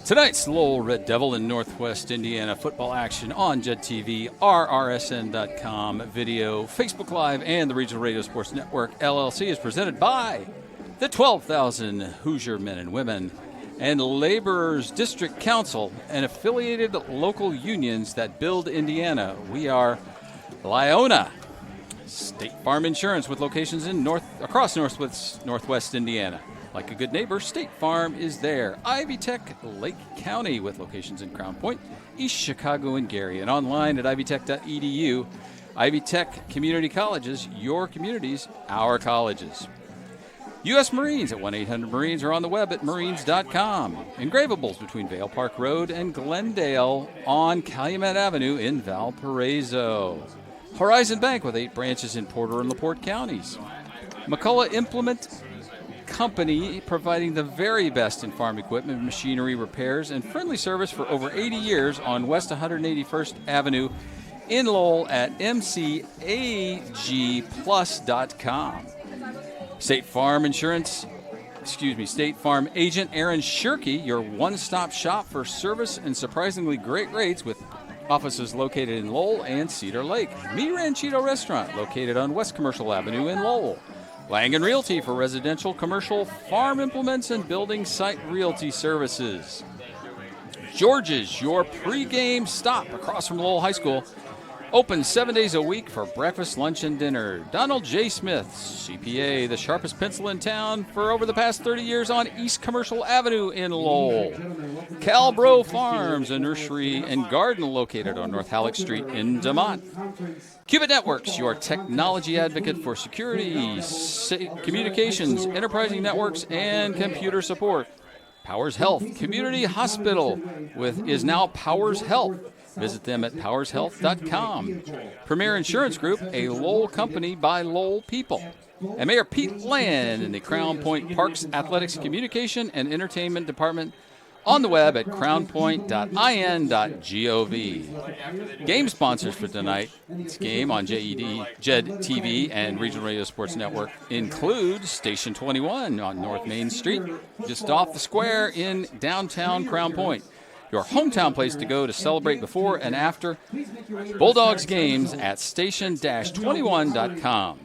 Tonight's Lowell Red Devil and Northwest Indiana football action on JED TV, RRSN.com, video, Facebook Live, and the Regional Radio Sports Network, LLC, is presented by the 12,000 Hoosier men and women and Laborers District Council and affiliated local unions that build Indiana. We are Lowell, State Farm Insurance with locations in across Northwest Indiana. Like a good neighbor, State Farm is there. Ivy Tech, Lake County, with locations in Crown Point, East Chicago, and Gary. And online at ivytech.edu. Ivy Tech Community Colleges, your communities, our colleges. U.S. Marines at 1-800-MARINES or on the web at marines.com. Engravables between Vale Park Road and Glendale on Calumet Avenue in Valparaiso. Horizon Bank with 8 branches in Porter and LaPorte counties. McCullough Implement Company, providing the very best in farm equipment, machinery repairs, and friendly service for over 80 years on West 181st Avenue in Lowell at mcagplus.com. State Farm agent Aaron Shirkey, your one-stop shop for service and surprisingly great rates with offices located in Lowell and Cedar Lake. Mi Ranchito Restaurant, located on West Commercial Avenue in Lowell. Langen Realty for residential, commercial, farm implements, and building site realty services. George's, your pregame stop across from Lowell High School. Open 7 days a week for breakfast, lunch, and dinner. Donald J. Smith, CPA, the sharpest pencil in town for over the past 30 years on East Commercial Avenue in Lowell. Calbro Farms, a nursery and garden located on North Halleck Street in Demont. Qubit Networks, your technology advocate for security, communications, enterprising networks, and computer support. Powers Health Community Hospital is now Powers Health. Visit them at powershealth.com. Premier Insurance Group, a Lowell company by Lowell people. And Mayor Pete Land in the Crown Point Parks Athletics Communication and Entertainment Department on the web at crownpoint.in.gov. Game sponsors for tonight's game on JED TV and Regional Radio Sports Network include Station 21 on North Main Street, just off the square in downtown Crown Point. Your hometown place to go to celebrate before and after Bulldogs games at station-21.com.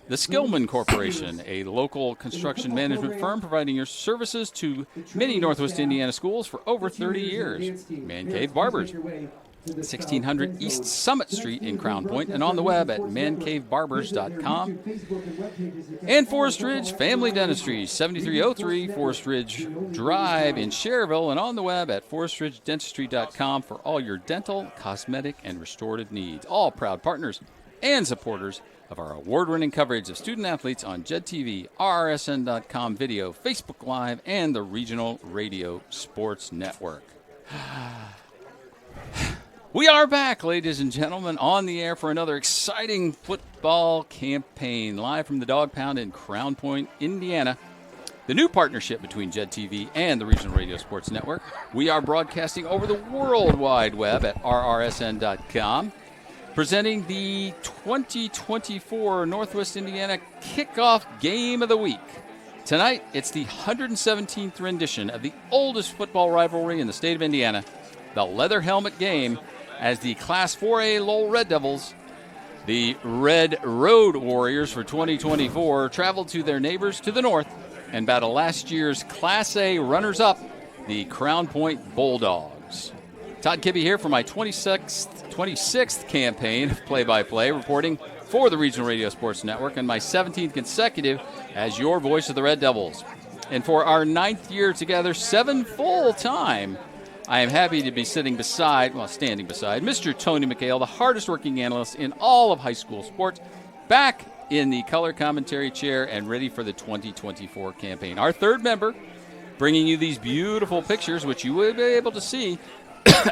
The Skillman Corporation, a local construction management firm providing your services to many Northwest Indiana schools for over 30 years. Man Cave Barbers, 1600 East Summit Street in Crown Point, and on the web at mancavebarbers.com. And Forest Ridge Family Dentistry, 7303 Forest Ridge Drive in Cherville, and on the web at forestridgedentistry.com for all your dental, cosmetic, and restorative needs. All proud partners and supporters of our award-winning coverage of student athletes on JED TV, RRSN.com video, Facebook Live, and the Regional Radio Sports Network. We are back, ladies and gentlemen, on the air for another exciting football campaign, live from the Dog Pound in Crown Point, Indiana. The new partnership between JED TV and the Regional Radio Sports Network. We are broadcasting over the World Wide Web at rrsn.com, presenting the 2024 Northwest Indiana Kickoff Game of the Week. Tonight, it's the 117th rendition of the oldest football rivalry in the state of Indiana, the Leather Helmet Game, as the Class 4A Lowell Red Devils, the Red Road Warriors for 2024, traveled to their neighbors to the north and battle last year's Class A runners-up, the Crown Point Bulldogs. Todd Kibbe here for my 26th campaign of play-by-play, reporting for the Regional Radio Sports Network, and my 17th consecutive as your voice of the Red Devils. And for our 9th year together, 7 full-time, I am happy to be standing beside Mr. Tony McHale, the hardest-working analyst in all of high school sports, back in the color commentary chair and ready for the 2024 campaign. Our third member, bringing you these beautiful pictures, which you will be able to see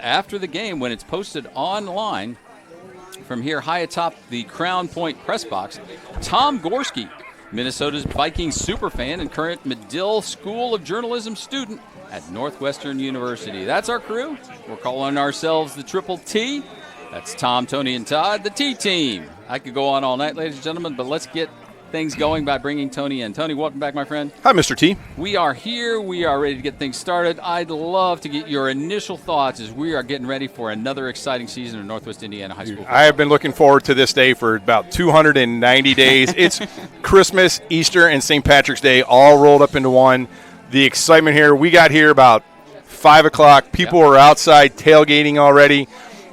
after the game when it's posted online from here high atop the Crown Point press box. Tom Gorski, Minnesota's Vikings superfan and current Medill School of Journalism student at Northwestern University. That's our crew. We're calling ourselves the Triple T. That's Tom, Tony, and Todd, the T-Team. I could go on all night, ladies and gentlemen, but let's get things going by bringing Tony in. Tony, welcome back, my friend. Hi, Mr. T. We are here. We are ready to get things started. I'd love to get your initial thoughts as we are getting ready for another exciting season of Northwest Indiana High School football. I have been looking forward to this day for about 290 days. It's Christmas, Easter, and St. Patrick's Day all rolled up into one. The excitement here. We got here about 5 o'clock. People were outside tailgating already.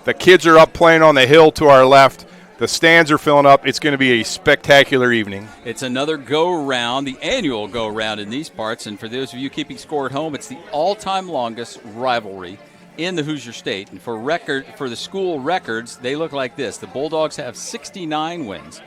The kids are up playing on the hill to our left. The stands are filling up. It's going to be a spectacular evening. It's another go-round, the annual go-round in these parts. And for those of you keeping score at home, it's the all-time longest rivalry in the Hoosier State. And for the school records, they look like this. The Bulldogs have 69 wins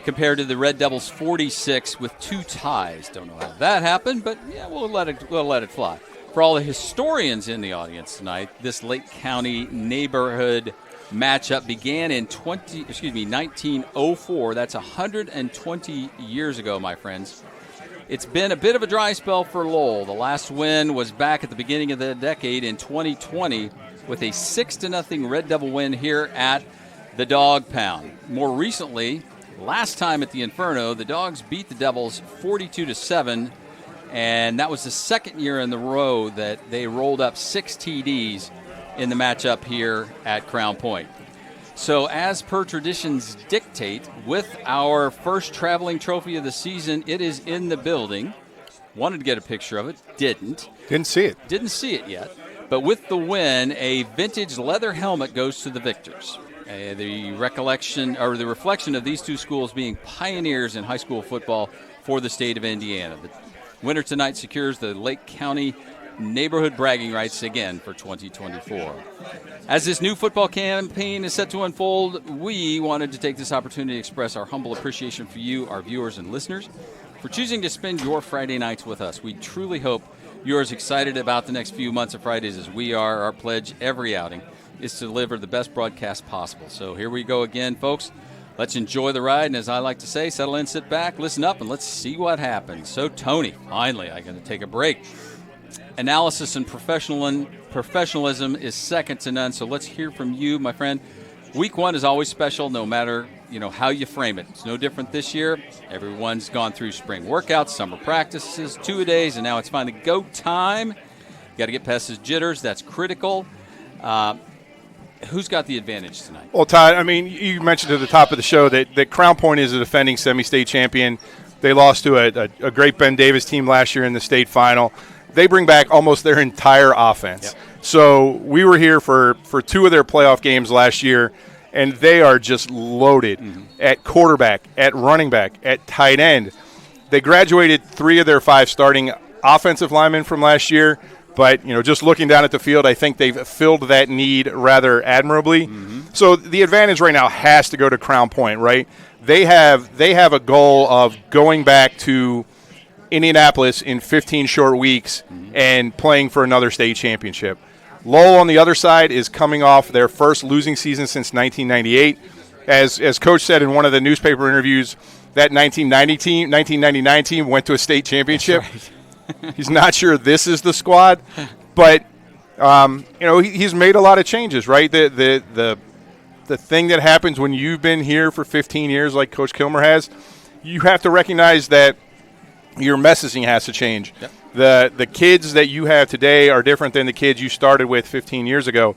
compared to the Red Devils 46 with 2 ties. Don't know how that happened, but yeah, we'll let it fly. For all the historians in the audience tonight, this Lake County neighborhood matchup began in 1904. That's 120 years ago, my friends. It's been a bit of a dry spell for Lowell. The last win was back at the beginning of the decade in 2020 with a 6-0 Red Devil win here at the Dog Pound. More recently, last time at the Inferno, the Dogs beat the Devils 42-7. And that was the second year in the row that they rolled up 6 TDs in the matchup here at Crown Point. So as per traditions dictate, with our first traveling trophy of the season, it is in the building. Wanted to get a picture of it, didn't. Didn't see it. Didn't see it yet. But with the win, a vintage leather helmet goes to the victors. The reflection of these two schools being pioneers in high school football for the state of Indiana. The winner tonight secures the Lake County neighborhood bragging rights again for 2024. As this new football campaign is set to unfold, we wanted to take this opportunity to express our humble appreciation for you, our viewers and listeners, for choosing to spend your Friday nights with us. We truly hope you're as excited about the next few months of Fridays as we are. Our pledge every outing is to deliver the best broadcast possible. So here we go again, folks. Let's enjoy the ride, and as I like to say, settle in, sit back, listen up, and let's see what happens. So, Tony, finally, I'm going to take a break. Analysis and professionalism is second to none, so let's hear from you, my friend. Week 1 is always special, no matter how you frame it. It's no different this year. Everyone's gone through spring workouts, summer practices, 2-a-days, and now it's finally go time. You got to get past his jitters. That's critical. Who's got the advantage tonight? Well, Todd, I mean, you mentioned at the top of the show that Crown Point is a defending semi-state champion. They lost to a great Ben Davis team last year in the state final. They bring back almost their entire offense. Yep. So we were here for 2 of their playoff games last year, and they are just loaded at quarterback, at running back, at tight end. They graduated 3 of their 5 starting offensive linemen from last year. But, just looking down at the field, I think they've filled that need rather admirably. So the advantage right now has to go to Crown Point, right? They have a goal of going back to Indianapolis in 15 short weeks and playing for another state championship. Lowell on the other side is coming off their first losing season since 1998. As Coach said in one of the newspaper interviews, that 1999 team went to a state championship. That's right. He's not sure this is the squad, but he's made a lot of changes, right? The thing that happens when you've been here for 15 years, like Coach Kilmer has, you have to recognize that your messaging has to change. Yep. The kids that you have today are different than the kids you started with 15 years ago,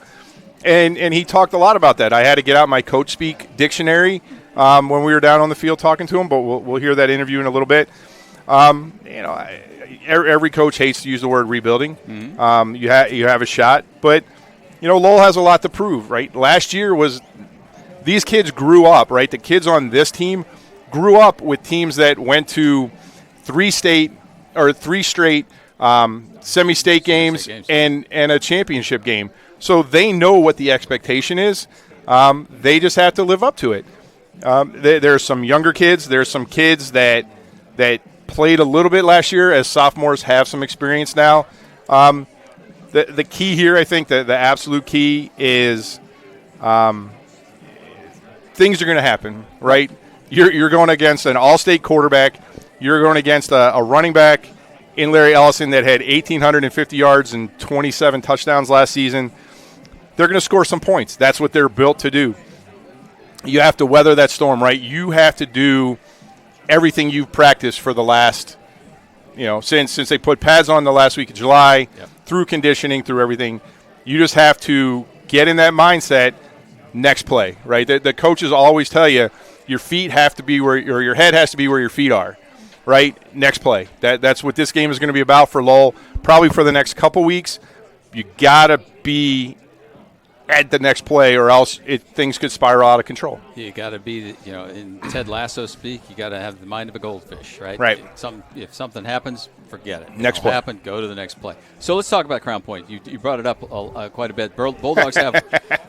and he talked a lot about that. I had to get out my Coach Speak dictionary when we were down on the field talking to him, but we'll hear that interview in a little bit. Every coach hates to use the word rebuilding. You have a shot, but Lowell has a lot to prove, right? Last year these kids grew up, right? The kids on this team grew up with teams that went to 3 straight semi-state games and a championship game. So they know what the expectation is. They just have to live up to it. There's some younger kids. There's some kids that played a little bit last year as sophomores, have some experience now. The key here, I think, the absolute key is things are going to happen, right? You're going against an all-state quarterback. You're going against a running back in Larry Ellison that had 1,850 yards and 27 touchdowns last season. They're going to score some points. That's what they're built to do. You have to weather that storm, right? You have to do everything you've practiced for the last, since they put pads on the last week of July, through conditioning, through everything. You just have to get in that mindset. Next play, right? The coaches always tell you your feet have to be or your head has to be where your feet are, right? Next play. That's what this game is going to be about for Lowell. Probably for the next couple weeks, you gotta be at the next play, or else things could spiral out of control. You got to be, in Ted Lasso speak, you got to have the mind of a goldfish, right? Right. If something happens, forget it. Next play. Happen, go to the next play. So let's talk about Crown Point. You brought it up quite a bit. Bulldogs have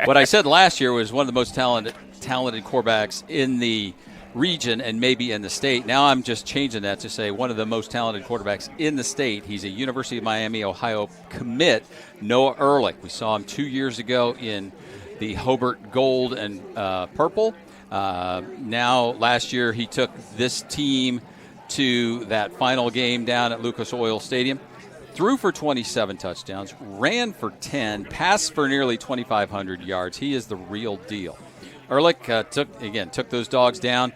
what I said last year was one of the most talented quarterbacks in the region and maybe in the state. Now I'm just changing that to say one of the most talented quarterbacks in the state. He's a University of Miami, Ohio commit, Noah Ehrlich. We saw him 2 years ago in the Hobart Gold and Purple. Now, last year, he took this team to that final game down at Lucas Oil Stadium. Threw for 27 touchdowns, ran for 10, passed for nearly 2,500 yards. He is the real deal. Ehrlich took those Dogs down,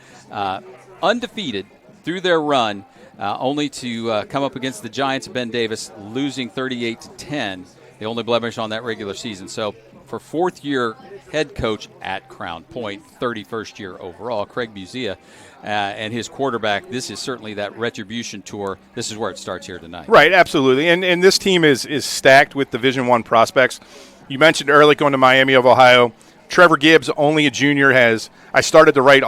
undefeated through their run, only to come up against the Giants of Ben Davis, losing 38-10, the only blemish on that regular season. So for fourth-year head coach at Crown Point, 31st year overall, Craig Busia, and his quarterback, this is certainly that retribution tour. This is where it starts here tonight. Right, absolutely. And this team is stacked with Division I prospects. You mentioned Ehrlich going to Miami of Ohio. Trevor Gibbs, only a junior, I started to write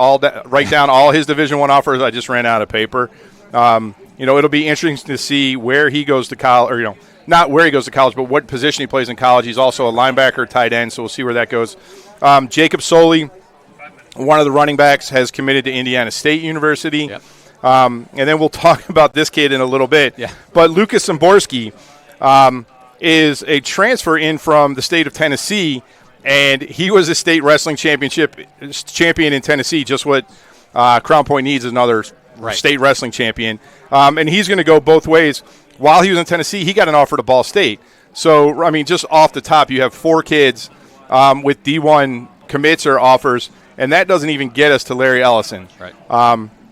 down all his Division I offers. I just ran out of paper. It'll be interesting to see where he goes to college, or not where he goes to college, but what position he plays in college. He's also a linebacker, tight end, so we'll see where that goes. Jacob Soley, one of the running backs, has committed to Indiana State University. Yep. And then we'll talk about this kid in a little bit. Yeah. But Lucas Szymborski is a transfer in from the state of Tennessee, and he was a state wrestling champion in Tennessee, just what Crown Point needs is another state wrestling champion. And he's going to go both ways. While he was in Tennessee, he got an offer to Ball State. So, I mean, just off the top, you have 4 kids with D1 commits or offers, and that doesn't even get us to Larry Ellison. Right.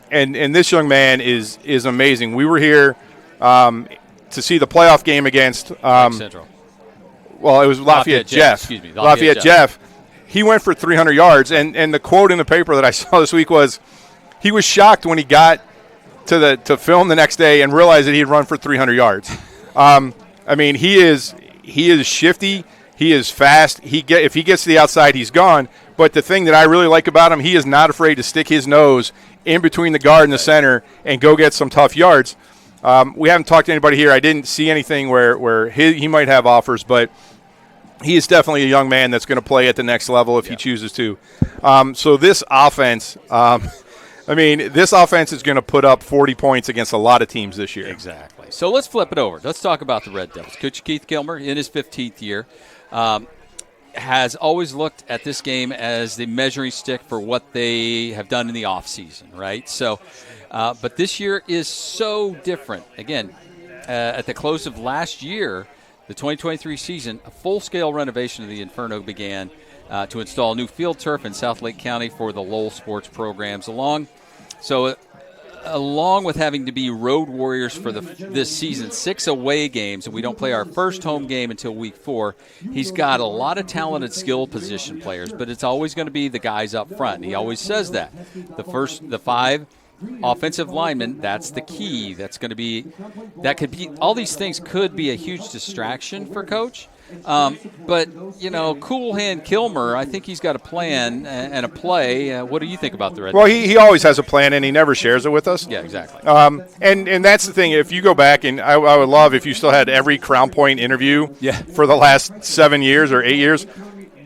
And this young man is amazing. We were here to see the playoff game against Central. Well, it was Lafayette Jeff. Excuse me. Lafayette Jeff. He went for 300 yards, and the quote in the paper that I saw this week was he was shocked when he got to film the next day and realized that he had run for 300 yards. I mean, he is shifty. He is fast. If he gets to the outside, he's gone. But the thing that I really like about him, he is not afraid to stick his nose in between the guard and the center and go get some tough yards. We haven't talked to anybody here. I didn't see anything where he might have offers, but he is definitely a young man that's going to play at the next level if he chooses to. So this offense, this offense is going to put up 40 points against a lot of teams this year. Exactly. So let's flip it over. Let's talk about the Red Devils. Coach Keith Kilmer, in his 15th year, has always looked at this game as the measuring stick for what they have done in the offseason, right? So, but this year is so different. Again, at the close of last year, the 2023 season, a full-scale renovation of the Inferno began to install new field turf in South Lake County for the Lowell sports programs. Along with having to be road warriors for this season, 6 away games, and we don't play our first home game until week 4, he's got a lot of talented skill position players, but it's always going to be the guys up front. And he always says that. The 5 offensive linemen, that's the key. All these things could be a huge distraction for Coach. But, Cool Hand Kilmer, I think he's got a plan and a play. What do you think about the Red Well, he always has a plan, and he never shares it with us. Yeah, exactly. And that's the thing. If you go back, and I would love if you still had every Crown Point interview for the last 7 years or 8 years,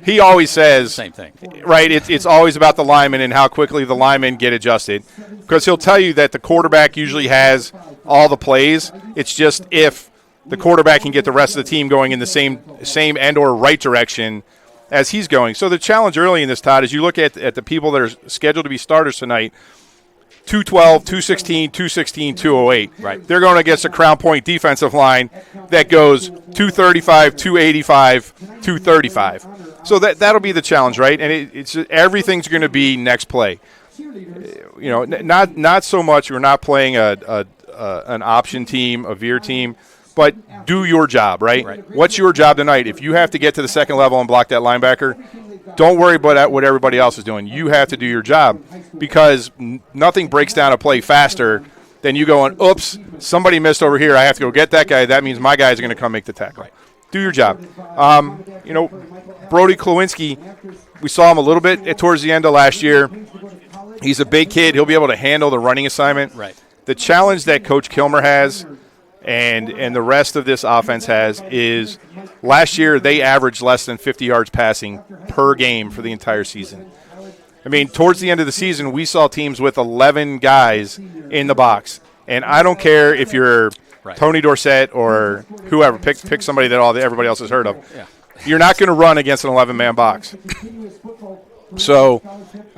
he always says same thing. Right, it's always about the linemen and how quickly the linemen get adjusted. Because he'll tell you that the quarterback usually has all the plays. It's just if the quarterback can get the rest of the team going in the same and or right direction as he's going. So the challenge early in this, Todd, is you look at the people that are scheduled to be starters tonight, 212, 216, 216, 208. Right. They're going against a Crown Point defensive line that goes 235, 285, 235. So that'll be the challenge, right? And it's everything's going to be next play. not so much. We're not playing an option team, a veer team, but do your job, right? What's your job tonight? If you have to get to the second level and block that linebacker, don't worry about what everybody else is doing. You have to do your job, because nothing breaks down a play faster than you going, oops, somebody missed over here. I have to go get that guy. That means my guys are going to come make the tackle. Do your job. Brody Klawinski, we saw him a little bit towards the end of last year. He's a big kid. He'll be able to handle the running assignment. Right. The challenge that Coach Kilmer has and the rest of this offense has is last year they averaged less than 50 yards passing per game for the entire season. I mean, towards the end of the season, we saw teams with 11 guys in the box. And I don't care if you're Tony Dorsett or whoever, pick somebody that everybody else has heard of. Yeah. You're not going to run against an 11-man box. So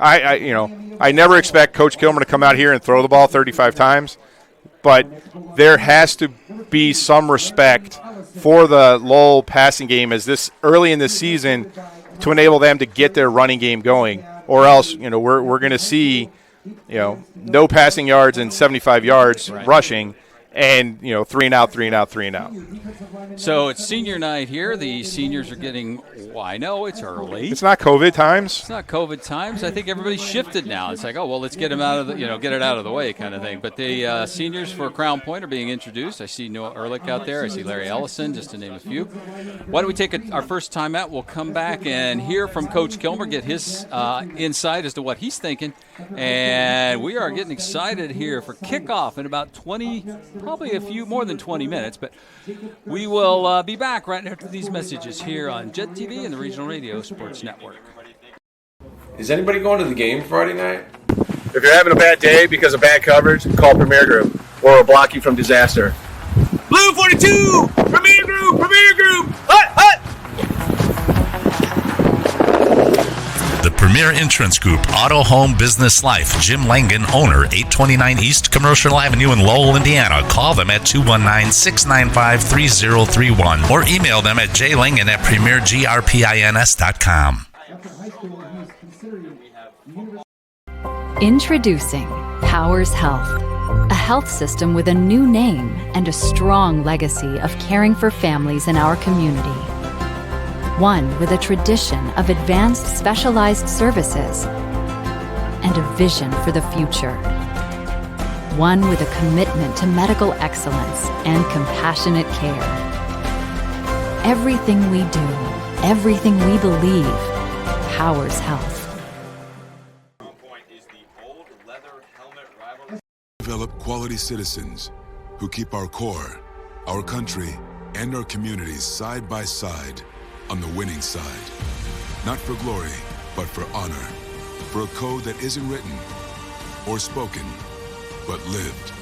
I never expect Coach Kilmer to come out here and throw the ball 35 times, but there has to be some respect for the Lowell passing game as this early in the season to enable them to get their running game going, or else we're going to see no passing yards and 75 yards rushing. And, 3 and out. So it's senior night here. The seniors are getting, I know it's early. It's not COVID times. It's not COVID times. I think everybody's shifted now. It's like, let's get them out of get it out of the way kind of thing. But the seniors for Crown Point are being introduced. I see Noah Ehrlich out there. I see Larry Ellison, just to name a few. Why don't we take our first time out? We'll come back and hear from Coach Kilmer, get his insight as to what he's thinking. And we are getting excited here for kickoff in about 20, probably a few more than 20 minutes. But we will be back right after these messages here on Jet TV and the Regional Radio Sports Network. Is anybody going to the game Friday night? If you're having a bad day because of bad coverage, call Premier Group, or we'll block you from disaster. Blue 42! Premier Group! Premier Group! Hut! Hut! The Premier Insurance Group, Auto, Home, Business, Life. Jim Langen, owner, 829 East Commercial Avenue in Lowell, Indiana. Call them at 219-695-3031 or email them at jlangen@premiergrpins.com. Introducing Powers Health, a health system with a new name and a strong legacy of caring for families in our community. One with a tradition of advanced specialized services and a vision for the future. One with a commitment to medical excellence and compassionate care. Everything we do, everything we believe, Powers Health. Develop quality citizens who keep our core, our country, and our communities side by side on the winning side. Not for glory, but for honor. For a code that isn't written or spoken, but lived.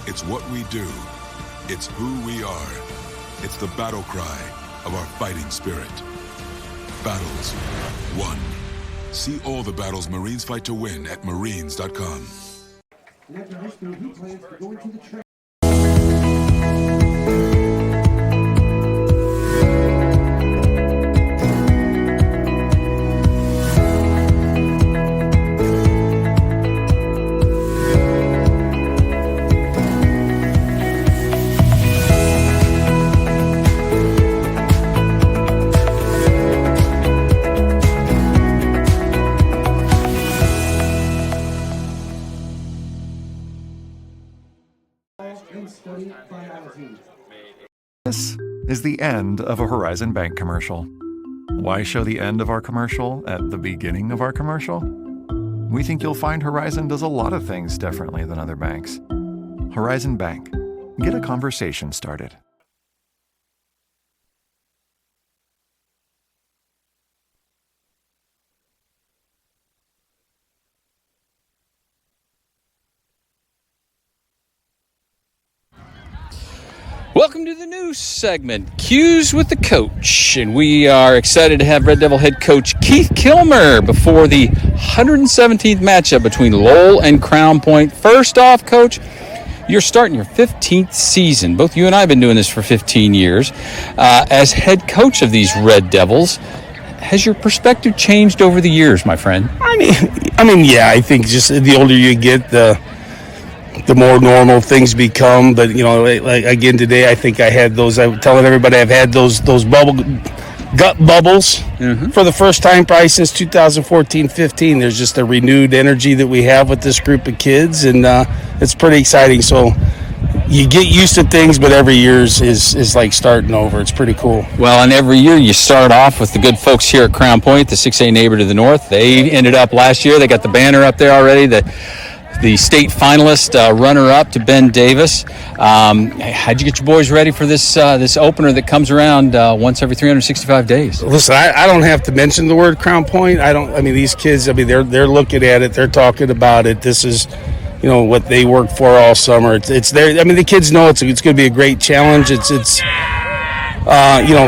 It's what we do. It's who we are. It's the battle cry of our fighting spirit. Battles won. See all the battles Marines fight to win at marines.com. After high school, he plans to go into the track. This is the end of a Horizon Bank commercial. Why show the end of our commercial at the beginning of our commercial? We think you'll find Horizon does a lot of things differently than other banks. Horizon Bank. Get a conversation started. Welcome to the news segment, Cues with the Coach, and we are excited to have Red Devil head coach Keith Kilmer before the 117th matchup between Lowell and Crown Point. First off, Coach, you're starting your 15th season. Both you and I have been doing this for 15 years. As head coach of these Red Devils, Has your perspective changed over the years, my friend? I mean, yeah. I think just the older you get, the more normal things become. But like again today, I think I had those. I'm telling everybody I've had those gut bubbles for the first time probably since 2014-15. There's just a renewed energy that we have with this group of kids, and it's pretty exciting. So you get used to things, but every year is like starting over. It's pretty cool. Well, and every year you start off with the good folks here at Crown Point, the 6A neighbor to the north. They ended up last year. They got the banner up there already. The state finalist runner-up to Ben Davis. How'd you get your boys ready for this opener that comes around once every 365 days? Listen, I don't have to mention the word Crown Point. These kids, they're looking at it. They're talking about it. This is, what they work for all summer. It's there. The kids know it's going to be a great challenge. It's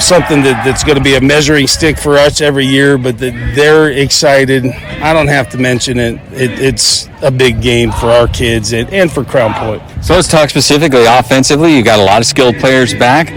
something that's going to be a measuring stick for us every year, but they're excited. I don't have to mention it. It's a big game for our kids and for Crown Point. So let's talk specifically offensively. You got a lot of skilled players back,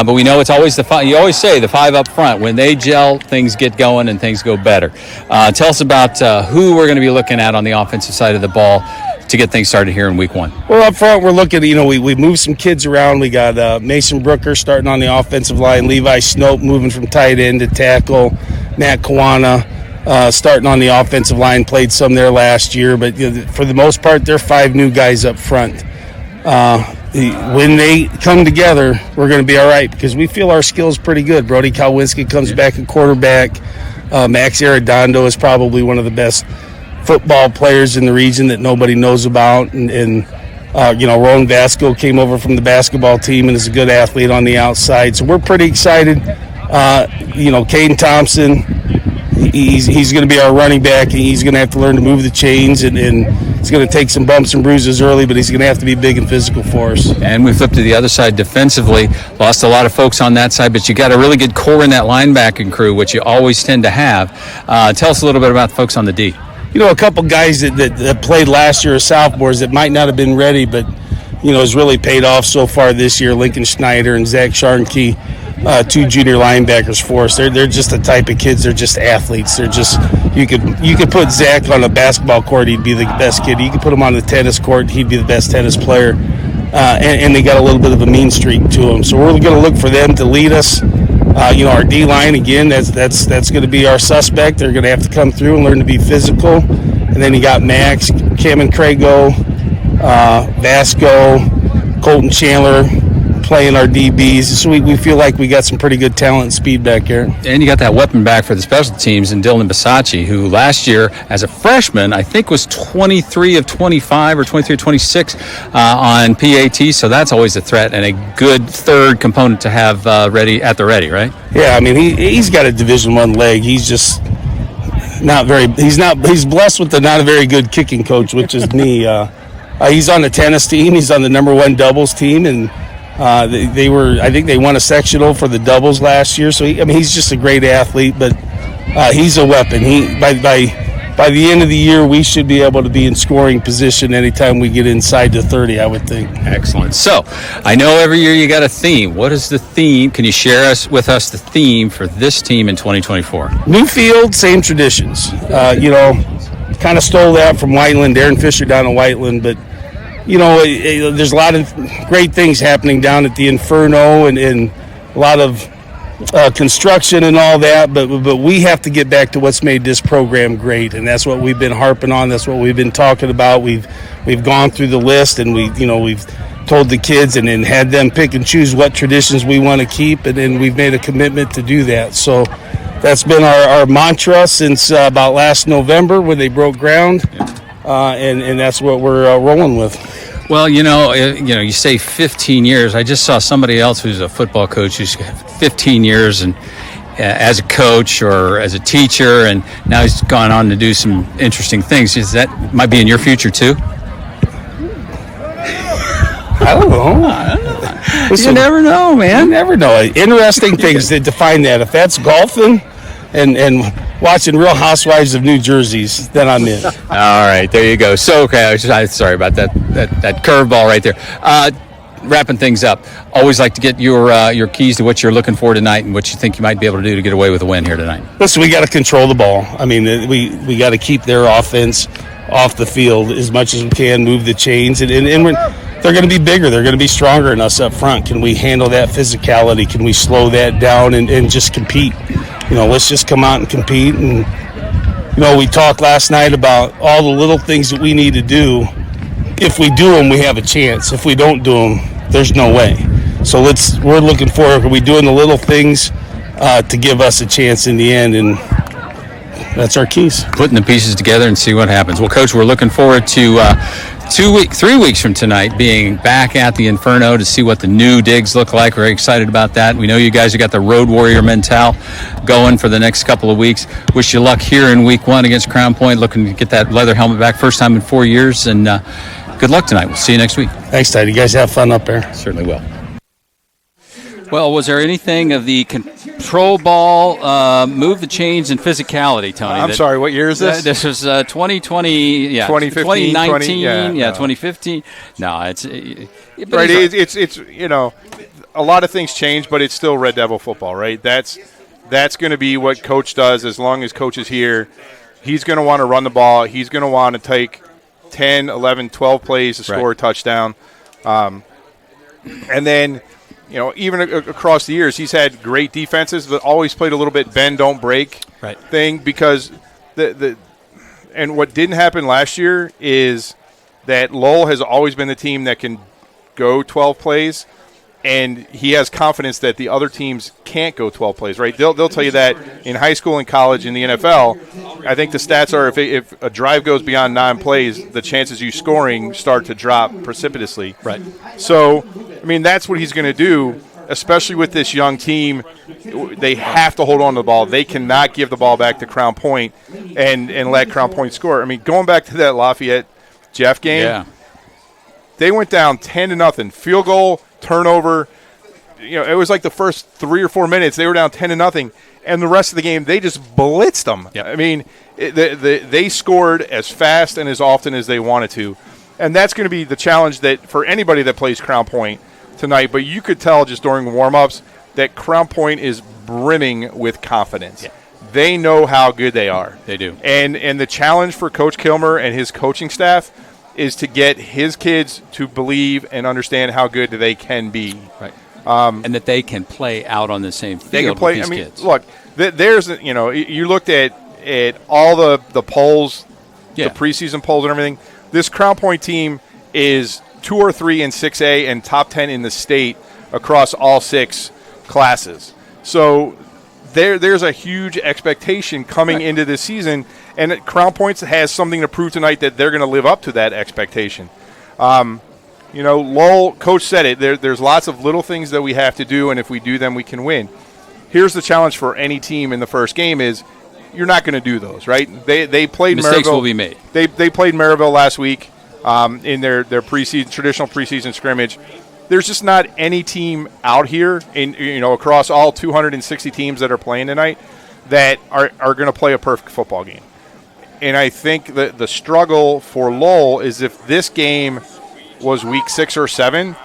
but we know it's always you always say the five up front. When they gel, things get going and things go better. Tell us about who we're going to be looking at on the offensive side of the ball to get things started here in week one. Well, up front, we're looking at, we moved some kids around. We got Mason Brooker starting on the offensive line, Levi Snope moving from tight end to tackle, Matt Kawana starting on the offensive line, played some there last year, but for the most part, they're 5 new guys up front. When they come together, we're going to be all right because we feel our skills pretty good. Brody Kalwinski comes back at quarterback. Max Arredondo is probably one of the best football players in the region that nobody knows about, and Roland Vasco came over from the basketball team and is a good athlete on the outside, so we're pretty excited. Caden Thompson, he's going to be our running back, and he's going to have to learn to move the chains, and he's going to take some bumps and bruises early, but he's going to have to be big and physical for us. And we flipped to the other side defensively, lost a lot of folks on that side, but you got a really good core in that linebacking crew, which you always tend to have. Tell us a little bit about the folks on the D. A couple guys that played last year as sophomores that might not have been ready, but, has really paid off so far this year. Lincoln Schneider and Zach Scharnke, 2 junior linebackers for us. They're just the type of kids. They're just athletes. They're just, you could put Zach on a basketball court, he'd be the best kid. You could put him on the tennis court, he'd be the best tennis player. And they got a little bit of a mean streak to them. So we're going to look for them to lead us. Our D-line, again, that's going to be our suspect. They're going to have to come through and learn to be physical. And then you got Max, Cameron Crago, Vasco, Colton Chandler playing our DBs. So we feel like we got some pretty good talent and speed back here. And you got that weapon back for the special teams in Dylan Bisacci, who last year as a freshman, I think was 23 of 25 or 23 of 26 on PAT. So that's always a threat and a good third component to have ready, right? Yeah, he's got a Division I leg. He's just he's blessed with not a very good kicking coach, which is me. He's on the tennis team. He's on the number 1 doubles team, and I think they won a sectional for the doubles last year. So he's just a great athlete, but he's a weapon. By the end of the year, we should be able to be in scoring position anytime we get inside the 30, I would think. Excellent. So I know every year you got a theme. What is the theme? Can you share with us the theme for this team in 2024? New field, same traditions. Kind of stole that from Whiteland, Darren Fisher down in Whiteland, but there's a lot of great things happening down at the Inferno and a lot of construction and all that, but we have to get back to what's made this program great, and that's what we've been harping on. That's what we've been talking about. We've gone through the list, and we've told the kids and then had them pick and choose what traditions we want to keep, and then we've made a commitment to do that. So that's been our mantra since about last November when they broke ground, and that's what we're rolling with. Well, you say 15 years. I just saw somebody else who's a football coach who's 15 years and as a coach or as a teacher, and now he's gone on to do some interesting things. Is that might be in your future too? I don't know. Listen, you never know, man. You never know. Interesting things to define that. If that's golfing and watching Real Housewives of New Jersey's, then I'm in. All right, there you go. So, okay, sorry about that curveball right there. wrapping things up, always like to get your keys to what you're looking for tonight and what you think you might be able to do to get away with a win here tonight. Listen, we got to control the ball. I mean, we got to keep their offense off the field as much as we can, move the chains, and they're going to be bigger. They're going to be stronger than us up front. Can we handle that physicality? Can we slow that down and just compete? Let's just come out and compete. And, we talked last night about all the little things that we need to do. If we do them, we have a chance. If we don't do them, there's no way. So we're looking for, are we doing the little things to give us a chance in the end? And that's our keys. Putting the pieces together and see what happens. Well, Coach, we're looking forward to 3 weeks from tonight being back at the Inferno to see what the new digs look like. We're excited about that. We know you guys have got the Road Warrior mental going for the next couple of weeks. Wish you luck here in week 1 against Crown Point, looking to get that leather helmet back, first time in 4 years, and good luck tonight. We'll see you next week. Thanks, Ted. You guys have fun up there. Certainly will. Well, was there anything of the control ball, move the chains, and physicality, Tony? I'm sorry, what year is this? This was 2020, 2015, 2019, 2015. No, it's right. It's a lot of things change, but it's still Red Devil football, right? That's going to be what Coach does as long as Coach is here. He's going to want to run the ball. He's going to want to take 10, 11, 12 plays to score a touchdown. And then, even across the years, he's had great defenses, but always played a little bit bend, don't break thing because and what didn't happen last year is that Lowell has always been the team that can go 12 plays, and he has confidence that the other teams can't go 12 plays, right? They'll tell you that in high school and college in the NFL. I think the stats are if a drive goes beyond 9 plays, the chances you scoring start to drop precipitously. Right. So, that's what he's going to do, especially with this young team. They have to hold on to the ball. They cannot give the ball back to Crown Point and let Crown Point score. Going back to that Lafayette-Jeff game, they went down 10-0, field goal, turnover. It was like the first 3 or 4 minutes they were down 10-0, and the rest of the game they just blitzed them. They scored as fast and as often as they wanted to, and that's going to be the challenge that for anybody that plays Crown Point tonight. But you could tell just during warm-ups that Crown Point is brimming with confidence. They know how good they are. They do. And the challenge for Coach Kilmer and his coaching staff is to get his kids to believe and understand how good they can be. Right. And that they can play out on the same field they can play, with these kids. Look, there's, you looked at all the polls, the preseason polls and everything. This Crown Point team is 2 or 3 in 6A and top 10 in the state across all 6 classes. So there's a huge expectation coming into this season, and Crown Point has something to prove tonight that they're going to live up to that expectation. Lowell, Coach said it, there's lots of little things that we have to do, and if we do them, we can win. Here's the challenge for any team in the first game is you're not going to do those, right? They played Mistakes Maryville. will be made. They played Maryville last week in their traditional preseason scrimmage. There's just not any team out here across all 260 teams that are playing tonight that are going to play a perfect football game. And I think the struggle for Lowell is if this game was week 6 or 7,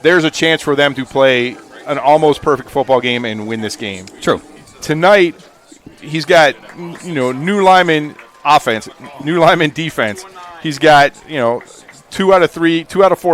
there's a chance for them to play an almost perfect football game and win this game. True. Tonight, he's got new lineman offense, new lineman defense. He's got 2 out of 4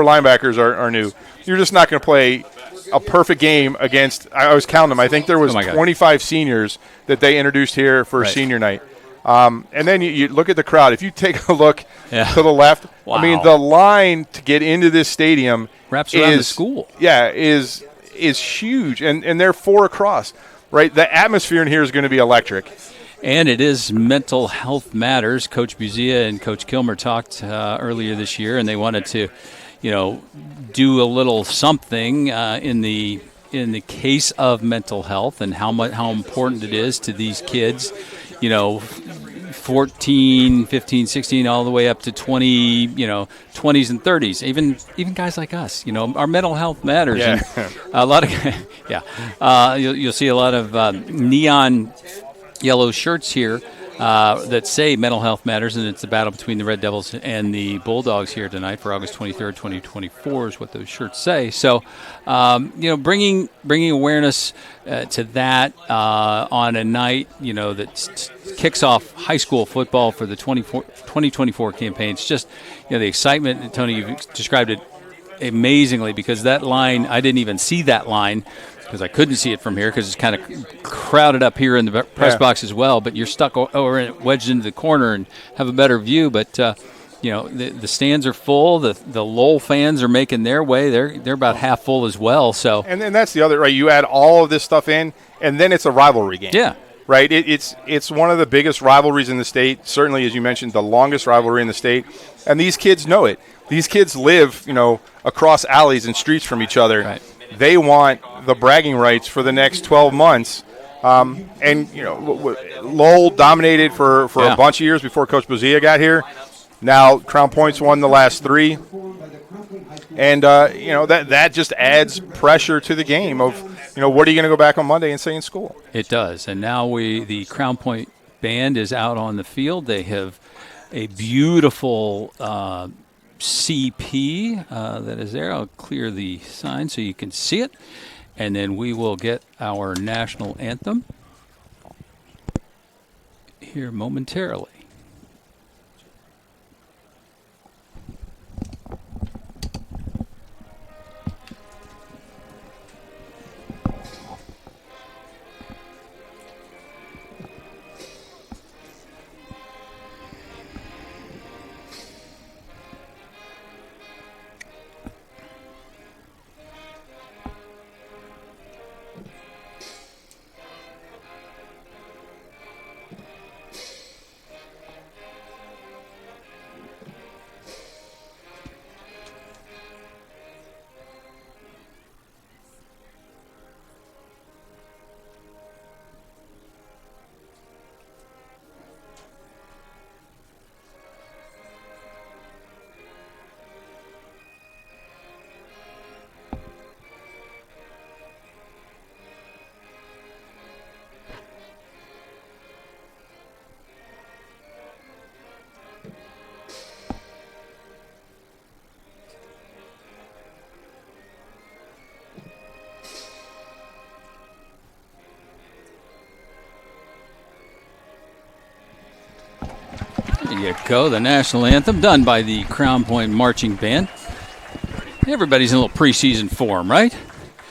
linebackers are new. You're just not going to play a perfect game against. I was counting them. I think there was 25 seniors that they introduced here for senior night. And then you look at the crowd. If you take a look to the left, the line to get into this stadium wraps around the school. Yeah, is huge, and they're 4 across. Right, the atmosphere in here is going to be electric. And it is Mental Health Matters. Coach Buzia and Coach Kilmer talked earlier this year, and they wanted to, do a little something in the case of mental health and how important it is to these kids. 14, 15, 16, all the way up to 20, 20s and 30s. Even guys like us, our mental health matters. Yeah. And a lot of, you'll see a lot of neon yellow shirts here that say mental health matters, and it's a battle between the Red Devils and the Bulldogs here tonight for August 23rd, 2024 is what those shirts say. So, bringing awareness to that on a night, that kicks off high school football for the 2024 campaign. It's just, the excitement. Tony, you've described it amazingly, because that line, I didn't even see that line because I couldn't see it from here because it's kind of crowded up here in the press box as well. But you're stuck over wedged into the corner and have a better view. But the stands are full. The Lowell fans are making their way. They're about half full as well. So and then that's the other, right? You add all of this stuff in, and then it's a rivalry game. Yeah. Right. It's one of the biggest rivalries in the state. Certainly, as you mentioned, the longest rivalry in the state. And these kids know it. These kids live, across alleys and streets from each other. Right. They want the bragging rights for the next 12 months. Lowell dominated for a bunch of years before Coach Bozia got here. Now Crown Point's won the last 3. And, that just adds pressure to the game of, what are you going to go back on Monday and say in school? It does. And now the Crown Point band is out on the field. They have a beautiful CP that is there. I'll clear the sign so you can see it. And then we will get our national anthem here momentarily. There you go, the national anthem done by the Crown Point Marching Band. Everybody's in a little preseason form, right?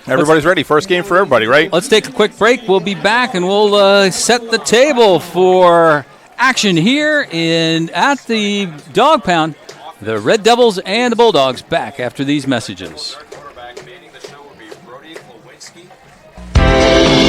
Everybody's ready. First game for everybody, right? Let's take a quick break. We'll be back, and we'll set the table for action here at the Dog Pound. The Red Devils and the Bulldogs back after these messages.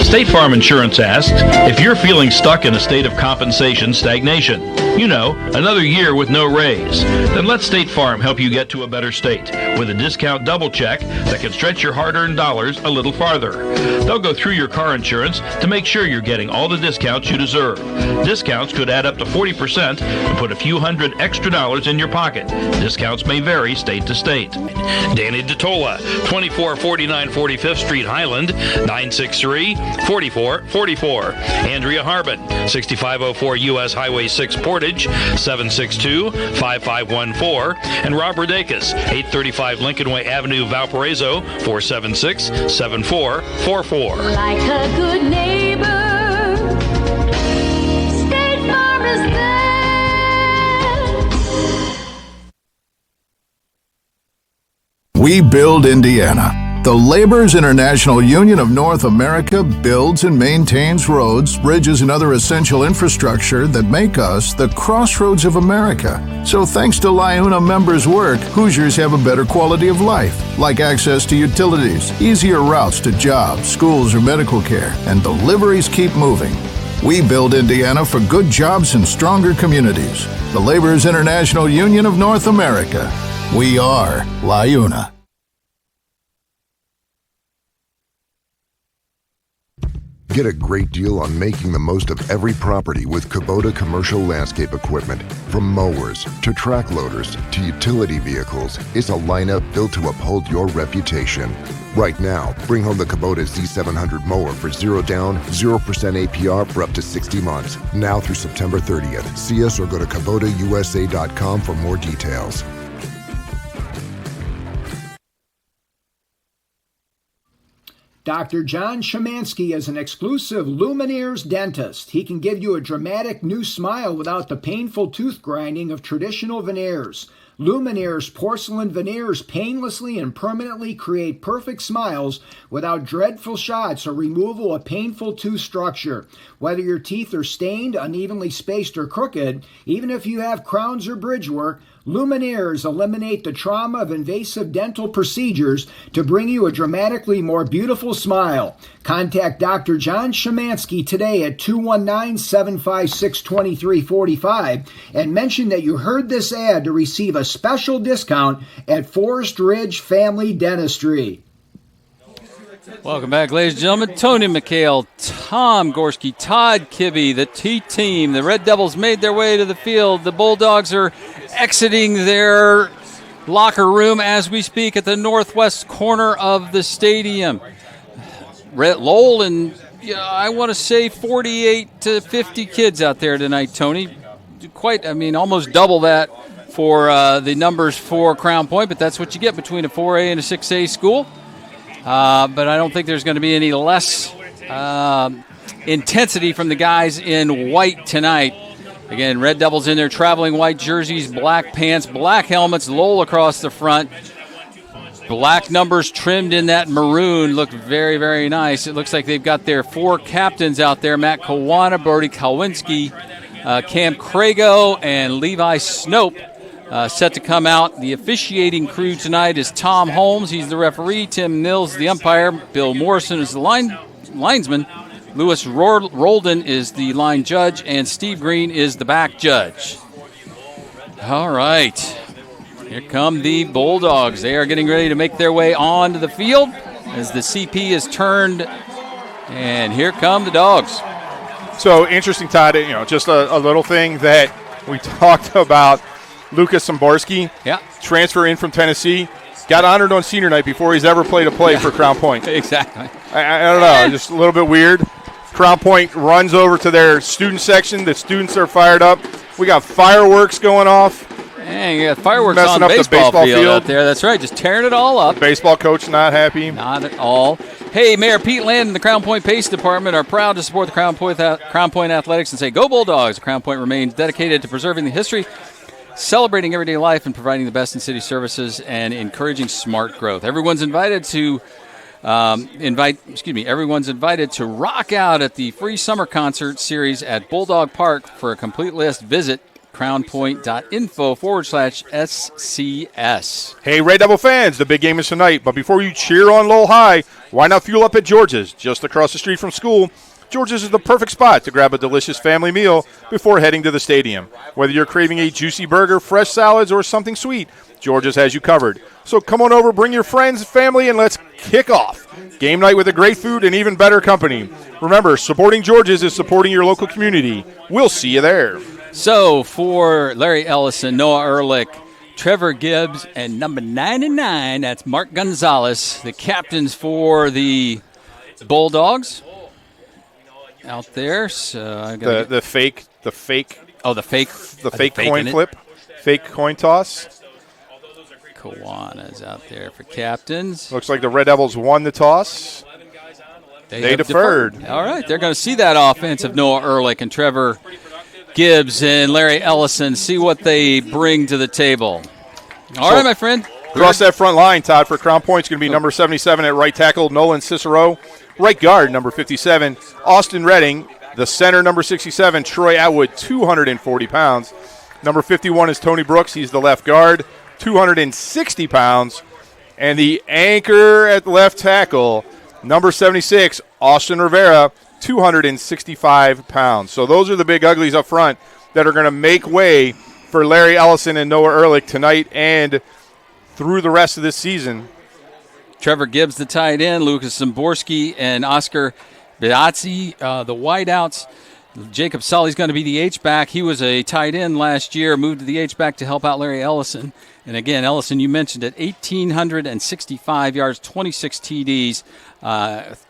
State Farm Insurance asks if you're feeling stuck in a state of compensation stagnation. Another year with no raise. Then let State Farm help you get to a better state with a discount double check that can stretch your hard-earned dollars a little farther. They'll go through your car insurance to make sure you're getting all the discounts you deserve. Discounts could add up to 40% and put a few $100 extra in your pocket. Discounts may vary state to state. Danny DeTola, 2449 45th Street, Highland, 963-4444. Andrea Harbin, 6504 U.S. Highway 6 Portage, 762-5514. And Rob Rodakis, 835 Lincoln Way Avenue, Valparaiso, 476-7444. Like a good neighbor, State Farm is there. We build Indiana. The Laborers International Union of North America builds and maintains roads, bridges, and other essential infrastructure that make us the crossroads of America. So thanks to LIUNA members' work, Hoosiers have a better quality of life, like access to utilities, easier routes to jobs, schools, or medical care, and deliveries keep moving. We build Indiana for good jobs and stronger communities. The Laborers International Union of North America. We are LIUNA. Get a great deal on making the most of every property with Kubota commercial landscape equipment. From mowers to track loaders to utility vehicles, it's a lineup built to uphold your reputation. Right now, bring home the Kubota Z700 mower for 0 down, 0% APR for up to 60 months. Now through September 30th. See us or go to KubotaUSA.com for more details. Dr. John Szymanski is an exclusive Lumineers dentist. He can give you a dramatic new smile without the painful tooth grinding of traditional veneers. Lumineers porcelain veneers painlessly and permanently create perfect smiles without dreadful shots or removal of painful tooth structure. Whether your teeth are stained, unevenly spaced, or crooked, even if you have crowns or bridge work, Lumineers eliminate the trauma of invasive dental procedures to bring you a dramatically more beautiful smile. Contact Dr. John Szymanski today at 219-756-2345 and mention that you heard this ad to receive a special discount at Forest Ridge Family Dentistry. Welcome back, ladies and gentlemen. Tony McHale, Tom Gorski, Todd Kibbe, the T-team. The Red Devils made their way to the field. The Bulldogs are exiting their locker room as we speak at the northwest corner of the stadium. Lowell and I want to say 48 to 50 kids out there tonight, Tony. Almost double that for the numbers for Crown Point, but that's what you get between a 4A and a 6A school. But I don't think there's going to be any less intensity from the guys in white tonight. Again, Red Devils in their traveling white jerseys, black pants, black helmets, Lowell across the front. Black numbers trimmed in that maroon look very, very nice. It looks like they've got their 4 captains out there, Matt Kawana, Brody Kowinski, Cam Crago, and Levi Snope. Set to come out. The officiating crew tonight is Tom Holmes. He's the referee. Tim Mills, the umpire. Bill Morrison is the linesman. Lewis Rolden is the line judge. And Steve Green is the back judge. All right. Here come the Bulldogs. They are getting ready to make their way onto the field as the CP is turned. And here come the Dogs. So interesting, Todd. Just a little thing that we talked about. Lucas Somborski, transfer in from Tennessee, got honored on senior night before he's ever played a play for Crown Point. Exactly. I don't know, just a little bit weird. Crown Point runs over to their student section. The students are fired up. We got fireworks going off. And you got fireworks messing on up the baseball field out there. That's right, just tearing it all up. The baseball coach not happy. Not at all. Hey, Mayor Pete Land and the Crown Point Pace Department are proud to support the Crown Point Athletics and say, go Bulldogs. Crown Point remains dedicated to preserving the history, celebrating everyday life, and providing the best in city services and encouraging smart growth. Everyone's invited to everyone's invited to rock out at the free summer concert series at Bulldog Park. For a complete list, visit crownpoint.info/SCS. Hey, Red Devil fans, the big game is tonight. But before you cheer on Lowell High, why not fuel up at George's, just across the street from school? George's is the perfect spot to grab a delicious family meal before heading to the stadium. Whether you're craving a juicy burger, fresh salads, or something sweet, George's has you covered. So come on over, bring your friends, family, and let's kick off. Game night with a great food and even better company. Remember, supporting George's is supporting your local community. We'll see you there. So for Larry Ellison, Noah Ehrlich, Trevor Gibbs, and number 99, that's Mark Gonzalez, the captains for the Bulldogs. Out there, so the fake coin flip, fake coin toss. Kawana's out there for captains. Looks like the Red Devils won the toss. They deferred. All right, they're going to see that offense of Noah Ehrlich and Trevor Gibbs and Larry Ellison, see what they bring to the table. All right, my friend. Across that front line, Todd, for Crown Point, it's going to be number 77 at right tackle, Nolan Cicero. Right guard, number 57, Austin Redding. The center, number 67, Troy Atwood, 240 pounds. Number 51 is Tony Brooks. He's the left guard, 260 pounds. And the anchor at left tackle, number 76, Austin Rivera, 265 pounds. So those are the big uglies up front that are going to make way for Larry Ellison and Noah Ehrlich tonight and through the rest of this season. Trevor Gibbs, the tight end, Lucas Zimborski, and Oscar Biazzi, the wideouts. Jacob Sully's going to be the H-back. He was a tight end last year, moved to the H-back to help out Larry Ellison. And again, Ellison, you mentioned it, 1,865 yards, 26 TDs,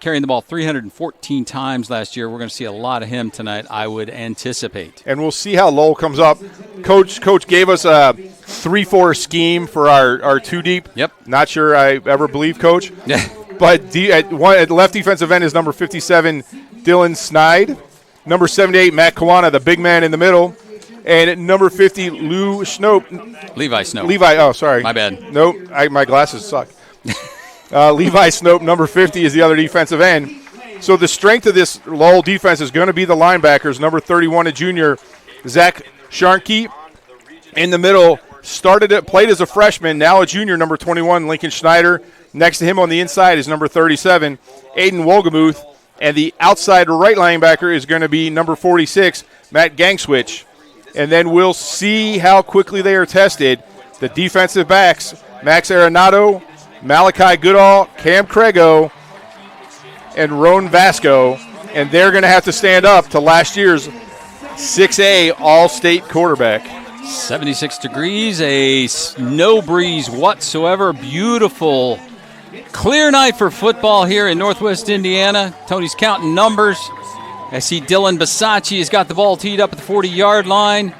carrying the ball 314 times last year. We're going to see a lot of him tonight, I would anticipate. And we'll see how Lowell comes up. Coach gave us a 3-4 scheme for our two deep. Yep. Not sure I ever believe Coach. But at left defensive end is number 57, Dylan Snide. Number 78, Matt Kawana, the big man in the middle. And at number 50, Levi Snope. Oh, sorry. My bad. Nope, my glasses suck. Levi Snope, number 50, is the other defensive end. So the strength of this Lowell defense is going to be the linebackers. Number 31, a junior, Zach Sharkey. In the middle, played as a freshman, now a junior, number 21, Lincoln Schneider. Next to him on the inside is number 37, Aiden Wolgemuth. And the outside right linebacker is going to be number 46, Matt Gangswitch. And then we'll see how quickly they are tested. The defensive backs, Max Arenado, Malachi Goodall, Cam Crego, and Roan Vasco. And they're going to have to stand up to last year's 6A All-State quarterback. 76 degrees, no breeze whatsoever. Beautiful, clear night for football here in Northwest Indiana. Tony's counting numbers. I see Dylan Bisacci has got the ball teed up at the 40-yard line.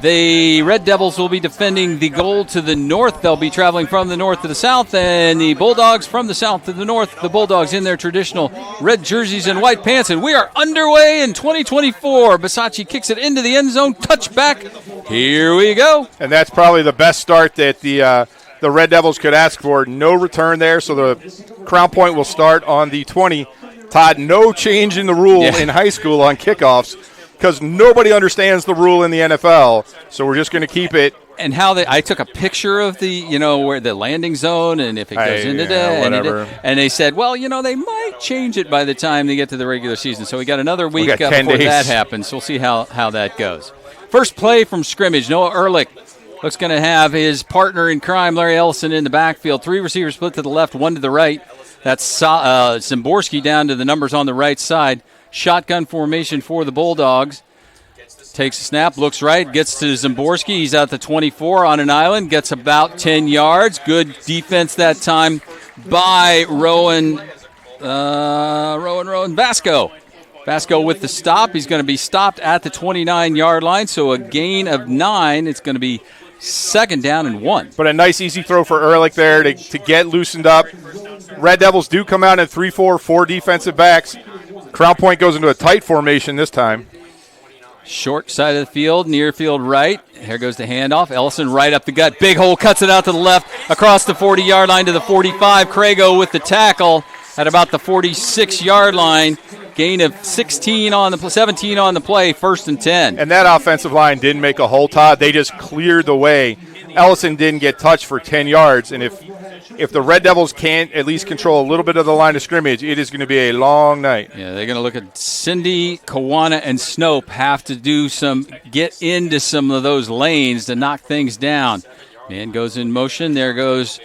The Red Devils will be defending the goal to the north. They'll be traveling from the north to the south, and the Bulldogs from the south to the north. The Bulldogs in their traditional red jerseys and white pants, and we are underway in 2024. Bisacci kicks it into the end zone, touchback. Here we go. And that's probably the best start that the Red Devils could ask for. No return there, so the Crown Point will start on the 20. Todd, no change in the rule in high school on kickoffs because nobody understands the rule in the NFL, so we're just going to keep it. And I took a picture of the, where the landing zone and if it goes into whatever. And they said, well, they might change it by the time they get to the regular season. So we got another week before that happens. So we'll see how that goes. First play from scrimmage, Noah Ehrlich looks going to have his partner in crime, Larry Ellison, in the backfield. 3 receivers split to the left, 1 to the right. That's Zimborski down to the numbers on the right side. Shotgun formation for the Bulldogs. Takes a snap, looks right, gets to Zimborski. He's at the 24 on an island, gets about 10 yards. Good defense that time by Rowan Vasco. Vasco with the stop. He's going to be stopped at the 29-yard line, so a gain of 9. It's going to be 2nd down and 1. But a nice easy throw for Ehrlich there to get loosened up. Red Devils do come out at 3-4, 4 defensive backs. Crown Point goes into a tight formation this time. Short side of the field, near field right. Here goes the handoff. Ellison right up the gut. Big hole, cuts it out to the left, across the 40-yard line to the 45. Crego with the tackle at about the 46-yard line. Gain of 17 on the play, 1st and 10. And that offensive line didn't make a hole, Todd. They just cleared the way. Ellison didn't get touched for 10 yards. And if the Red Devils can't at least control a little bit of the line of scrimmage, it is going to be a long night. Yeah, they're going to look at Cindy, Kawana, and Snope have to get into some of those lanes to knock things down. Man goes in motion. There goes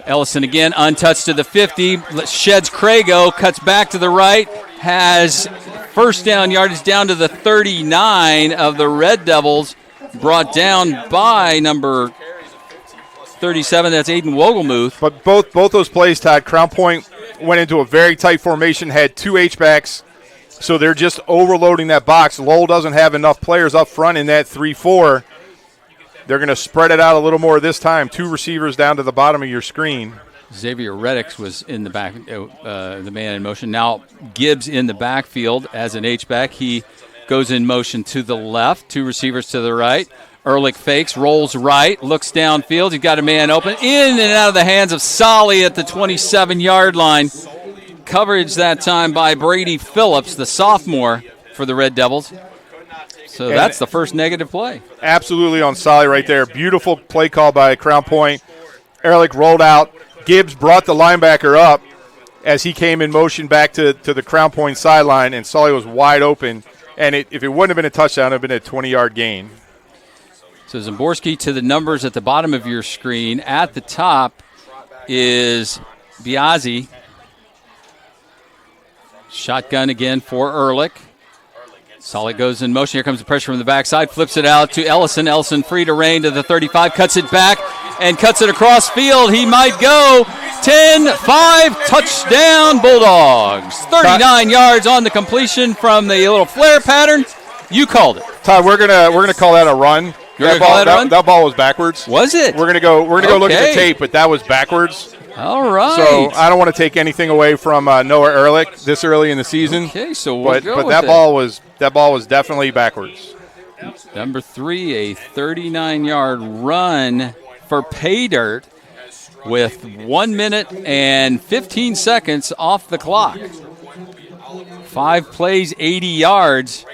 Ellison again, untouched to the 50. Sheds Crego, cuts back to the right. Has first down yardage down to the 39 of the Red Devils, brought down by number 37. That's Aiden Wogelmuth. But both those plays, Todd, Crown Point went into a very tight formation, had 2 H-backs, so they're just overloading that box. Lowell doesn't have enough players up front in that 3-4. They're going to spread it out a little more this time. 2 receivers down to the bottom of your screen. Xavier Reddix was in the back, the man in motion. Now Gibbs in the backfield as an H-back. He goes in motion to the left, 2 receivers to the right. Ehrlich fakes, rolls right, looks downfield. He's got a man open, in and out of the hands of Solly at the 27-yard line. Coverage that time by Brady Phillips, the sophomore for the Red Devils. So that's the first negative play. Absolutely on Solly right there. Beautiful play call by Crown Point. Ehrlich rolled out. Gibbs brought the linebacker up as he came in motion back to the Crown Point sideline, and Solly was wide open. And if it wouldn't have been a touchdown, it would have been a 20-yard gain. So Zimborski to the numbers at the bottom of your screen. At the top is Biazzi. Shotgun again for Ehrlich. Solid goes in motion. Here comes the pressure from the backside. Flips it out to Ellison. Ellison free to Rain to the 35. Cuts it back and cuts it across field. He might go. 10-5 touchdown Bulldogs. 39 yards on the completion from the little flare pattern. You called it. Todd, we're gonna call that a run. That ball was backwards. Was it? We're gonna go look at the tape, but that was backwards. All right. So I don't want to take anything away from Noah Ehrlich this early in the season. Okay, so we'll go but with that it. ball was definitely backwards. Number 3, a 39-yard run for pay dirt with 1 minute and 15 seconds off the clock. 5 plays, 80 yards.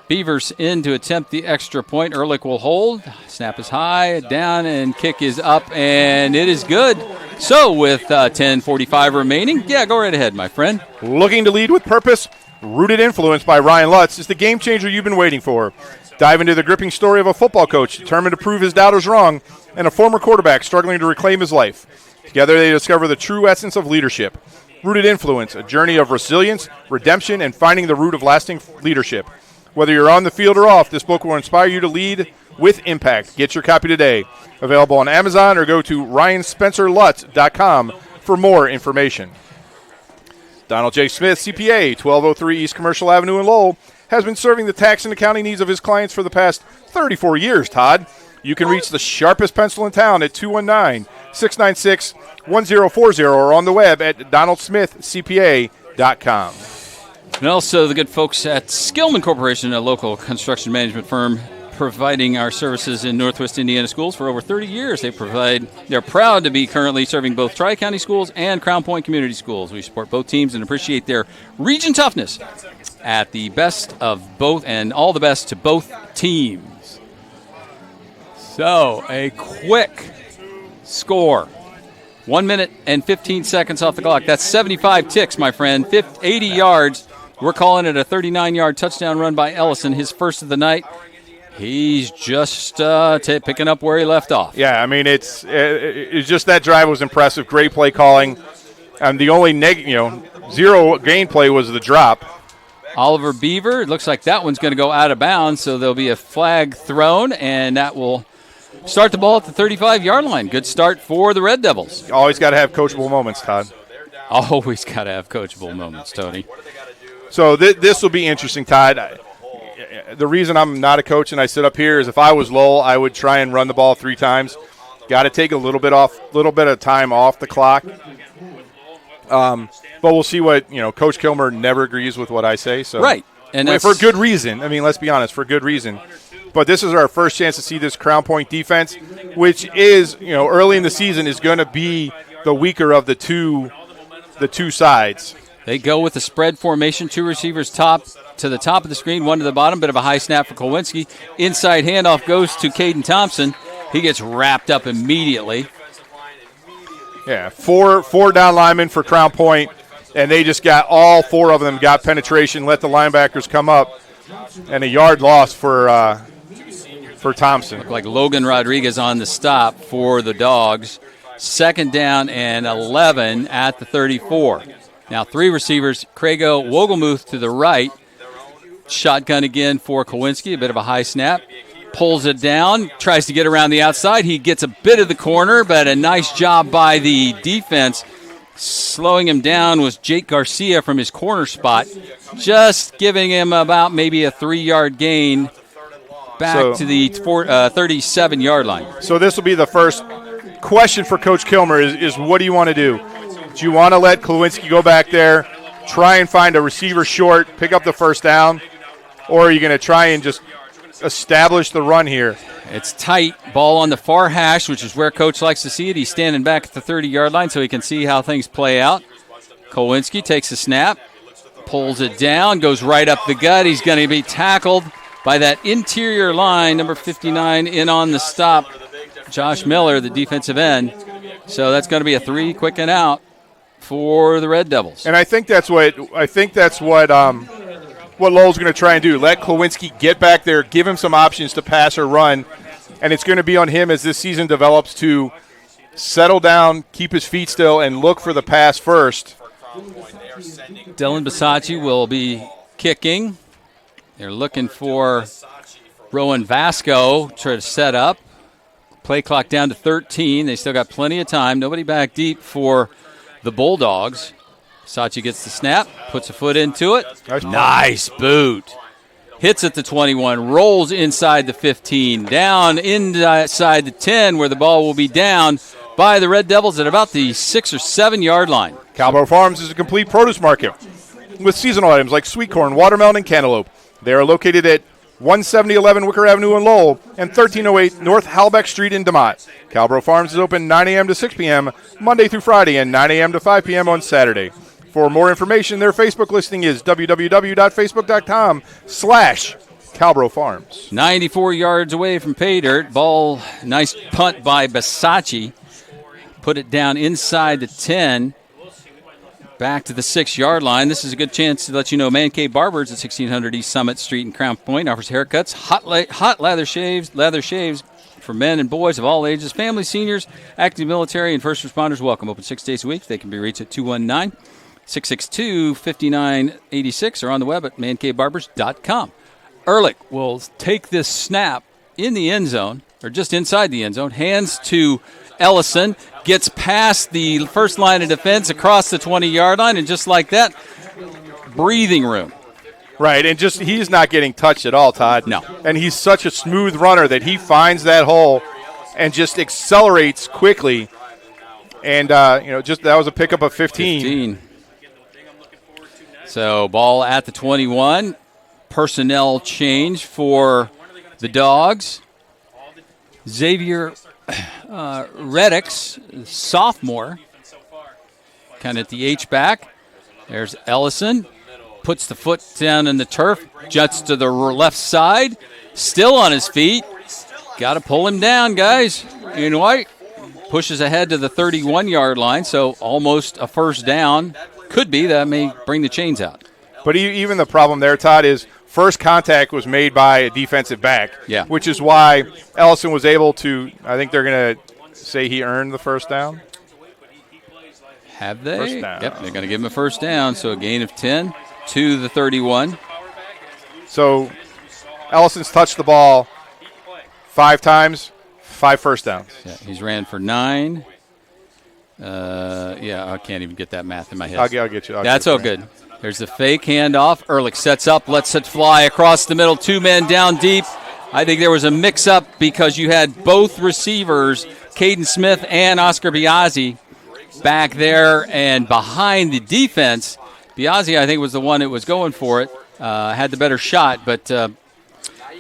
Beavers in to attempt the extra point. Ehrlich will hold. Snap is high, down, and kick is up, and it is good. So with 10:45 remaining, go right ahead, my friend. Looking to lead with purpose? Rooted Influence by Ryan Lutz is the game changer you've been waiting for. Dive into the gripping story of a football coach determined to prove his doubters wrong and a former quarterback struggling to reclaim his life. Together they discover the true essence of leadership. Rooted Influence, a journey of resilience, redemption, and finding the root of lasting leadership. Whether you're on the field or off, this book will inspire you to lead with impact. Get your copy today. Available on Amazon or go to ryanspencerlutz.com for more information. Donald J. Smith, CPA, 1203 East Commercial Avenue in Lowell, has been serving the tax and accounting needs of his clients for the past 34 years, Todd. You can reach the sharpest pencil in town at 219-696-1040 or on the web at donaldsmithcpa.com. And also the good folks at Skillman Corporation, a local construction management firm providing our services in Northwest Indiana schools for over 30 years. They're proud to be currently serving both Tri-County schools and Crown Point Community Schools. We support both teams and appreciate their region toughness at the best of both and all the best to both teams. So a quick score. 1 minute and 15 seconds off the clock. That's 75 ticks, my friend. 80 yards. We're calling it a 39-yard touchdown run by Ellison, his first of the night. He's just picking up where he left off. Yeah, I mean, it's just that drive was impressive. Great play calling. And the only zero gain play was the drop. Oliver Beaver, it looks like that one's going to go out of bounds, so there'll be a flag thrown, and that will start the ball at the 35-yard line. Good start for the Red Devils. Always got to have coachable moments, Todd. Always got to have coachable moments, Tony. So this will be interesting, Todd. The reason I'm not a coach and I sit up here is if I was Lowell, I would try and run the ball 3 times. Got to take a little bit of time off the clock. But we'll see what Coach Kilmer never agrees with what I say. So right, and for good reason. I mean, let's be honest, for good reason. But this is our first chance to see this Crown Point defense, which is early in the season is going to be the weaker of the two sides. They go with the spread formation, 2 receivers to the top of the screen, 1 to the bottom. Bit of a high snap for Kowinski. Inside handoff goes to Caden Thompson. He gets wrapped up immediately. Yeah, four down linemen for Crown Point, and they just got all 4 of them got penetration, let the linebackers come up, and a yard loss for Thompson. Looked like Logan Rodriguez on the stop for the Dogs. 2nd down and 11 at the 34. Now 3 receivers, Crago Wogelmuth to the right. Shotgun again for Kowinski, a bit of a high snap. Pulls it down, tries to get around the outside. He gets a bit of the corner, but a nice job by the defense. Slowing him down was Jake Garcia from his corner spot, just giving him about maybe a 3-yard gain back to the 37-yard line. So this will be the first question for Coach Kilmer is what do you want to do? Do you want to let Kowinski go back there, try and find a receiver short, pick up the first down, or are you going to try and just establish the run here? It's tight. Ball on the far hash, which is where Coach likes to see it. He's standing back at the 30-yard line so he can see how things play out. Kowinski takes a snap, pulls it down, goes right up the gut. He's going to be tackled by that interior line, number 59, in on the stop, Josh Miller, the defensive end. So that's going to be a 3 quick and out for the Red Devils. And I think that's what Lowell's going to try and do. Let Kowinski get back there, give him some options to pass or run, and it's going to be on him as this season develops to settle down, keep his feet still, and look for the pass first. Dylan Bisacci will be kicking. They're looking for Rowan Vasco to set up. Play clock down to 13. They still got plenty of time. Nobody back deep for the Bulldogs. Bisacci gets the snap, puts a foot into it. Nice boot. Hits at the 21, rolls inside the 15, down inside the 10 where the ball will be down by the Red Devils at about the 6 or 7 yard line. Cowborough Farms is a complete produce market with seasonal items like sweet corn, watermelon, and cantaloupe. They are located at 17011 Wicker Avenue in Lowell and 1308 North Halbeck Street in DeMott. Cowborough Farms is open 9 a.m. to 6 p.m. Monday through Friday and 9 a.m. to 5 p.m. on Saturday. For more information, their Facebook listing is www.facebook.com/Cowborough Farms. 94 yards away from pay dirt. Ball, nice punt by Bisacci. Put it down inside the 10. Back to the 6 yard line. This is a good chance to let you know Man Cave Barbers at 1600 East Summit Street in Crown Point offers haircuts, hot leather shaves for men and boys of all ages, families, seniors, active military, and first responders. Welcome. Open 6 days a week. They can be reached at 219-662-5986 or on the web at mancavebarbers.com. Ehrlich will take this snap in the end zone, or just inside the end zone, hands to Ellison, gets past the first line of defense across the 20-yard line, and just like that, breathing room. Right, and just he's not getting touched at all, Todd. No. And he's such a smooth runner that he finds that hole and just accelerates quickly. And, just that was a pickup of 15. So ball at the 21. Personnel change for the Dogs. Xavier Reddix, sophomore, kind of at the H-back. There's Ellison. Puts the foot down in the turf, juts to the left side, still on his feet. Got to pull him down, guys. In white. Pushes ahead to the 31-yard line, so almost a first down. Could be. That may bring the chains out. But even the problem there, Todd, is first contact was made by a defensive back, which is why Ellison was able to, I think they're going to say he earned the first down. Have they? First down. Yep, they're going to give him a first down, so a gain of 10 to the 31. So Ellison's touched the ball 5 times, 5 first downs. Yeah, he's ran for 9. I can't even get that math in my head. I'll get you. That's all good. There's the fake handoff. Ehrlich sets up, lets it fly across the middle. 2 men down deep. I think there was a mix-up because you had both receivers, Caden Smith and Oscar Biazzi, back there and behind the defense. Biazzi, I think, was the one that was going for it, had the better shot, but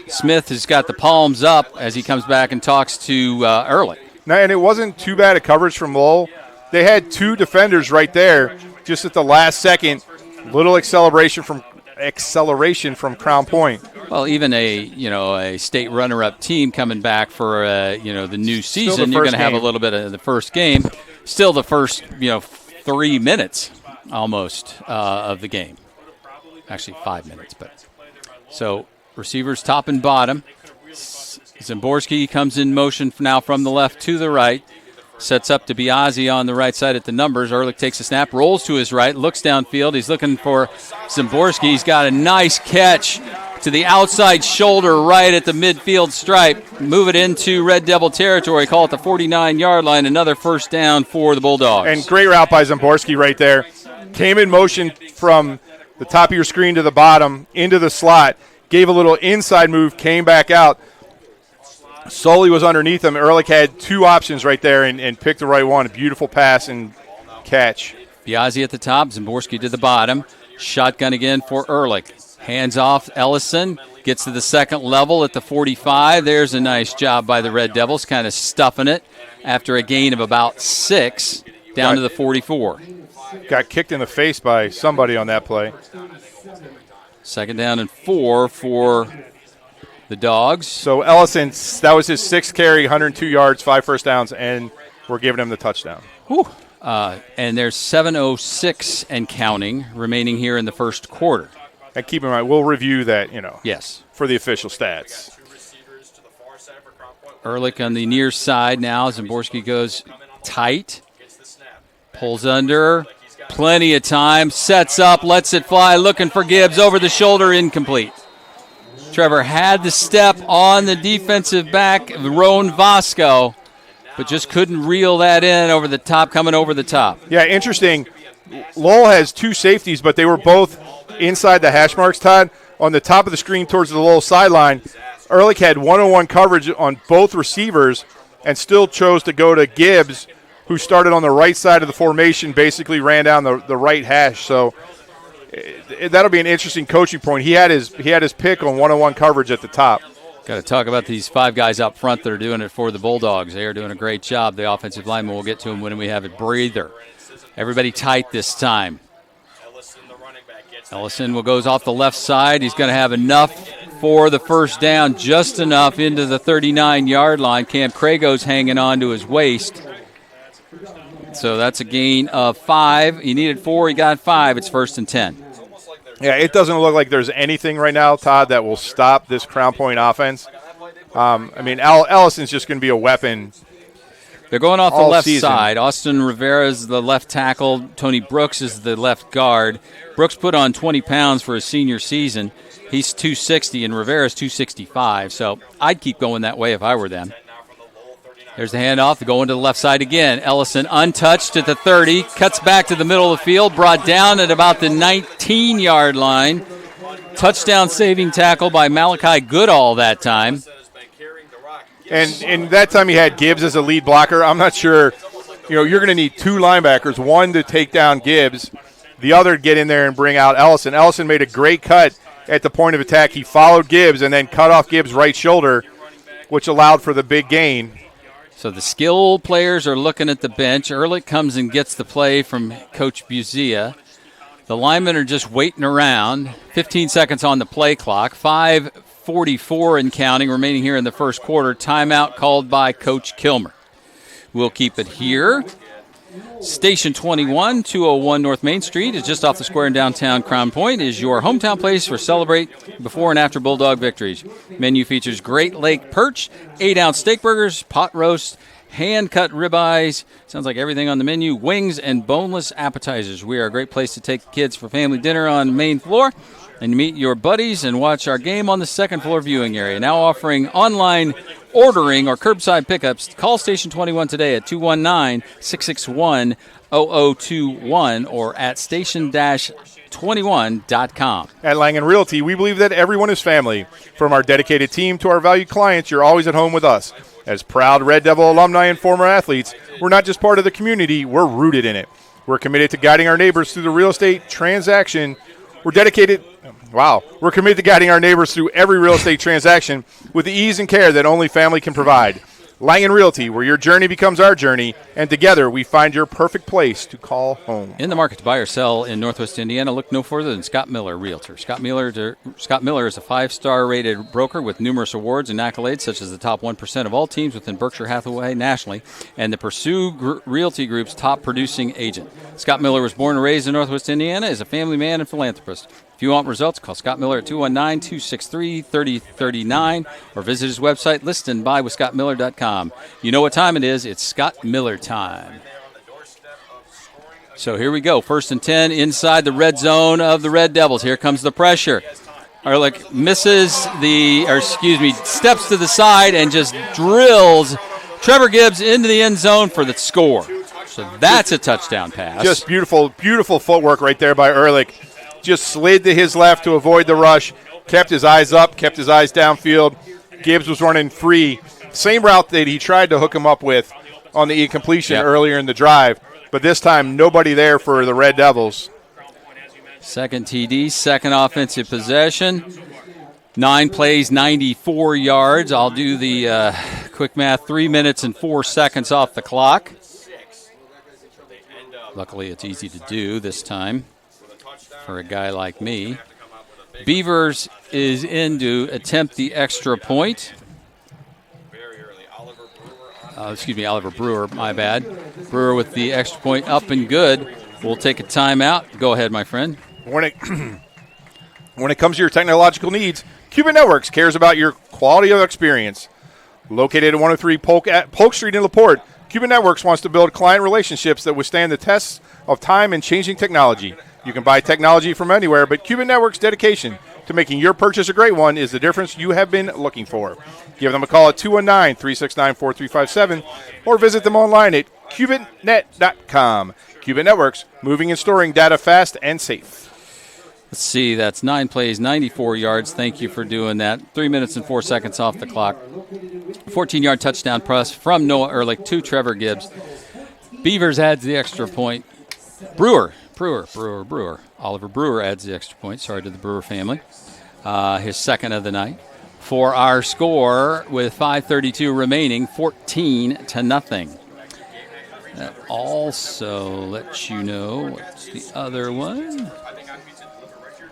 Smith has got the palms up as he comes back and talks to Ehrlich. Now, and it wasn't too bad a coverage from Lowell. They had 2 defenders right there just at the last second. Little acceleration from Crown Point. Well, even a state runner-up team coming back for the new season, you're going to have a little bit of the first game. Still the first 3 minutes almost of the game. Actually 5 minutes, but so receivers top and bottom. Zimborski comes in motion now from the left to the right. Sets up to Biazzi on the right side at the numbers. Ehrlich takes a snap, rolls to his right, looks downfield. He's looking for Zimborski. He's got a nice catch to the outside shoulder right at the midfield stripe. Move it into Red Devil territory. Call it the 49-yard line. Another first down for the Bulldogs. And great route by Zimborski right there. Came in motion from the top of your screen to the bottom into the slot. Gave a little inside move, came back out. Sully was underneath him. Ehrlich had 2 options right there and picked the right one. A beautiful pass and catch. Biazzi at the top, Zimborski to the bottom. Shotgun again for Ehrlich. Hands off Ellison. Gets to the second level at the 45. There's a nice job by the Red Devils, kind of stuffing it after a gain of about 6 down to the 44. Got kicked in the face by somebody on that play. Second down and 4 for the Dogs. So Ellison, that was his 6th carry, 102 yards, 5 first downs, and we're giving him the touchdown. Whew. And there's 7:06 and counting remaining here in the first quarter. And keep in mind, we'll review that, yes, for the official stats. Ehrlich on the near side now. Zimborski goes tight. Pulls under. Plenty of time. Sets up. Lets it fly. Looking for Gibbs. Over the shoulder. Incomplete. Trevor had the step on the defensive back, Roan Vasco, but just couldn't reel that in over the top, coming over the top. Yeah, interesting. Lowell has 2 safeties, but they were both inside the hash marks, Todd. On the top of the screen towards the Lowell sideline, Ehrlich had one-on-one coverage on both receivers and still chose to go to Gibbs, who started on the right side of the formation, basically ran down the right hash. So that'll be an interesting coaching point. He had his pick on one-on-one coverage at the top. Got to talk about these 5 guys up front that are doing it for the Bulldogs. They are doing a great job. The offensive linemen, we'll get to them when we have a breather. Everybody tight this time. Ellison goes off the left side. He's going to have enough for the first down, just enough into the 39-yard line. Cam Crago's hanging on to his waist. So that's a gain of 5. He needed 4. He got 5. It's 1st and 10. Yeah, it doesn't look like there's anything right now, Todd, that will stop this Crown Point offense. Ellison's just going to be a weapon. They're going off the left season. side. Austin Rivera is the left tackle. Tony Brooks is the left guard. Brooks put on 20 pounds for his senior season. He's 260, and Rivera's 265. So I'd keep going that way if I were them. There's the handoff. They're going to the left side again. Ellison untouched at the 30. Cuts back to the middle of the field. Brought down at about the 19-yard line. Touchdown saving tackle by Malachi Goodall that time. And that time he had Gibbs as a lead blocker. I'm not sure. You're going to need 2 linebackers, one to take down Gibbs, the other to get in there and bring out Ellison. Ellison made a great cut at the point of attack. He followed Gibbs and then cut off Gibbs' right shoulder, which allowed for the big gain. So the skilled players are looking at the bench. Ehrlich comes and gets the play from Coach Buzia. The linemen are just waiting around. 15 seconds on the play clock. 5:44 and counting remaining here in the first quarter. Timeout called by Coach Kilmer. We'll keep it here. Station 21, 201 North Main Street is just off the square in downtown Crown Point. Is your hometown place for celebrate before and after Bulldog victories. Menu features Great Lake Perch, 8-ounce steak burgers, pot roast, hand-cut ribeyes. Sounds like everything on the menu. Wings and boneless appetizers. We are a great place to take kids for family dinner on the main floor and meet your buddies and watch our game on the second floor viewing area. Now offering online ordering or curbside pickups. Call Station 21 today at 219-661-0021 or at station-21.com. At Langen Realty, we believe that everyone is family. From our dedicated team to our valued clients, you're always at home with us. As proud Red Devil alumni and former athletes, we're not just part of the community, we're rooted in it. We're committed to guiding our neighbors through the real estate transaction. We're committed to guiding our neighbors through every real estate transaction with the ease and care that only family can provide. Langen Realty, where your journey becomes our journey, and together we find your perfect place to call home. In the market to buy or sell in Northwest Indiana, look no further than Scott Miller Realtor. Scott Miller is a 5-star rated broker with numerous awards and accolades, such as the top 1% of all teams within Berkshire Hathaway nationally, and the Pursue Realty Group's top producing agent. Scott Miller was born and raised in Northwest Indiana, is a family man and philanthropist. If you want results, call Scott Miller at 219-263-3039 or visit his website, listandbuywithscottmiller.com. You know what time it is. It's Scott Miller time. So here we go. 1st and 10 inside the red zone of the Red Devils. Here comes the pressure. Ehrlich steps to the side and just drills Trevor Gibbs into the end zone for the score. So that's a touchdown pass. Just beautiful, beautiful footwork right there by Ehrlich. Just slid to his left to avoid the rush, kept his eyes up, kept his eyes downfield. Gibbs was running free. Same route that he tried to hook him up with on the incompletion earlier in the drive, but this time nobody there for the Red Devils. Second TD, second offensive possession. 9 plays, 94 yards. I'll do the quick math, 3 minutes and 4 seconds off the clock. Luckily, it's easy to do this time for a guy like me. Beavers is in to attempt the extra point. Oliver Brewer, my bad. Brewer with the extra point up and good. We'll take a timeout. Go ahead, my friend. When it comes to your technological needs, Cuban Networks cares about your quality of experience. Located at 103 Polk Street in LaPorte, Cuban Networks wants to build client relationships that withstand the tests of time and changing technology. You can buy technology from anywhere, but Cuban Networks' dedication to making your purchase a great one is the difference you have been looking for. Give them a call at 219-369-4357 or visit them online at cubannet.com. Cuban Networks, moving and storing data fast and safe. Let's see, that's 9 plays, 94 yards. Thank you for doing that. 3 minutes and 4 seconds off the clock. 14-yard touchdown pass from Noah Ehrlich to Trevor Gibbs. Beavers adds the extra point. Brewer. Oliver Brewer adds the extra point. Sorry to the Brewer family. His second of the night. For our score, with 5:32 remaining, 14-0. That also lets you know what's the other one.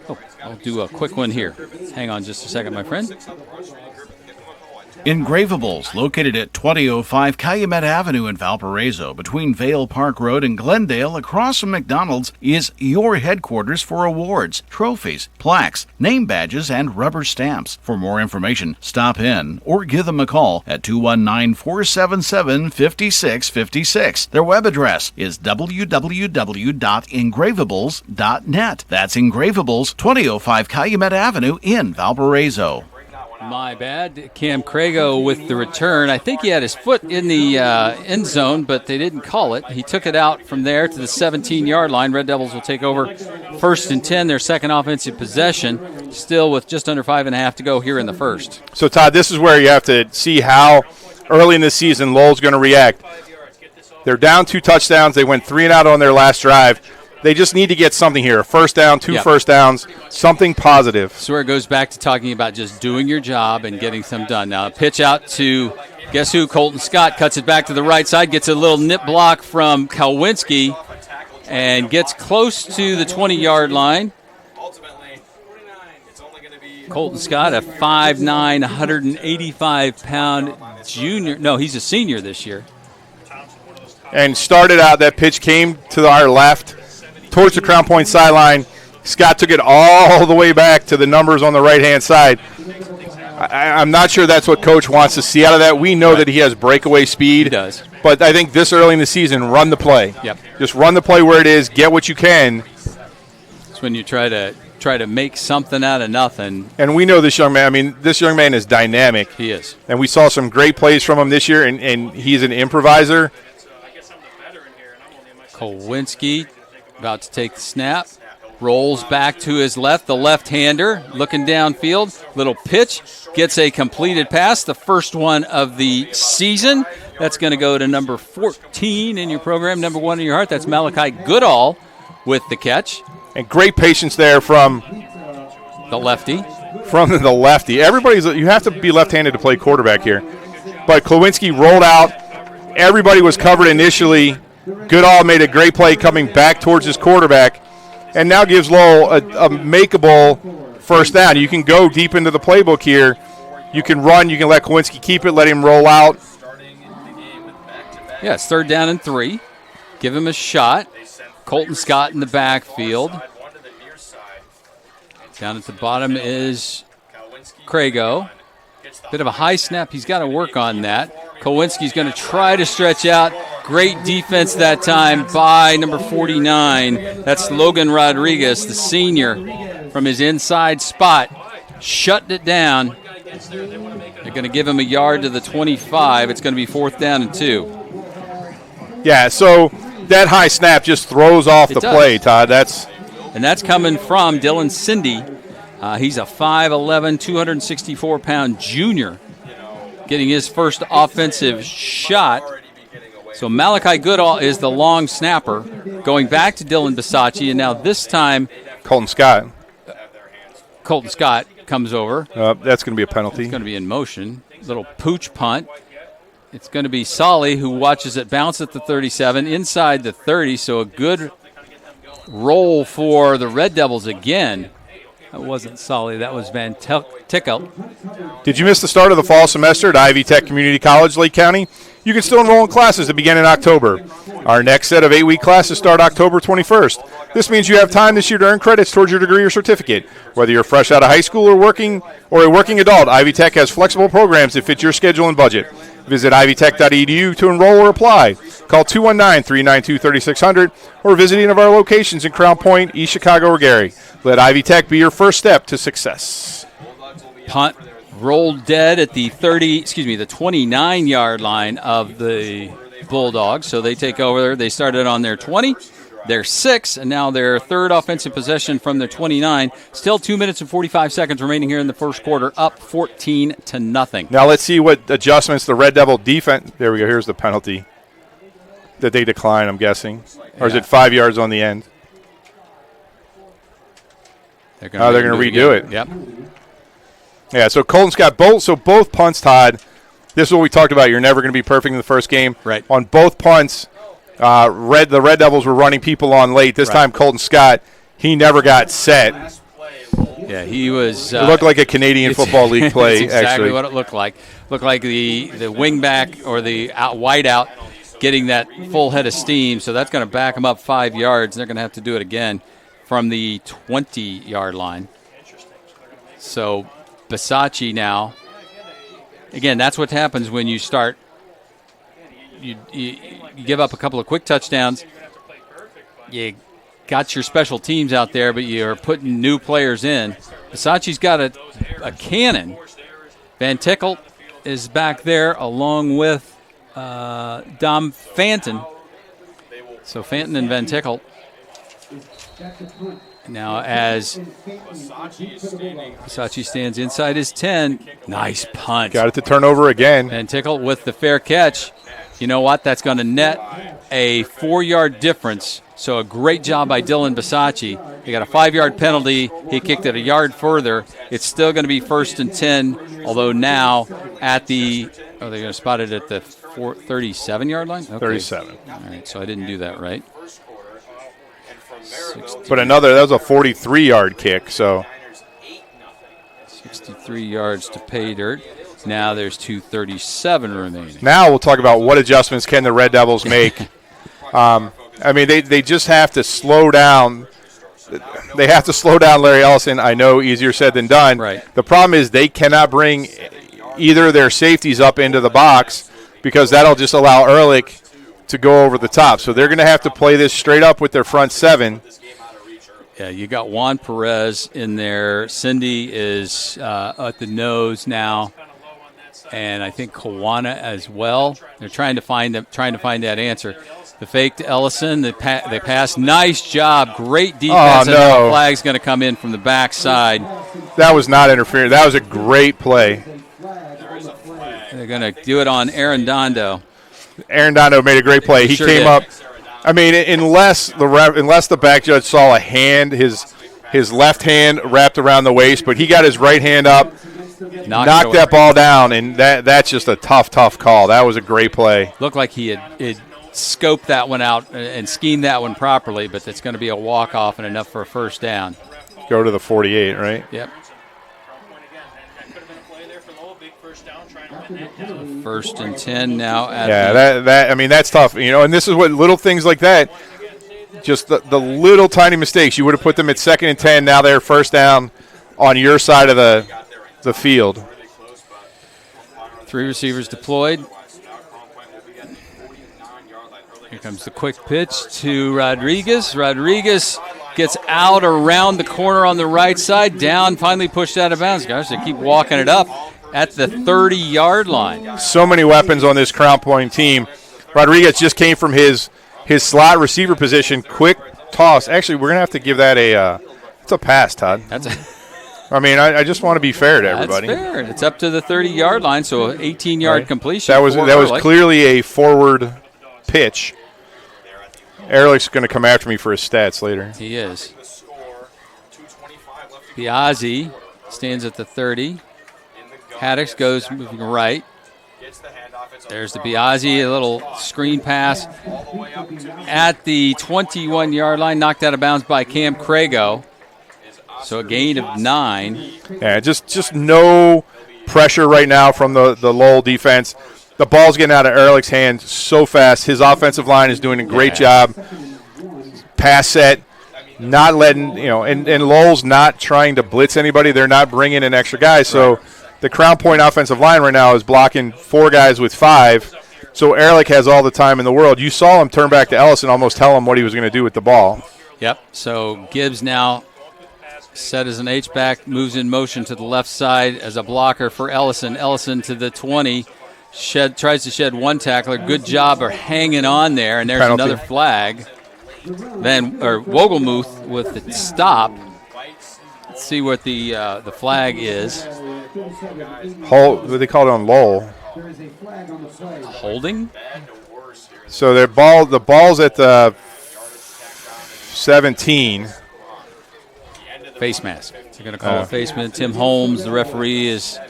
Oh, I'll do a quick one here. Hang on just a second, my friend. Engravables, located at 2005 Calumet Avenue in Valparaiso, between Vale Park Road and Glendale, across from McDonald's, is your headquarters for awards, trophies, plaques, name badges, and rubber stamps. For more information, stop in or give them a call at 219-477-5656. Their web address is www.engravables.net. That's Engravables, 2005 Calumet Avenue in Valparaiso. My bad. Cam Crago with the return. I think he had his foot in the end zone, but they didn't call it. He took it out from there to the 17-yard line. Red Devils will take over 1st and 10, their second offensive possession, still with just under 5.5 to go here in the first. So, Todd, this is where you have to see how early in the season Lowell's going to react. They're down 2 touchdowns. They went 3 and out on their last drive. They just need to get something here. A first down, 2 first downs, something positive. So where it goes back to talking about just doing your job and getting some done. Now, a pitch out to, guess who? Colton Scott cuts it back to the right side, gets a little nip block from Kalwinski, and gets close to the 20-yard line. Colton Scott, a 5'9", 185-pound junior. No, he's a senior this year. And started out, that pitch came to our left, towards the Crown Point sideline. Scott took it all the way back to the numbers on the right-hand side. I'm not sure that's what Coach wants to see out of that. We know that he has breakaway speed. He does. But I think this early in the season, run the play. Yep. Just run the play where it is, get what you can. It's when you try to make something out of nothing. And we know this young man. I mean, this young man is dynamic. He is. And we saw some great plays from him this year, and he's an improviser. Kowinski about to take the snap. Rolls back to his left, the left-hander, looking downfield. Little pitch, gets a completed pass, the first one of the season. That's going to go to number 14 in your program, number 1 in your heart. That's Malachi Goodall with the catch. And great patience there from the lefty. You have to be left-handed to play quarterback here. But Klawinski rolled out. Everybody was covered initially. Goodall made a great play coming back towards his quarterback, and now gives Lowell a makeable first down. You can go deep into the playbook here. You can run. You can let Kowinski keep it, let him roll out. Yeah, it's 3rd down and 3. Give him a shot. Colton Scott in the backfield. Down at the bottom is Crago. Bit of a high snap. He's got to work on that. Kowinski's going to try to stretch out. Great defense that time by number 49. That's Logan Rodriguez, the senior, from his inside spot. Shut it down. They're going to give him a yard to the 25. It's going to be 4th down and 2. Yeah, so that high snap just throws off the play, Todd. That's coming from Dylan Cindy. He's a 5'11", 264-pound junior, getting his first offensive shot. So Malachi Goodall is the long snapper, going back to Dylan Bisacci, and now this time Colton Scott comes over. That's going to be a penalty. It's going to be in motion. Little pooch punt. It's going to be Solly who watches it bounce at the 37, inside the 30, so a good roll for the Red Devils again. That wasn't Solly, that was Van Tickle. Did you miss the start of the fall semester at Ivy Tech Community College, Lake County? You can still enroll in classes that begin in October. Our next set of 8-week classes start October 21st. This means you have time this year to earn credits towards your degree or certificate. Whether you're fresh out of high school or a working adult, Ivy Tech has flexible programs that fit your schedule and budget. Visit ivytech.edu to enroll or apply. Call 219-392-3600 or visit any of our locations in Crown Point, East Chicago, or Gary. Let Ivy Tech be your first step to success. Punt rolled dead at the 29-yard line of the Bulldogs. So they take over there. They started on their 20, their 6, and now their third offensive possession from their 29. Still 2 minutes and 45 seconds remaining here in the first quarter, up 14-0. Now let's see what adjustments the Red Devil defense. There we go. Here's the penalty that they decline, I'm guessing. Or is it 5 yards on the end? They're going to redo it. Yep. Yeah, so Colton's got both punts, Todd. This is what we talked about. You're never going to be perfect in the first game. Right. On both punts, the Red Devils were running people on late. This time, Colton Scott, he never got set. Yeah, he was. It looked like a Canadian Football League play, that's exactly actually. what it looked like. Looked like the wing back or the wide out getting that full head of steam. So that's going to back them up 5 yards. They're going to have to do it again from the 20-yard line. So Bisacci now. Again, that's what happens when you start. You give up a couple of quick touchdowns. You got your special teams out there, but you're putting new players in. Bisacci's got a cannon. Van Tickle is back there along with Dom Fanton. So Fanton and Van Tickle. Now as Bisacci stands inside his 10. Nice punt. Got it to turn over again. Van Tickle with the fair catch. You know what? That's going to net a 4-yard difference. So a great job by Dylan Bisacci. He got a 5-yard penalty. He kicked it a yard further. It's still going to be 1st and 10, although now at the – they're going to spot it at the 37-yard line? Okay. 37. All right, so I didn't do that right. But that was a 43-yard kick, so. 63 yards to pay dirt. Now there's 2:37 remaining. Now we'll talk about what adjustments can the Red Devils make. They just have to slow down. They have to slow down Larry Ellison. I know, easier said than done. Right. The problem is they cannot bring either of their safeties up into the box because that'll just allow Ehrlich to go over the top. So they're going to have to play this straight up with their front 7. Yeah, you got Juan Perez in there. Cindy is at the nose now, and I think Kawana as well. They're trying to find that answer. The fake to Ellison. They pass. Nice job. Great defense. Oh, no. And the flag's going to come in from the backside. That was not interference. That was a great play. They're going to do it on Arredondo. Arredondo made a great play. He came up. Unless the back judge saw a hand, his left hand wrapped around the waist, but he got his right hand up, knocked that ball down, and that's just a tough call. That was a great play. Looked like he had scoped that one out and schemed that one properly, but it's going to be a walk-off and enough for a first down. Go to the 48, right? Yep. First and 10 now. That's tough. And this is what little things like that, just the little tiny mistakes. You would have put them at 2nd and 10. Now they're first down on your side of the field. 3 receivers deployed. Here comes the quick pitch to Rodriguez. Rodriguez gets out around the corner on the right side. Down, finally pushed out of bounds. Gosh, they keep walking it up at the 30-yard line. So many weapons on this Crown Point team. Rodriguez just came from his slot receiver position. Quick toss. Actually, we're going to have to give that it's a pass, Todd. I just want to be fair to everybody. That's fair. It's up to the 30-yard line, so an 18-yard completion. That was clearly a forward pitch. Ehrlich's going to come after me for his stats later. He is. Biazzi stands at the 30. Haddix goes moving right. There's the Biazzi, a little screen pass at the 21-yard line, knocked out of bounds by Cam Crago. So a gain of 9. Yeah, just no pressure right now from the Lowell defense. The ball's getting out of Ehrlich's hands so fast. His offensive line is doing a great job. Pass set, not letting, and Lowell's not trying to blitz anybody. They're not bringing in extra guys. So the Crown Point offensive line right now is blocking 4 guys with 5. So Ehrlich has all the time in the world. You saw him turn back to Ellison, almost tell him what he was going to do with the ball. Yep. So Gibbs now set as an H-back, moves in motion to the left side as a blocker for Ellison. Ellison to the 20. Tries to shed one tackler. Good job of hanging on there, and there's Penalty. another flag. Then Wogelmuth with the stop. Let's see what the flag is. What they call it on Lowell. Holding. So the ball's at the 17. Face mask. They're going to call it face mask. Tim Holmes, the referee, is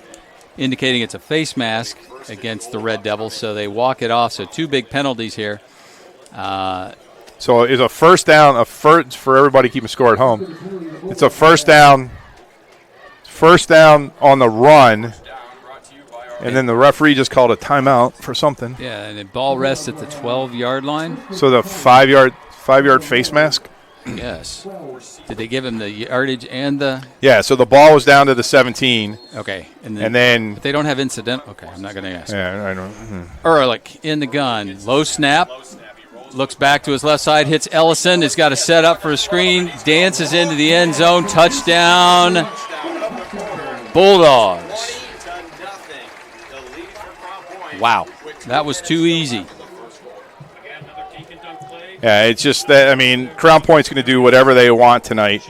indicating it's a face mask against the Red Devils, so they walk it off. So 2 big penalties here. So it's a first down, for everybody keeping score at home. It's a first down on the run, and then the referee just called a timeout for something. Yeah, and the ball rests at the 12-yard line. So the 5-yard face mask? Yes. Did they give him the yardage and the? Yeah, so the ball was down to the 17. Okay. And then but they don't have incident. Okay, I'm not going to ask. Yeah, I don't. Ehrlich in the gun. Low snap. Looks back to his left side. Hits Ellison. He's got a set up for a screen. Dances into the end zone. Touchdown. Bulldogs. Wow. That was too easy. Yeah, it's just that, I mean, Crown Point's going to do whatever they want tonight.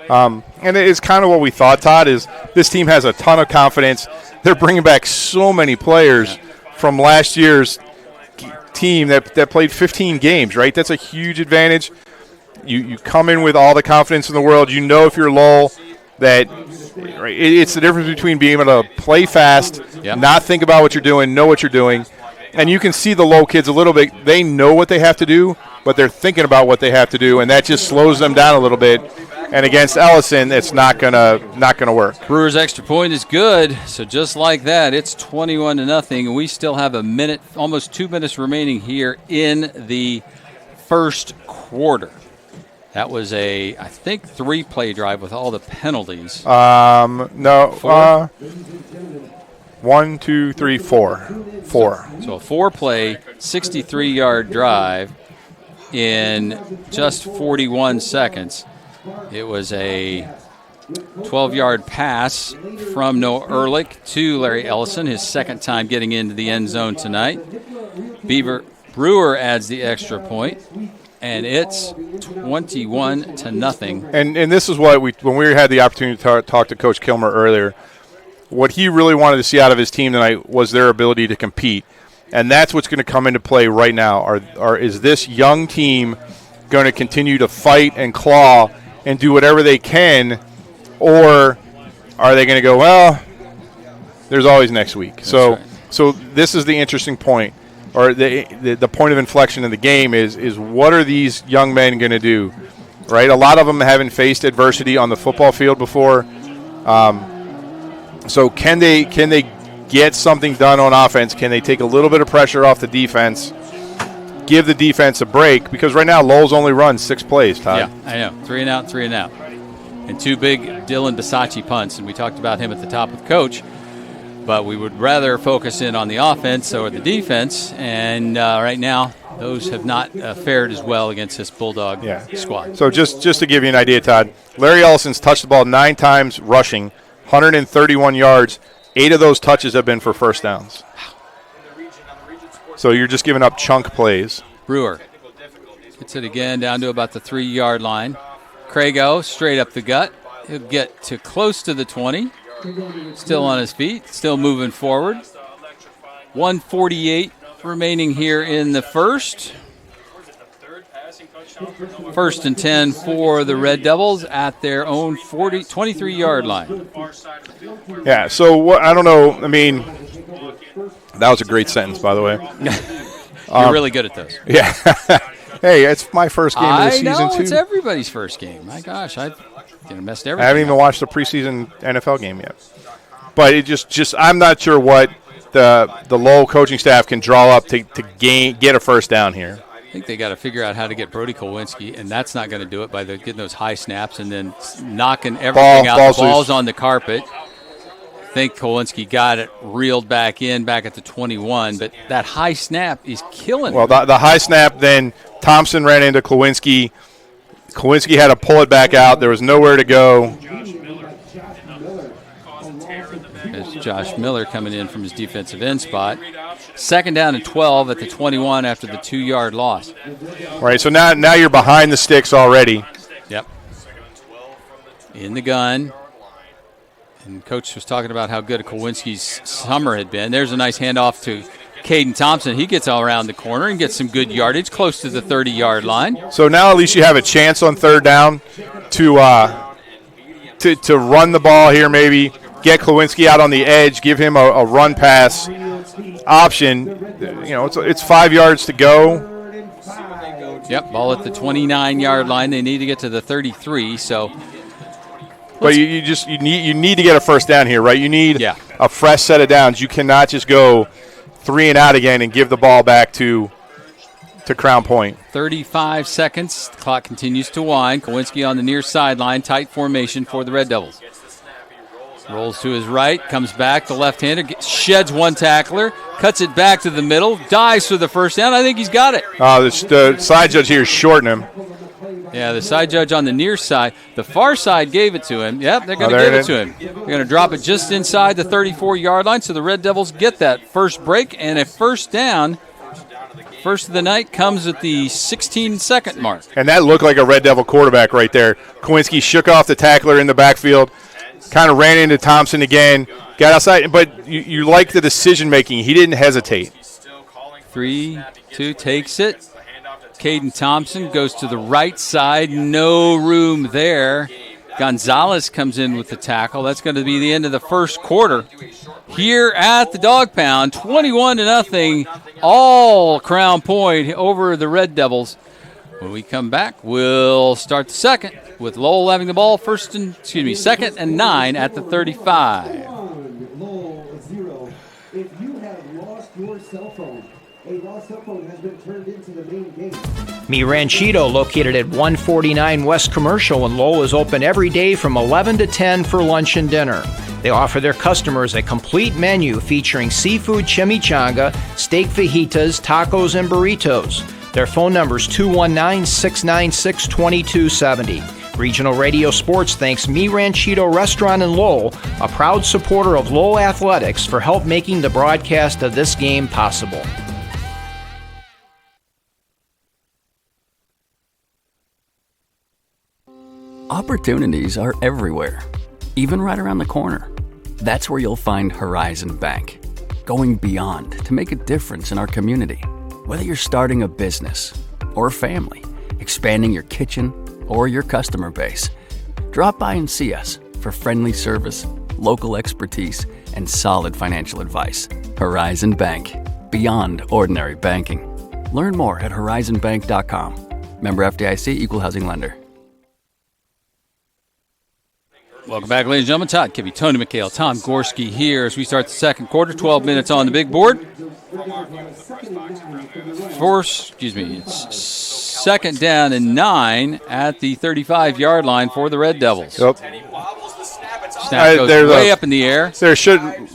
And it's kind of what we thought, Todd, is this team has a ton of confidence. They're bringing back so many players from last year's team that played 15 games, right? That's a huge advantage. You come in with all the confidence in the world. You know if you're Lowell that right, it's the difference between being able to play fast, not think about what you're doing, know what you're doing. And you can see the Lowell kids a little bit. They know what they have to do, but they're thinking about what they have to do, and that just slows them down a little bit. And against Ellison, it's not gonna work. Brewers' extra point is good. So just like that, it's 21-0, and we still have a minute, almost 2 minutes remaining here in the first quarter. That was I think 3-play drive with all the penalties. No. 4? 1, 2, 3, 4. 4. So a 4-play, 63-yard drive in just 41 seconds. It was a 12-yard pass from Noah Ehrlich to Larry Ellison, his second time getting into the end zone tonight. Brewer adds the extra point, and it's 21-0. And this is what when we had the opportunity to talk to Coach Kilmer earlier, what he really wanted to see out of his team tonight was their ability to compete. And that's what's going to come into play right now. Is this young team going to continue to fight and claw and do whatever they can, or are they going to go, well, there's always next week? So this is the interesting point, or the point of inflection in the game is what are these young men going to do, right? A lot of them haven't faced adversity on the football field before. So can they get something done on offense? Can they take a little bit of pressure off the defense, give the defense a break? Because right now Lowell's only run 6 plays, Todd. Yeah, I know. 3 and out, 3 and out. And 2 big Dylan Bisacci punts, and we talked about him at the top with Coach. But we would rather focus in on the offense or the defense, and right now those have not fared as well against this Bulldog squad. So just to give you an idea, Todd, Larry Ellison's touched the ball 9 times rushing, 131 yards. 8 of those touches have been for first downs. So you're just giving up chunk plays. Brewer gets it again down to about the 3-yard line. Crago straight up the gut. He'll get to close to the 20. Still on his feet, still moving forward. 1:48 remaining here in the first. 1st and 10 for the Red Devils at their own 23-yard line. Yeah, so I don't know. I mean, that was a great sentence, by the way. You're really good at those. Yeah. Hey, it's my first game of the season, I know, too. it's everybody's first game. My gosh, I've messed everything I haven't even watched the preseason NFL game yet. But it just I'm not sure what the Lowell coaching staff can draw up to get a first down here. I think they got to figure out how to get Brody Kowinski, and that's not going to do it by getting those high snaps and then knocking everything out. The ball's on the carpet. think Kowinski got it reeled back at the 21, but that high snap is killing Well, him. the high snap, then Thompson ran into Kowinski. Kowinski had to pull it back out. There was nowhere to go. There's Josh Miller coming in from his defensive end spot. 2nd down and 12 at the 21 after the 2-yard loss. All right, so now you're behind the sticks already. Yep. In the gun. And Coach was talking about how good Kowinski's summer had been. There's a nice handoff to Caden Thompson. He gets all around the corner and gets some good yardage close to the 30-yard line. So now at least you have a chance on 3rd down to run the ball here maybe, get Kowinski out on the edge, give him a run-pass option. You know, it's 5 yards to go. Yep, ball at the 29-yard line. They need to get to the 33, so... But you need to get a first down here, right? You need a fresh set of downs. You cannot just go 3 and out again and give the ball back to Crown Point. 35 seconds. The clock continues to wind. Kowinski on the near sideline. Tight formation for the Red Devils. Rolls to his right. Comes back. The left-hander sheds one tackler. Cuts it back to the middle. Dives for the first down. I think he's got it. The side judge here is shorting him. Yeah, the side judge on the near side. The far side gave it to him. Yep, they're going to give it to him. They're going to drop it just inside the 34-yard line, so the Red Devils get that first break and a first down. First of the night comes at the 16-second mark. And that looked like a Red Devil quarterback right there. Kowinski shook off the tackler in the backfield, kind of ran into Thompson again, got outside. But you like the decision-making. He didn't hesitate. 3-2 takes it. Caden Thompson goes to the right side. No room there. Gonzalez comes in with the tackle. That's going to be the end of the first quarter. Here at the Dog Pound, 21-0, all Crown Point over the Red Devils. When we come back, we'll start the second with Lowell having the ball second and 9 at the 35. Lowell 0. If you have lost your cell phone, a lost cell phone has been turned into the main gate. Mi Ranchito, located at 149 West Commercial in Lowell, is open every day from 11 to 10 for lunch and dinner. They offer their customers a complete menu featuring seafood chimichanga, steak fajitas, tacos, and burritos. Their phone number is 219-696-2270. Regional Radio Sports thanks Mi Ranchito Restaurant in Lowell, a proud supporter of Lowell Athletics, for help making the broadcast of this game possible. Opportunities are everywhere, even right around the corner. That's where you'll find Horizon Bank, going beyond to make a difference in our community. Whether you're starting a business or a family, expanding your kitchen or your customer base, drop by and see us for friendly service, local expertise, and solid financial advice. Horizon Bank, beyond ordinary banking. Learn more at horizonbank.com. Member FDIC, Equal Housing Lender. Welcome back, ladies and gentlemen. Todd Kibbe, Tony McHale, Tom Gorski here as we start the second quarter. 12 minutes on the big board. It's 2nd down and 9 at the 35-yard line for the Red Devils. Yep. Snap goes way up in the air.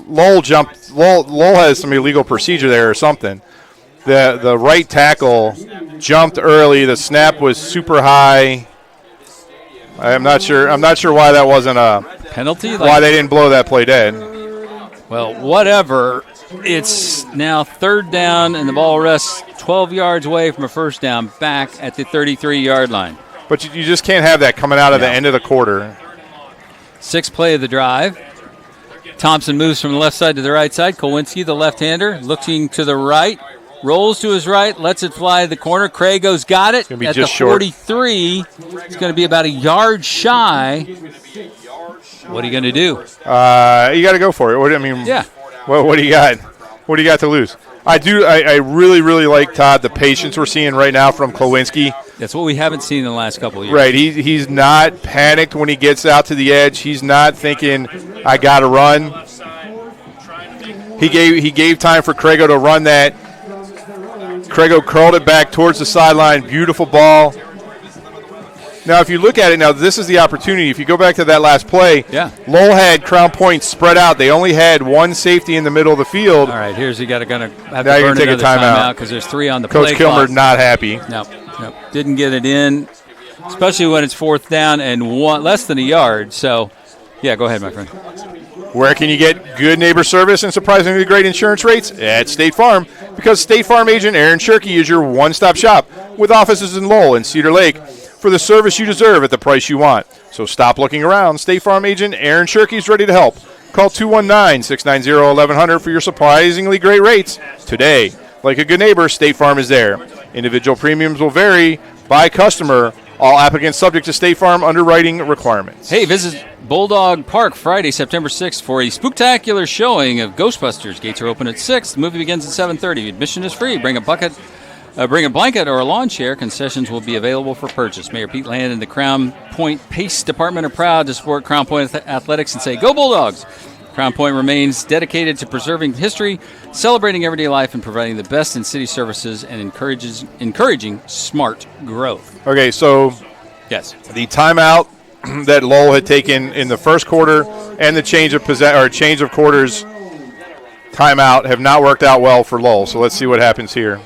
Lowell has some illegal procedure there or something. The right tackle jumped early. The snap was super high. I'm not sure why that wasn't a penalty. Why they didn't blow that play dead. Well, whatever. It's now 3rd down, and the ball rests 12 yards away from a first down, back at the 33-yard line. But you just can't have that coming out of the end of the quarter. 6th play of the drive. Thompson moves from the left side to the right side. Kowinski, the left-hander, looking to the right. Rolls to his right, lets it fly to the corner. Crago's got it at the 43. It's going to be about a yard shy. What are you going to do? You got to go for it. What do you got? What do you got to lose? I really, really like, Todd, the patience we're seeing right now from Kowinski. That's what we haven't seen in the last couple of years. Right. He's not panicked when he gets out to the edge. He's not thinking, I got to run. He gave time for Crago to run that. Crago curled it back towards the sideline. Beautiful ball. Now, if you look at it now, this is the opportunity. If you go back to that last play, yeah. Lowell had Crown Point spread out. They only had one safety in the middle of the field. All right, here's you got to have now to you're burn take a another timeout because there's 3 on the Coach play Kilmer clock. not happy. No, didn't get it in, especially when it's 4th down and less than a yard. So, yeah, go ahead, my friend. Where can you get good neighbor service and surprisingly great insurance rates? At State Farm, because State Farm agent Aaron Shirkey is your one-stop shop with offices in Lowell and Cedar Lake for the service you deserve at the price you want. So stop looking around. State Farm agent Aaron Shirkey is ready to help. Call 219-690-1100 for your surprisingly great rates today. Like a good neighbor, State Farm is there. Individual premiums will vary by customer. All applicants subject to State Farm underwriting requirements. Hey, visit Bulldog Park Friday, September 6th for a spectacular showing of Ghostbusters. Gates are open at 6. The movie begins at 7:30. Admission is free. Bring a blanket or a lawn chair. Concessions will be available for purchase. Mayor Pete Land and the Crown Point Pace Department are proud to support Crown Point Athletics and say, Go Bulldogs! Crown Point remains dedicated to preserving history, celebrating everyday life, and providing the best in city services and encouraging smart growth. Okay, so yes, the timeout that Lowell had taken in the first quarter and the change of quarters timeout have not worked out well for Lowell. So let's see what happens here.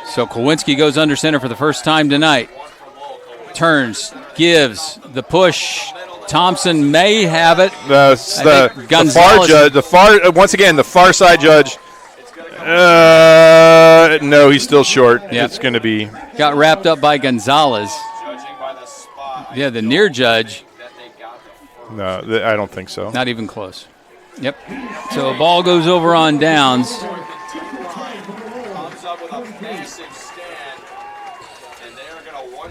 So Kowinski goes under center for the first time tonight. Turns, gives the push. Thompson may have it. The far side judge. No, he's still short. Yep. It's going to be. Got wrapped up by Gonzalez. Yeah, the near judge. No, I don't think so. Not even close. Yep. So a ball goes over on downs.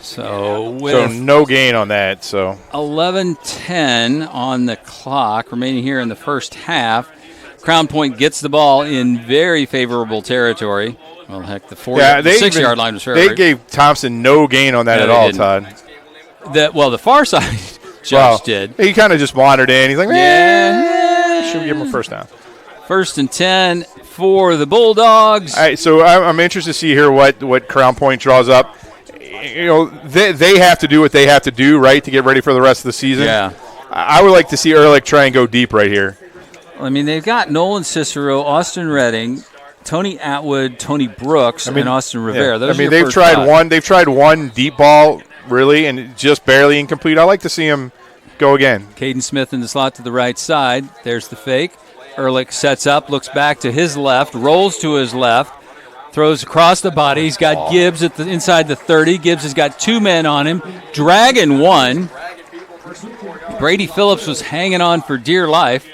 So no gain on that. So 11:10 on the clock remaining here in the first half. Crown Point gets the ball in very favorable territory. Well, heck, the 6-yard line was fair. They gave Thompson no gain on that at all, Todd. The far side judge did. He kind of just wandered in. He's like, should we give him a first down? 1st and 10 for the Bulldogs. All right, so I'm interested to see here what Crown Point draws up. You know, they have to do what they have to do, right, to get ready for the rest of the season. Yeah. I would like to see Ehrlich try and go deep right here. I mean, they've got Nolan Cicero, Austin Redding, Tony Atwood, Tony Brooks, and Austin Rivera. Yeah. They've tried one deep ball, really, and just barely incomplete. I like to see him go again. Caden Smith in the slot to the right side. There's the fake. Ehrlich sets up, looks back to his left, rolls to his left. Throws across the body. He's got Gibbs at the inside the 30. Gibbs has got 2 men on him. Dragging one. Brady Phillips was hanging on for dear life.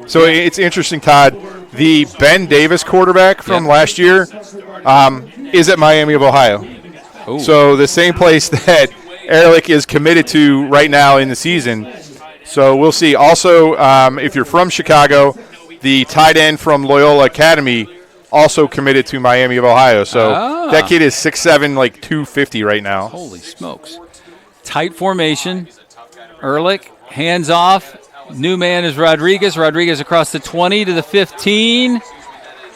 So it's interesting, Todd. The Ben Davis quarterback from last year is at Miami of Ohio. Ooh. So the same place that Ehrlich is committed to right now in the season. So we'll see. Also, if you're from Chicago, the tight end from Loyola Academy also committed to Miami of Ohio. So that kid is 6'7", like 250 right now. Holy smokes. Tight formation. Ehrlich, hands off. New man is Rodriguez. Rodriguez across the 20 to the 15.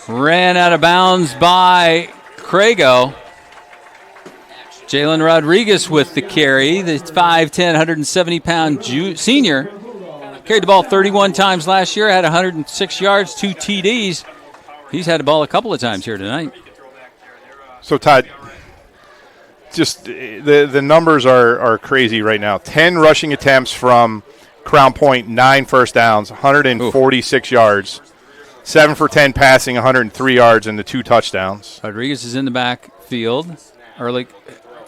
Ran out of bounds by Crago. Jalen Rodriguez with the carry. The 5'10", 170-pound senior. Carried the ball 31 times last year, had 106 yards, 2 TDs. He's had the ball a couple of times here tonight. So, Todd, just the numbers are crazy right now. 10 rushing attempts from Crown Point, 9 first downs, 146 yards. 7 for 10 passing, 103 yards, and the 2 touchdowns. Rodriguez is in the backfield. Ehrlich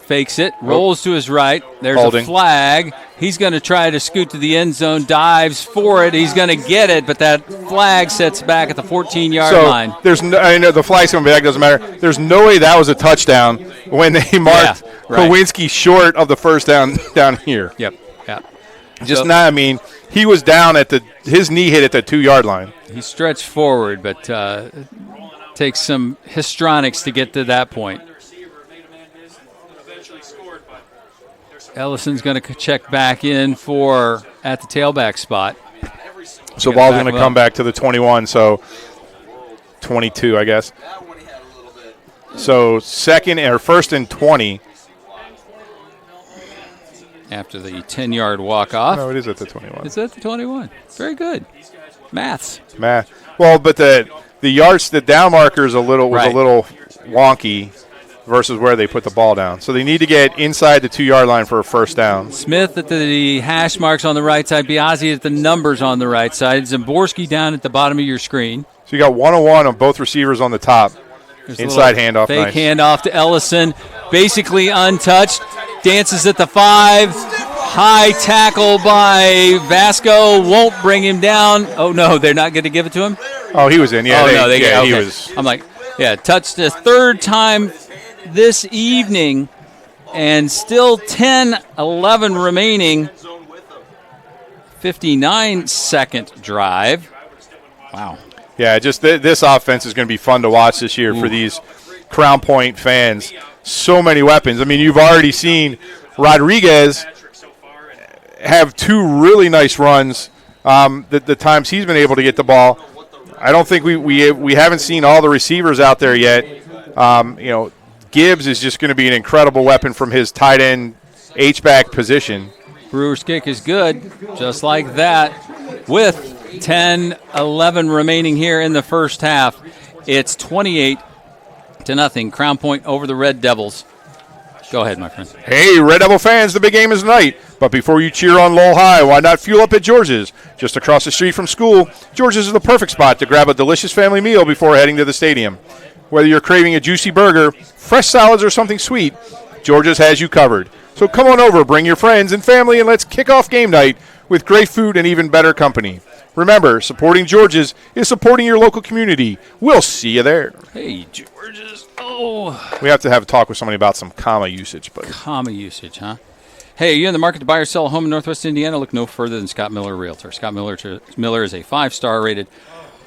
fakes it, rolls to his right. There's Holding. a flag. He's going to try to scoot to the end zone, dives for it. He's going to get it, but that flag sets back at the 14-yard line. I know the flag's coming back, doesn't matter. There's no way that was a touchdown when they marked Kowinski short of the first down here. Yep. I mean, he was down at his knee hit at the 2-yard line. He stretched forward, but takes some histrionics to get to that point. Ellison's going to check back in at the tailback spot. So ball's going to come back to the 21, so 22, I guess. So first and 20. After the 10-yard walk-off. No, it is at the 21. It's at the 21. Very good. Math. Well, but the yards, the down marker is was a little wonky versus where they put the ball down. So they need to get inside the 2-yard line for a first down. Smith at the hash marks on the right side. Biazzi at the numbers on the right side. Zamborski down at the bottom of your screen. So you got 1-on-1 on both receivers on the top. There's inside handoff. Fake handoff to Ellison. Basically untouched. Dances at the 5. High tackle by Vasco. Won't bring him down. Oh, no, they're not going to give it to him? Oh, he was in. Yeah, he was. I'm like, touched the third time this evening, and still 10-11 remaining. 59-second drive. Wow. Yeah, just this offense is going to be fun to watch this year for these Crown Point fans. So many weapons. I mean, you've already seen Rodriguez have 2 really nice runs. The times he's been able to get the ball, I don't think we haven't seen all the receivers out there yet. Gibbs is just going to be an incredible weapon from his tight end H-back position. Brewer's kick is good, just like that. With 10-11 remaining here in the first half, it's 28-0. Crown Point over the Red Devils. Go ahead, my friend. Hey, Red Devil fans, the big game is tonight. But before you cheer on Lowell High, why not fuel up at George's? Just across the street from school, George's is the perfect spot to grab a delicious family meal before heading to the stadium. Whether you're craving a juicy burger, fresh salads, or something sweet, George's has you covered. So come on over, bring your friends and family, and let's kick off game night with great food and even better company. Remember, supporting George's is supporting your local community. We'll see you there. Hey, George's. Oh. We have to have a talk with somebody about some comma usage. Comma usage, huh? Hey, are you in the market to buy or sell a home in Northwest Indiana? Look no further than Scott Miller Realtor. Scott Miller is a 5-star rated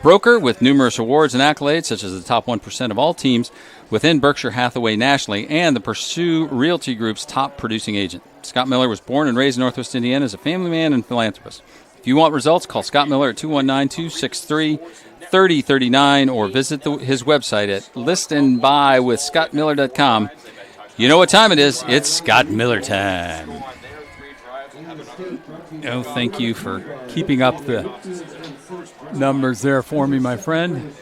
broker with numerous awards and accolades, such as the top 1% of all teams within Berkshire Hathaway nationally and the Pursue Realty Group's top producing agent. Scott Miller was born and raised in Northwest Indiana as a family man and philanthropist. If you want results, call Scott Miller at 219-263-3039 or visit his website at listandbuywithscottmiller.com. You know what time it is. It's Scott Miller time. Oh, thank you for keeping up the numbers there for me, my friend.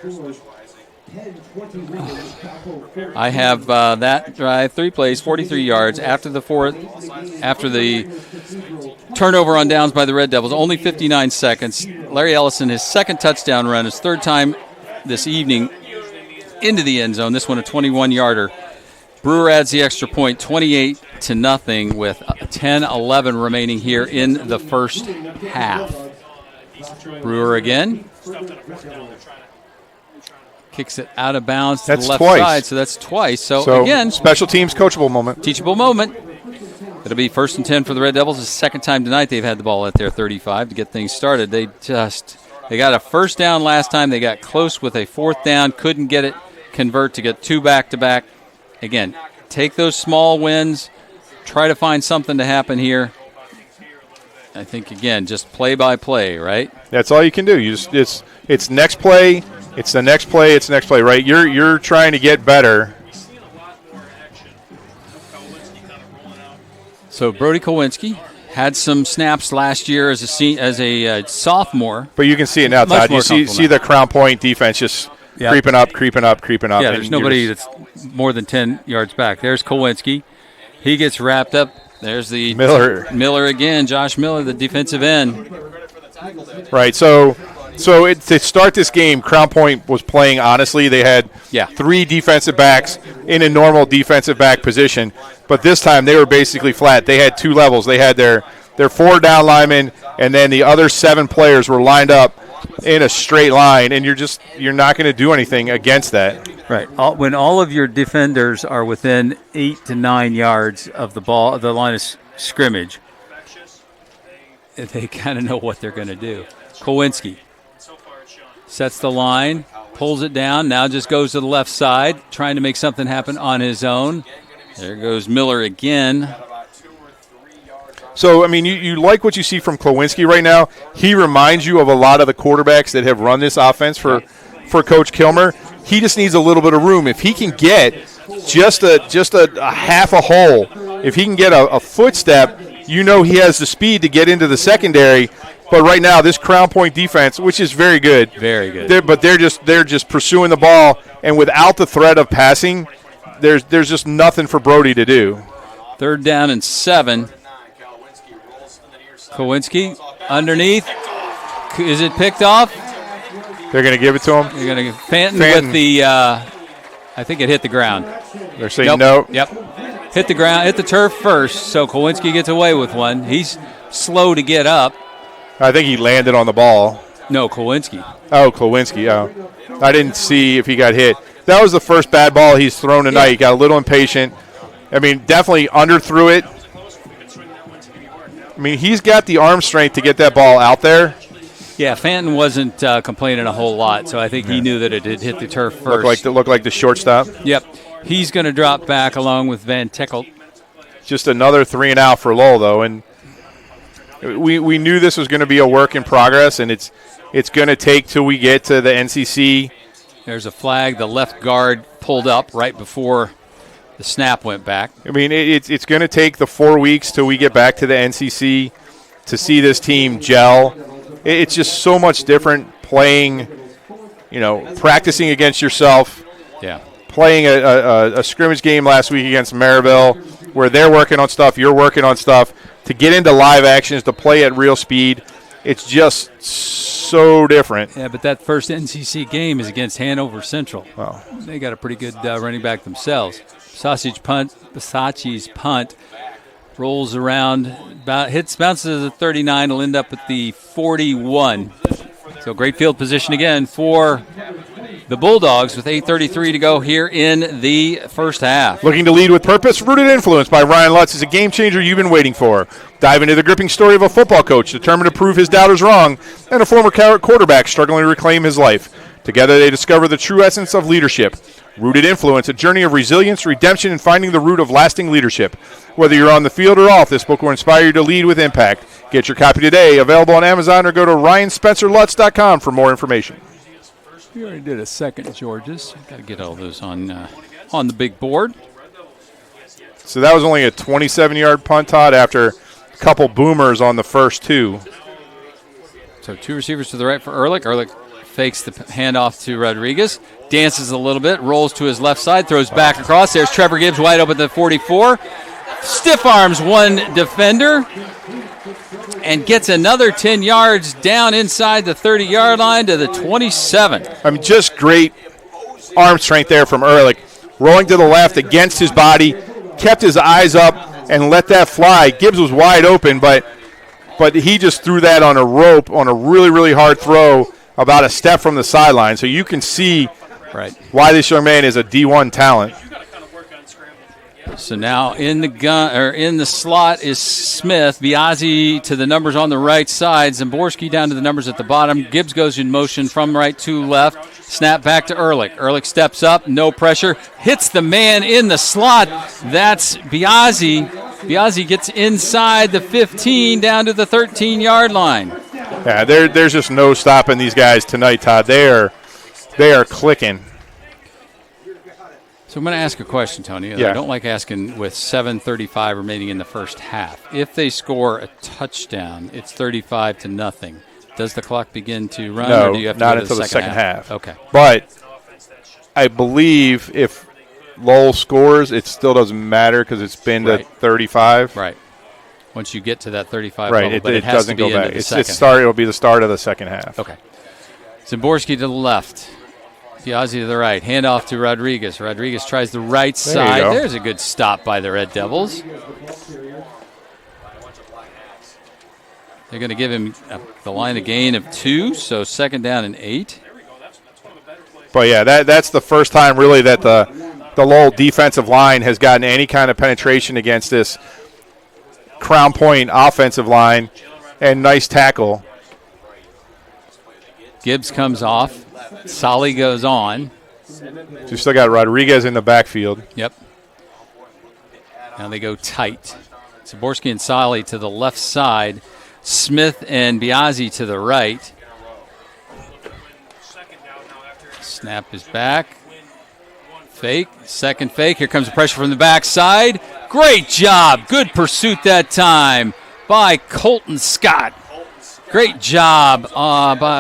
I have that drive, 3 plays, 43 yards after the turnover on downs by the Red Devils, only 59 seconds. Larry Ellison, his second touchdown run, his third time this evening into the end zone. This one a 21-yarder. Brewer adds the extra point, 28-0, with 10-11 remaining here in the first half. Brewer again. Kicks it out of bounds to the left side, so that's twice. So again, special teams coachable moment. Teachable moment. It'll be 1st and 10 for the Red Devils. It's the second time tonight they've had the ball at their 35 to get things started. They got a first down last time. They got close with a 4th down, couldn't get it convert to get 2 back-to-back. Again, take those small wins, try to find something to happen here. I think, again, just play by play, right? That's all you can do. It's next play. It's the next play. It's next play, right? You're trying to get better. So Brody Kowinski had some snaps last year as a sophomore. But you can see it now, Todd. You see the Crown Point defense just creeping up. Yeah, there's nobody that's more than 10 yards back. There's Kowinski. He gets wrapped up. There's the Miller again, Josh Miller, the defensive end. Right, so to start this game, Crown Point was playing honestly. They had 3 defensive backs in a normal defensive back position, but this time they were basically flat. They had 2 levels. They had their 4 down linemen, and then the other 7 players were lined up in a straight line, and you're not going to do anything against that. Right. When all of your defenders are within 8 to 9 yards of the ball, the line of scrimmage, they kind of know what they're going to do. Kowinski sets the line, pulls it down, now just goes to the left side, trying to make something happen on his own. There goes Miller again. So, I mean, you like what you see from Kowinski right now. He reminds you of a lot of the quarterbacks that have run this offense for Coach Kilmer. He just needs a little bit of room. If he can get just a half a hole. If he can get a footstep, he has the speed to get into the secondary. But right now, this Crown Point defense, which is very good, they're just pursuing the ball, and without the threat of passing, there's just nothing for Brody to do. 3rd down and 7. Kowinski underneath. Is it picked off? They're going to give it to him. They're going to Fanton with the. I think it hit the ground. They're saying no. Yep. Hit the ground, hit the turf first. So Kowinski gets away with one. He's slow to get up. I think he landed on the ball. No, Kowinski. Oh, Kowinski. Oh, I didn't see if he got hit. That was the first bad ball he's thrown tonight. He got a little impatient. I mean, definitely underthrew it. I mean, he's got the arm strength to get that ball out there. Yeah, Fanton wasn't complaining a whole lot, so I think he knew that it had hit the turf first. Looked like the shortstop. Yep. He's going to drop back along with Van Tickle. Just another 3 and out for Lowell, though, and we knew this was going to be a work in progress, and it's going to take till we get to the NCC. There's a flag. The left guard pulled up right before the snap went back. I mean, it's going to take the 4 weeks till we get back to the NCC to see this team gel. It's just so much different playing, practicing against yourself. Yeah. Playing a scrimmage game last week against Maryville where they're working on stuff, you're working on stuff. To get into live actions, to play at real speed, it's just so different. Yeah, but that first NCC game is against Hanover Central. Wow. They got a pretty good running back themselves. Bisacci's punt rolls around, bounces to the 39, will end up at the 41. So great field position again for the Bulldogs with 8:33 to go here in the first half. Looking to lead with purpose? Rooted Influence by Ryan Lutz is a game changer you've been waiting for. Dive into the gripping story of a football coach determined to prove his doubters wrong and a former quarterback struggling to reclaim his life. Together they discover the true essence of leadership. Rooted Influence, a journey of resilience, redemption, and finding the root of lasting leadership. Whether you're on the field or off, this book will inspire you to lead with impact. Get your copy today. Available on Amazon or go to RyanSpencerLutz.com for more information. We already did a second, Georges. Got to get all those on the big board. So that was only a 27-yard punt, Todd, after a couple boomers on the first 2. So 2 receivers to the right for Ehrlich. Ehrlich fakes the handoff to Rodriguez, dances a little bit, rolls to his left side, throws back across. There's Trevor Gibbs wide open at the 44. Stiff arms one defender and gets another 10 yards down inside the 30-yard line to the 27. I mean, just great arm strength there from Ehrlich. Rolling to the left against his body, kept his eyes up and let that fly. Gibbs was wide open, but he just threw that on a rope on a really, really hard throw about a step from the sideline. So you can see why this young man is a D1 talent. So now in the slot is Smith. Biazzi to the numbers on the right side. Zamborski down to the numbers at the bottom. Gibbs goes in motion from right to left. Snap back to Ehrlich. Ehrlich steps up, no pressure. Hits the man in the slot. That's Biazzi. Biazzi gets inside the 15 down to the 13-yard line. Yeah, there's just no stopping these guys tonight, Todd. They are clicking. So I'm going to ask a question, Tony. Yeah. I don't like asking with 7:35 remaining in the first half. If they score a touchdown, it's 35-0. Does the clock begin to run? No, or do you have to not go to until the second half. Okay. But I believe if Lowell scores, it still doesn't matter because it's been to 35. Right. Once you get to that 35 right, level, but it has doesn't to be go back. into the It's second. it'll be the start of the second half. Okay. Zamborski to the left. Biazzi to the right. Handoff to Rodriguez. Rodriguez tries the right side. There's a good stop by the Red Devils. They're going to give him the line of gain of 2, so 2nd down and 8. But, yeah, that's the first time really that the Lowell defensive line has gotten any kind of penetration against this Crown Point offensive line, and nice tackle. Gibbs comes off. Solly goes on. So you still got Rodriguez in the backfield. Yep. Now they go tight. Zaborski and Solly to the left side. Smith and Biazzi to the right. Snap is back. Fake, second fake. Here comes the pressure from the backside. Great job. Good pursuit that time by Colton Scott. Great job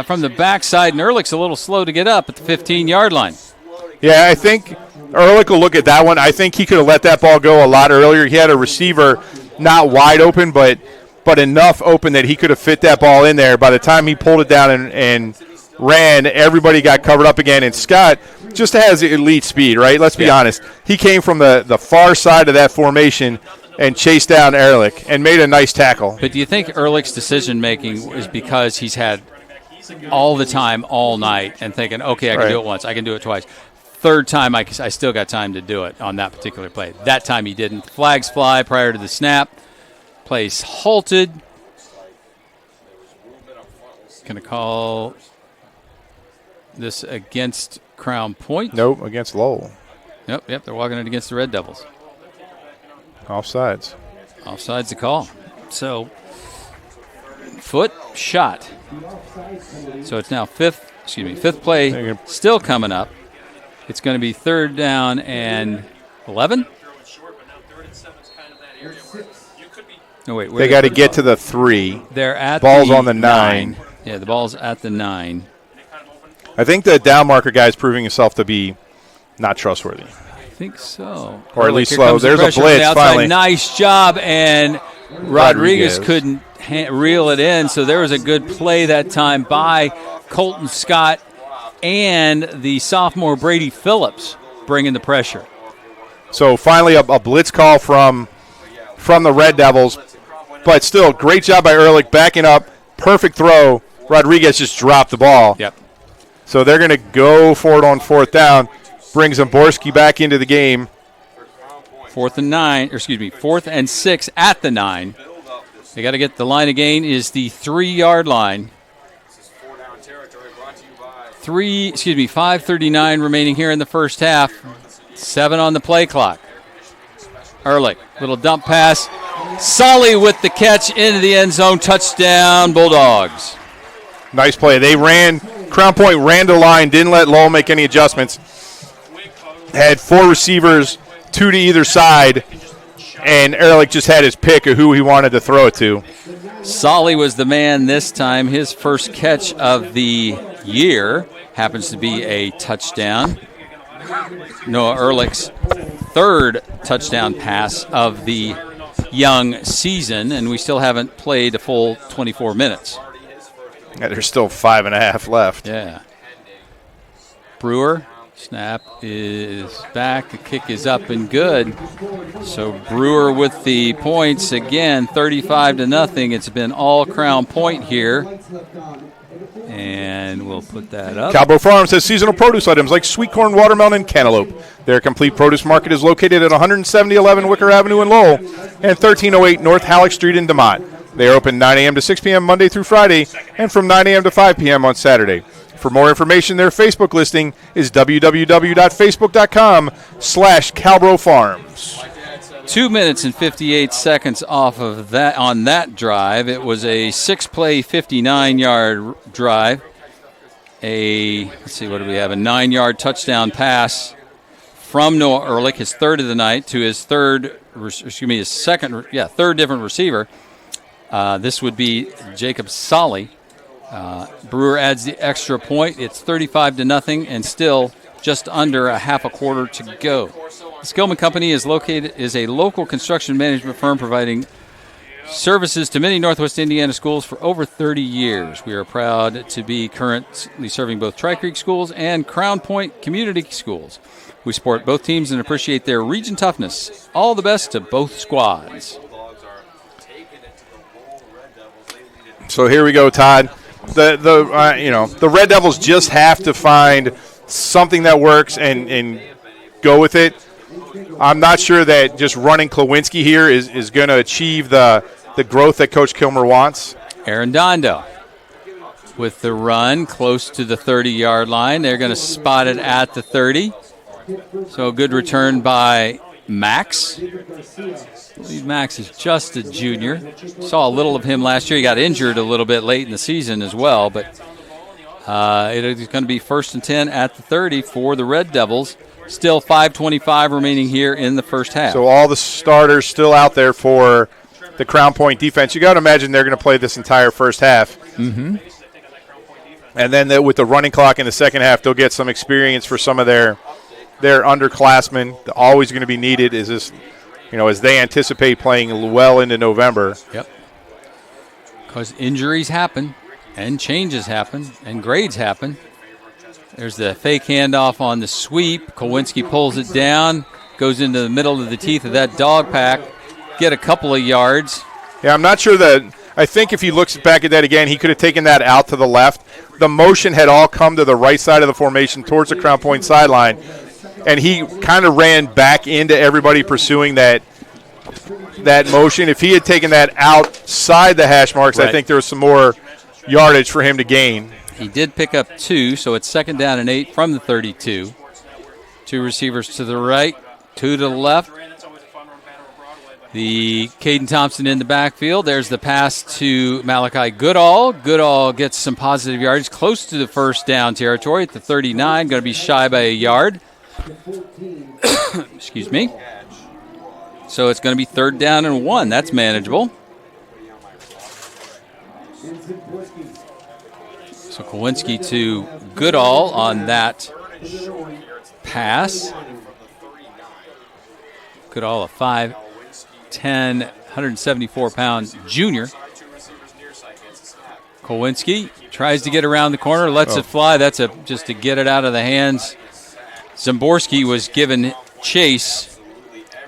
from the backside, and Ehrlich's a little slow to get up at the 15-yard line. Yeah, I think Ehrlich will look at that one. I think he could have let that ball go a lot earlier. He had a receiver not wide open, but enough open that he could have fit that ball in there. By the time he pulled it down and ran, everybody got covered up again, and Scott just has elite speed, right? Let's be honest. He came from the far side of that formation and chased down Ehrlich and made a nice tackle. But do you think Ehrlich's decision-making is because he's had all the time, all night, and thinking, okay, I can do it once, I can do it twice. Third time, I still got time to do it on that particular play. That time he didn't. Flags fly prior to the snap. Play's halted. Going to call this against Crown Point. Nope, against Lowell. Yep, they're walking it against the Red Devils. Offsides. Offsides the call. So, foot shot. So it's now fifth play still coming up. It's going to be 3rd down and 11. No, wait. They got to get to the 3. They're at ball's the on the 9. Yeah, the ball's at the 9. I think the down marker guy is proving himself to be not trustworthy. I think so. Or at least slow. There's a blitz finally. Nice job, and Rodriguez couldn't reel it in, so there was a good play that time by Colton Scott and the sophomore Brady Phillips bringing the pressure. So finally a blitz call from the Red Devils, but still great job by Ehrlich backing up, perfect throw. Rodriguez just dropped the ball. Yep. So they're going to go for it on 4th down. Brings Zaborski back into the game. 4th and 6 at the 9. They got to get the line again is the 3-yard line. 5:39 remaining here in the first half. 7 on the play clock. Ehrlich, little dump pass. Sully with the catch into the end zone. Touchdown, Bulldogs. Nice play. Crown Point ran the line, didn't let Lowell make any adjustments. Had 4 receivers, 2 to either side, and Ehrlich just had his pick of who he wanted to throw it to. Solly was the man this time. His first catch of the year happens to be a touchdown. Noah Ehrlich's 3rd touchdown pass of the young season, and we still haven't played a full 24 minutes. Yeah, there's still 5.5 left. Yeah. Brewer, snap is back. The kick is up and good. So Brewer with the points again, 35-0. It's been all Crown Point here. And we'll put that up. Cowbrow Farms has seasonal produce items like sweet corn, watermelon, and cantaloupe. Their complete produce market is located at 17011 Wicker Avenue in Lowell and 1308 North Halleck Street in DeMont. They are open 9 a.m. to 6 p.m. Monday through Friday and from 9 a.m. to 5 p.m. on Saturday. For more information, their Facebook listing is www.facebook.com/Cowbrow Farms. 2 minutes and 58 seconds off of that on that drive. It was a 6-play, 59-yard drive. Let's see, what do we have? A 9-yard touchdown pass from Noah Ehrlich, his 3rd of the night, to his third different receiver. This would be Jacob Solly. Brewer adds the extra point. It's 35-0 and still just under a half a quarter to go. The Skillman Company is a local construction management firm providing services to many Northwest Indiana schools for over 30 years. We are proud to be currently serving both Tri-Creek schools and Crown Point community schools. We support both teams and appreciate their region toughness. All the best to both squads. So here we go, Todd. The Red Devils just have to find something that works and go with it. I'm not sure that just running Klawinski here is going to achieve the growth that Coach Kilmer wants. Arredondo with the run close to the 30-yard line. They're going to spot it at the 30. So a good return by Max. I believe Max is just a junior. Saw a little of him last year. He got injured a little bit late in the season as well, but it is going to be 1st and 10 at the 30 for the Red Devils. Still 5:25 remaining here in the first half. So all the starters still out there for the Crown Point defense. You got to imagine they're going to play this entire first half. Mm-hmm. And then with the running clock in the second half, they'll get some experience for some of their underclassmen. Always going to be needed is this, as they anticipate playing well into November. Yep. Because injuries happen, and changes happen, and grades happen. There's the fake handoff on the sweep. Kowinski pulls it down, goes into the middle of the teeth of that dog pack, get a couple of yards. Yeah, I'm not sure that – I think if he looks back at that again, he could have taken that out to the left. The motion had all come to the right side of the formation towards the Crown Point sideline, and he kind of ran back into everybody pursuing that motion. If he had taken that outside the hash marks, right, I think there was some more yardage for him to gain. He did pick up 2, so it's 2nd down and 8 from the 32. 2 receivers to the right, 2 to the left. The Caden Thompson in the backfield. There's the pass to Malachi Goodall. Goodall gets some positive yardage close to the first down territory at the 39. Going to be shy by a yard. Excuse me. So it's going to be 3rd down and 1. That's manageable. So Kowinski to Goodall on that pass. Goodall, a 5'10", 174-pound junior. Kowinski tries to get around the corner, lets it fly. That's just to get it out of the hands. Zimborski was given chase.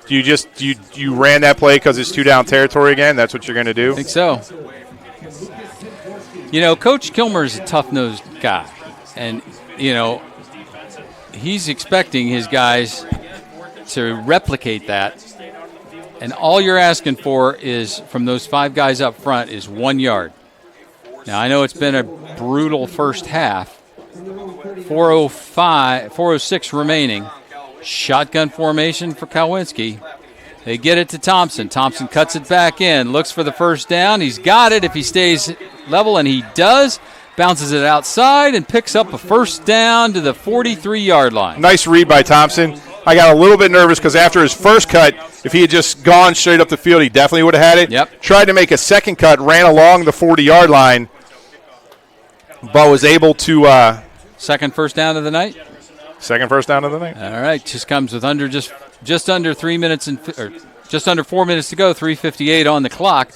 You ran that play because it's 2-down territory again? That's what you're going to do? I think so. Coach Kilmer's a tough-nosed guy. And, he's expecting his guys to replicate that. And all you're asking for is, from those 5 guys up front, is 1 yard. Now, I know it's been a brutal first half. 4:06 remaining. Shotgun formation for Kowinski. They get it to Thompson. Thompson cuts it back in, looks for the first down. He's got it if he stays level, and he does. Bounces it outside and picks up a first down to the 43-yard line. Nice read by Thompson. I got a little bit nervous because after his first cut, if he had just gone straight up the field, he definitely would have had it. Yep. Tried to make a second cut, ran along the 40-yard line, but was able to second first down of the night? Second first down of the night. All right, just comes with just under 3 minutes or just under 4 minutes to go, 3:58 on the clock.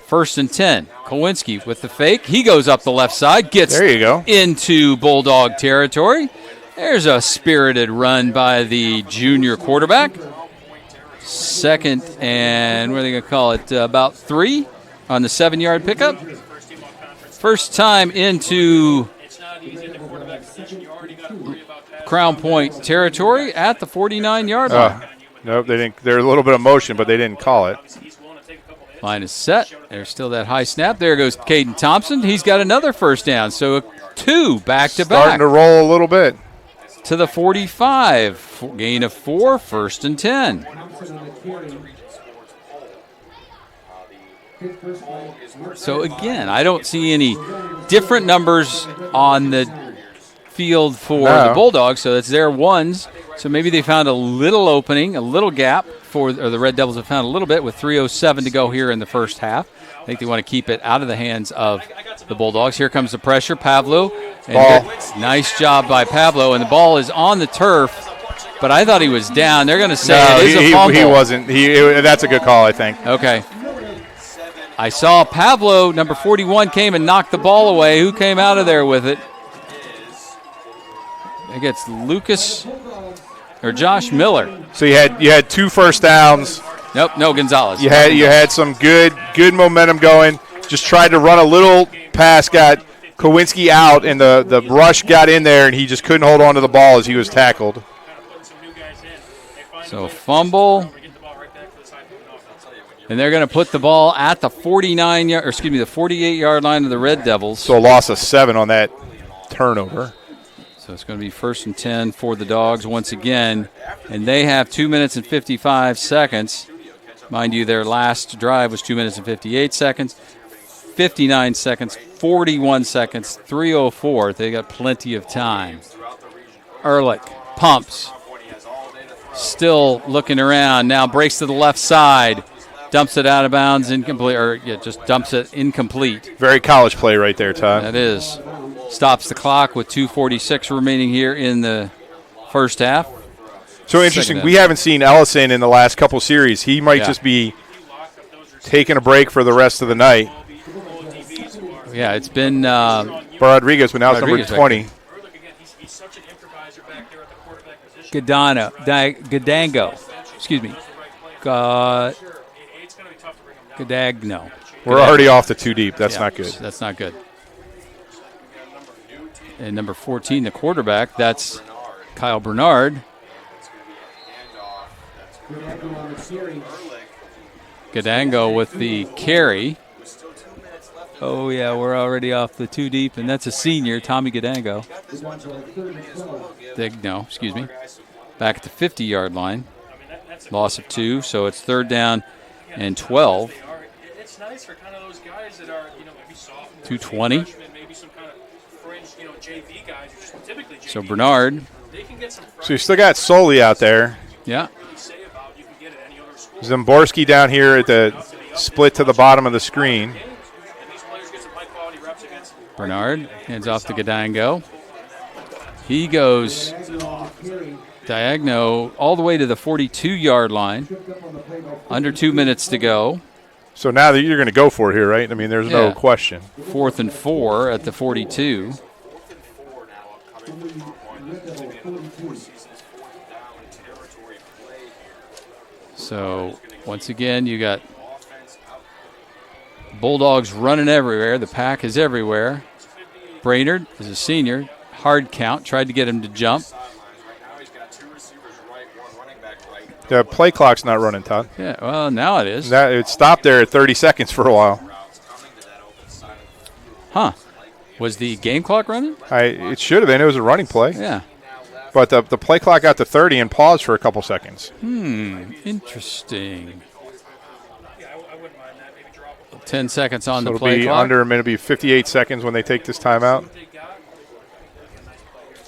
1st and 10. Kowinski with the fake. He goes up the left side, gets there you go. Into Bulldog territory. There's a spirited run by the junior quarterback. 2nd and, what are they going to call it, about 3 on the 7-yard pickup. First time into Crown Point territory at the 49-yard line. Nope, they didn't. There's a little bit of motion, but they didn't call it. Line is set. There's still that high snap. There goes Caden Thompson. He's got another first down. So 2 back-to-back. Starting to roll a little bit. To the 45. Gain of 4, 1st and 10. So, again, I don't see any different numbers on the field for the Bulldogs. So it's their ones. So maybe they found a little opening, a little gap or the Red Devils have found a little bit with 3:07 to go here in the first half. I think they want to keep it out of the hands of the Bulldogs. Here comes the pressure. Pablo. Nice job by Pablo. And the ball is on the turf, but I thought he was down. They're going to say it is a fumble. He wasn't. That's a good call, I think. Okay. I saw Pablo, number 41, came and knocked the ball away. Who came out of there with it? I think it's Lucas or Josh Miller. So you had 2 first downs. Nope, no Gonzalez. You had some good momentum going. Just tried to run a little pass, got Kowinski out, and the rush got in there, and he just couldn't hold on to the ball as he was tackled. So fumble. And they're going to put the ball at the 48-yard line of the Red Devils. So a loss of 7 on that turnover. So it's going to be 1st and 10 for the Dogs once again. And they have 2 minutes and 55 seconds. Mind you, their last drive was 2 minutes and 58 seconds, 59 seconds, 41 seconds, 3:04. They got plenty of time. Ehrlich pumps. still looking around. Now breaks to the left side. Dumps it out of bounds, incomplete, or just dumps it incomplete. Very college play right there, Todd. That is. Stops the clock with 2:46 remaining here in the first half. So interesting. We haven't seen Ellison in the last couple series. He might just be taking a break for the rest of the night. Yeah, it's been Rodriguez, but now it's number 20. Gadango. Excuse me. Gadagno. We're already off the too deep. That's not good. That's not good. And number 14, the quarterback, that's Kyle Bernard. Gadango with the carry. Oh, yeah, we're already off the too deep, and that's a senior, Tommy Gadango. No, excuse me. Back at the 50-yard line. Loss of 2, so it's 3rd down and 12. It's nice for kind of those guys that are, maybe sophomores, 220. maybe some kind of fringe, JV guys, who typically JV. So Bernard. So you still got Soli out there. Yeah. Zimborski down here at the split to the bottom of the screen. Bernard hands off to Gadango. He goes diagonal all the way to the 42-yard line. Under 2 minutes to go. So now that you're going to go for it here, right? I mean, there's no question. 4th and 4 at the 42. So, once again, you got Bulldogs running everywhere. The pack is everywhere. Brainerd is a senior. Hard count. Tried to get him to jump. The play clock's not running, Todd. Yeah, well, now it is. It stopped there at 30 seconds for a while. Huh. Was the game clock running? It should have been. It was a running play. Yeah. But the play clock got to 30 and paused for a couple seconds. Interesting. 10 seconds on the So play it'll be clock. under a minute. It'll be 58 seconds when they take this timeout.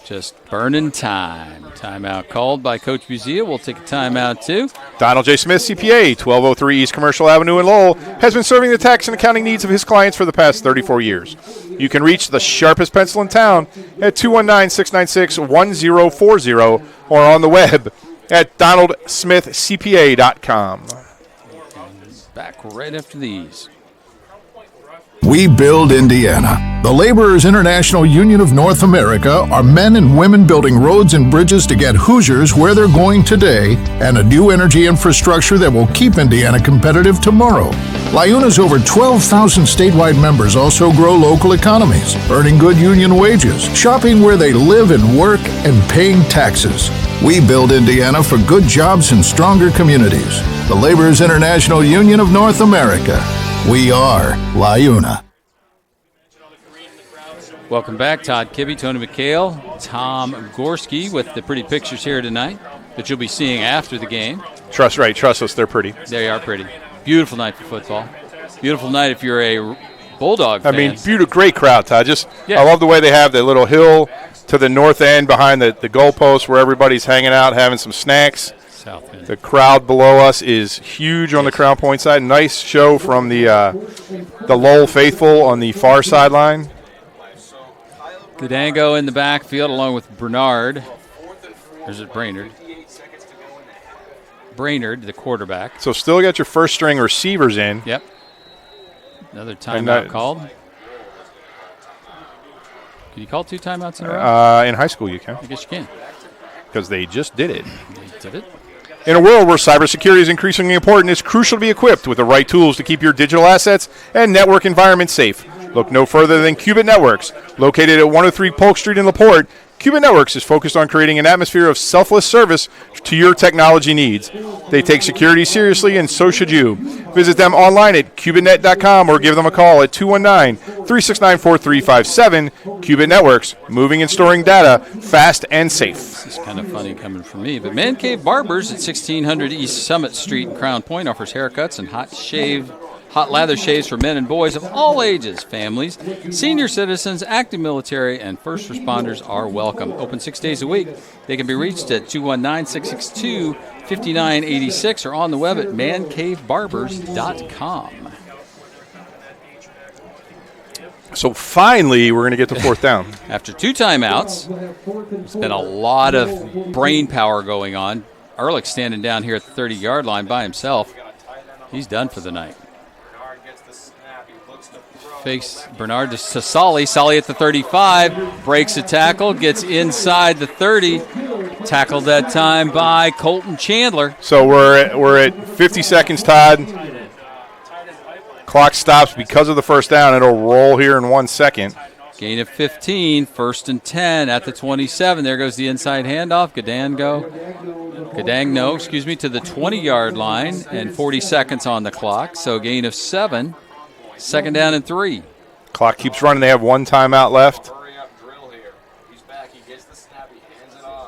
Just burning time. Timeout called by Coach Buzia. We'll take a timeout too. Donald J. Smith, CPA, 1203 East Commercial Avenue in Lowell, has been serving the tax and accounting needs of his clients for the past 34 years. You can reach the sharpest pencil in town at 219-696-1040 or on the web at donaldsmithcpa.com. Back right after these. We build Indiana. The Laborers International Union of North America are men and women building roads and bridges to get Hoosiers where they're going today and a new energy infrastructure that will keep Indiana competitive tomorrow. LIUNA's over 12,000 statewide members also grow local economies, earning good union wages, shopping where they live and work, and paying taxes. We build Indiana for good jobs and stronger communities. The Laborers International Union of North America. We are LIUNA. Welcome back. Todd Kibbe, Tony McHale, Tom Gorski with the pretty pictures here tonight that you'll be seeing after the game. Trust us, they're pretty. They are pretty. Beautiful night for football. Beautiful night if you're a Bulldog fan. I mean, great crowd, Todd. I love the way they have the little hill to the north end behind the goalpost where everybody's hanging out, having some snacks. South end. The crowd below us is huge on the Crown Point side. Nice show from the Lowell faithful on the far sideline. Gadango in the backfield along with Bernard. Or is it Brainerd? Brainerd, the quarterback. So still got your first string receivers in. Yep. Another timeout called. Can you call 2 timeouts in a row? In high school you can. I guess you can. Because they just did it. They did it. In a world where cybersecurity is increasingly important, it's crucial to be equipped with the right tools to keep your digital assets and network environment safe. Look no further than Qubit Networks. Located at 103 Polk Street in LaPorte, Qubit Networks is focused on creating an atmosphere of selfless service to your technology needs. They take security seriously, and so should you. Visit them online at qubitnet.com or give them a call at 219-369-4357. Qubit Networks, moving and storing data fast and safe. This is kind of funny coming from me, but Man Cave Barbers at 1600 East Summit Street in Crown Point offers haircuts and hot shave Hot lather shaves for men and boys of all ages, families, senior citizens, active military, and first responders are welcome. Open 6 days a week. They can be reached at 219-662-5986 or on the web at mancavebarbers.com. So finally, we're going to get to fourth down. After 2 timeouts, there's been a lot of brain power going on. Ehrlich standing down here at the 30-yard line by himself. He's done for the night. Fakes Bernard to Solly. Solly at the 35. Breaks a tackle. Gets inside the 30. Tackled that time by Colton Chandler. So we're at 50 seconds, Todd. Clock stops because of the first down. It'll roll here in 1 second. Gain of 15, 1st and 10 at the 27. There goes the inside handoff. Gadangno, to the 20-yard line, and 40 seconds on the clock. So gain of 7, 2nd down and 3. Clock keeps running. They have 1 timeout left.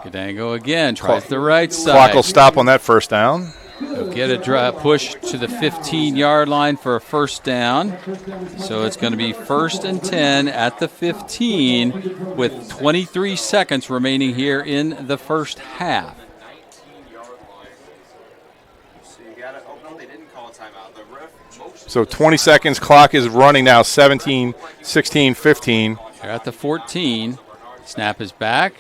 Gadangno again tries the right side. Clock will stop on that first down. They'll get a push to the 15-yard line for a first down. So it's going to be 1st and 10 at the 15 with 23 seconds remaining here in the first half. So 20 seconds. Clock is running now. 17, 16, 15. They're at the 14. Snap is back.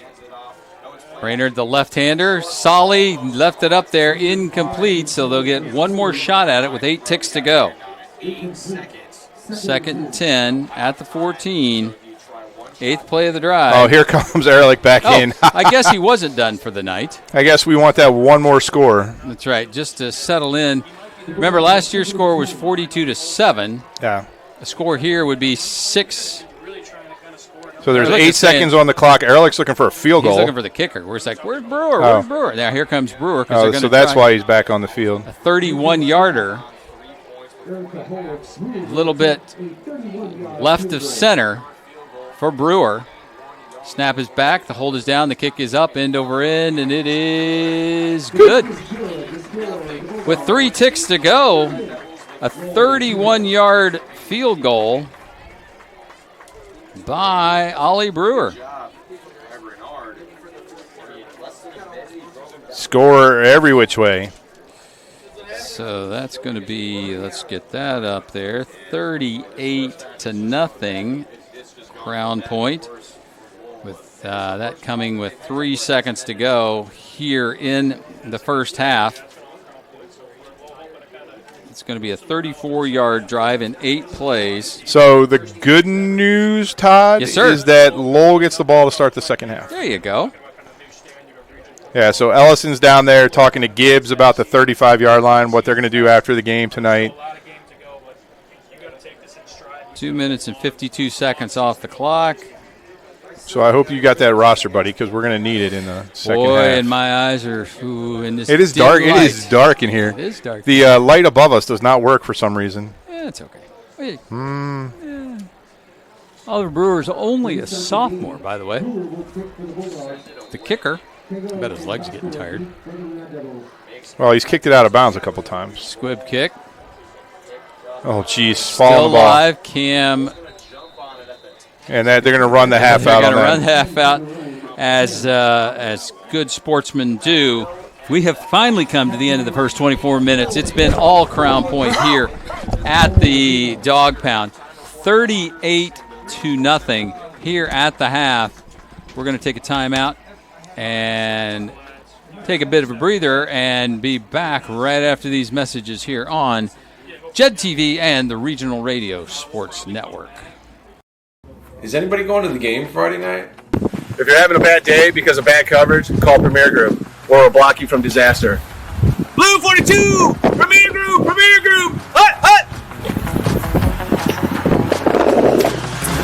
Brainerd, the left-hander. Solly left it up there, incomplete, so they'll get one more shot at it with 8 ticks to go. 2nd and 10 at the 14. 8th play of the drive. Oh, here comes Ehrlich back in. I guess he wasn't done for the night. I guess we want that one more score. That's right, just to settle in. Remember, last year's score was 42-7. Yeah. A score here would be 6. So there's 8 seconds on the clock. Ehrlich's looking for a field goal. He's looking for the kicker. We're like, where's Brewer? Where's Brewer? Now here comes Brewer. So that's why he's back on the field. A 31-yarder. A little bit left of center for Brewer. Snap is back. The hold is down. The kick is up, end over end, and it is good. With 3 ticks to go, a 31-yard field goal by Ollie Brewer. Score every which way. So that's going to be, let's get that up there, 38-0, Crown Point. With that coming with 3 seconds to go here in the first half. It's going to be a 34-yard drive in 8 plays. So the good news, Todd, is that Lowell gets the ball to start the second half. There you go. Yeah, so Ellison's down there talking to Gibbs about the 35-yard line, what they're going to do after the game tonight. 2 minutes and 52 seconds off the clock. So I hope you got that roster, buddy, because we're going to need it in the second half. Boy, and my eyes are in this. It is dark. It is dark in here. It is dark. The light above us does not work for some reason. Yeah, it's okay. Oliver Brewer's only a sophomore, by the way. The kicker. I bet his leg's getting tired. Well, he's kicked it out of bounds a couple times. Squib kick. Oh, geez. Still alive. Cam. And they're going to run the half out on that. They're going to run half out as good sportsmen do. We have finally come to the end of the first 24 minutes. It's been all Crown Point here at the Dog Pound. 38-0 here at the half. We're going to take a timeout and take a bit of a breather and be back right after these messages here on JED TV and the Regional Radio Sports Network. Is anybody going to the game Friday night? If you're having a bad day because of bad coverage, call Premier Group, or we'll block you from disaster. Blue 42! Premier Group! Premier Group! Hut! Hut!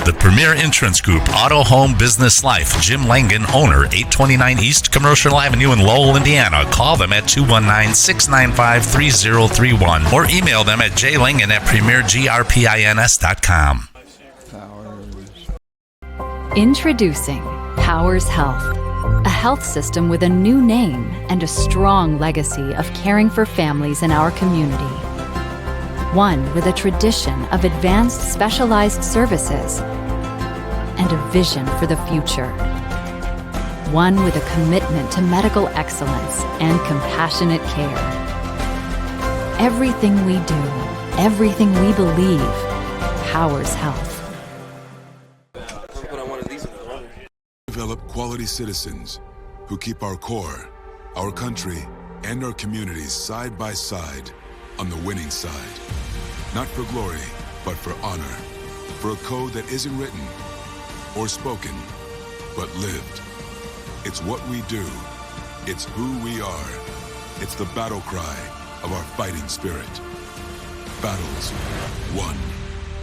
The Premier Insurance Group, Auto, Home, Business, Life. Jim Langan, owner, 829 East Commercial Avenue in Lowell, Indiana. Call them at 219-695-3031 or email them at jlangan@premiergrpins.com. Introducing Powers Health, a health system with a new name and a strong legacy of caring for families in our community. One with a tradition of advanced specialized services and a vision for the future. One with a commitment to medical excellence and compassionate care. Everything we do, everything we believe, powers health. Develop quality citizens who keep our core, our country, and our communities side by side on the winning side. Not for glory, but for honor. For a code that isn't written or spoken, but lived. It's what we do. It's who we are. It's the battle cry of our fighting spirit. Battles won.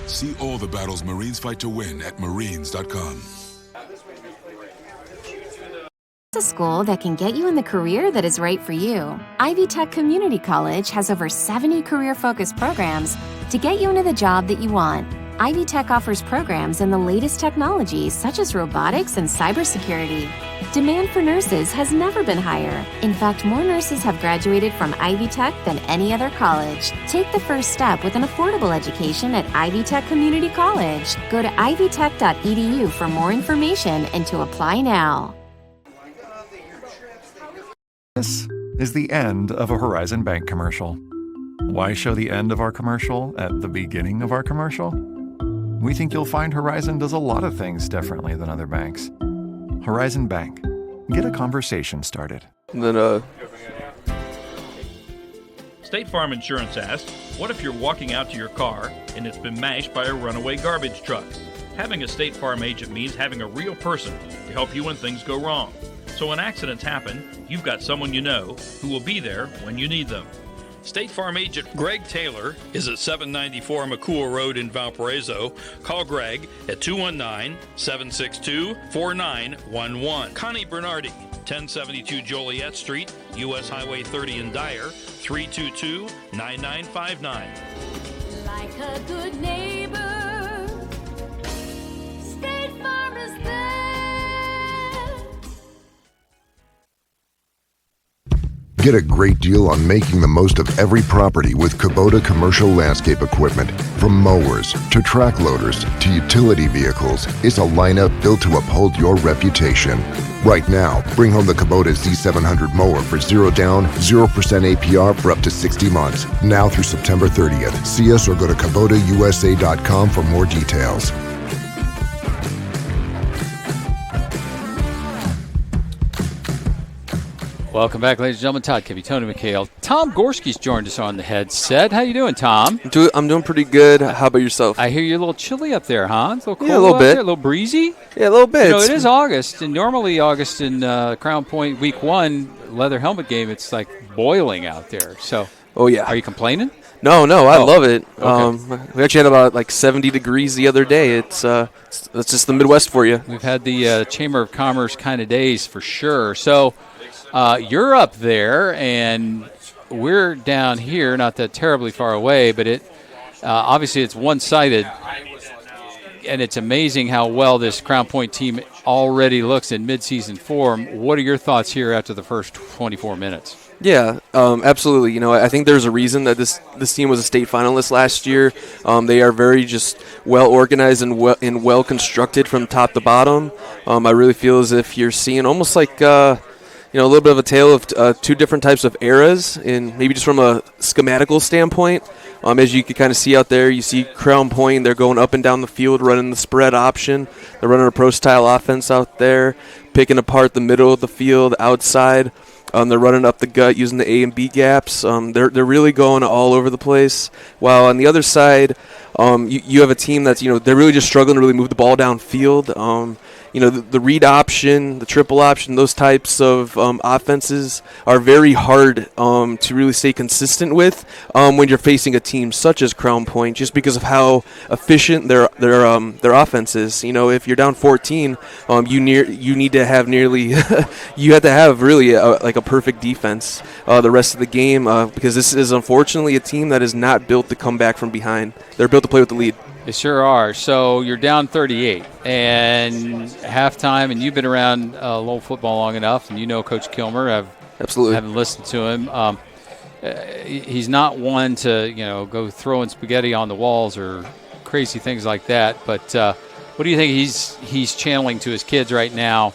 See all the battles Marines fight to win at marines.com. A school that can get you in the career that is right for you. Ivy Tech Community College has over 70 career-focused programs to get you into the job that you want. Ivy Tech offers programs in the latest technologies such as robotics and cybersecurity. Demand for nurses has never been higher. In fact, more nurses have graduated from Ivy Tech than any other college. Take the first step with an affordable education at Ivy Tech Community College. Go to ivytech.edu for more information and to apply now. This is the end of a Horizon Bank commercial. Why show the end of our commercial at the beginning of our commercial? We think you'll find Horizon does a lot of things differently than other banks. Horizon Bank. Get a conversation started. State Farm Insurance asks, what if you're walking out to your car and it's been mashed by a runaway garbage truck? Having a State Farm agent means having a real person to help you when things go wrong. So when accidents happen, you've got someone you know who will be there when you need them. State Farm agent Greg Taylor is at 794 McCool Road in Valparaiso. Call Greg at 219-762-4911. Connie Bernardi, 1072 Joliet Street, U.S. Highway 30 in Dyer, 322-9959. Like a good neighbor, State Farm is there. Get a great deal on making the most of every property with Kubota commercial landscape equipment. From mowers to track loaders to utility vehicles, it's a lineup built to uphold your reputation. Right now, bring home the Kubota Z700 mower for 0 down, 0% APR for up to 60 months. Now through September 30th. See us or go to KubotaUSA.com for more details. Welcome back, ladies and gentlemen. Todd Kibbe, Tony McHale. Tom Gorski's joined us on the headset. How you doing, Tom? I'm doing pretty good. How about yourself? I hear you're a little chilly up there, huh? It's a little cold a little bit. there, a little breezy? Yeah, a little bit. You know, it is August, and normally August in Crown Point Week 1 leather helmet game, it's like boiling out there. So, oh yeah. Are you complaining? No, I love it. Okay. We actually had about like 70 degrees the other day. It's just the Midwest for you. We've had the Chamber of Commerce kind of days for sure. So you're up there, and we're down here, not that terribly far away, but it obviously it's one-sided, and it's amazing how well this Crown Point team already looks in midseason form. What are your thoughts here after the first 24 minutes? Yeah, absolutely. You know, I think there's a reason that this team was a state finalist last year. They are very just well organized and well constructed from top to bottom. I really feel as if you're seeing almost like a little bit of a tale of two different types of eras, and maybe just from a schematical standpoint. As you can kind of see out there, you see Crown Point. They're going up and down the field, running the spread option. They're running a pro-style offense out there, picking apart the middle of the field, outside. They're running up the gut using the A and B gaps. They're really going all over the place. While on the other side, you have a team that's they're really just struggling to really move the ball downfield. The read option, the triple option, those types of offenses are very hard to really stay consistent with when you're facing a team such as Crown Point, just because of how efficient their offense is. If you're down 14, you need to have nearly you have to have really like a perfect defense the rest of the game because this is unfortunately a team that is not built to come back from behind. They're built to play with the lead. They sure are. So you're down 38 and halftime, and you've been around Lowell football long enough, and you know Coach Kilmer. Absolutely. Haven't listened to him. he's not one to go throwing spaghetti on the walls or crazy things like that. But what do you think he's channeling to his kids right now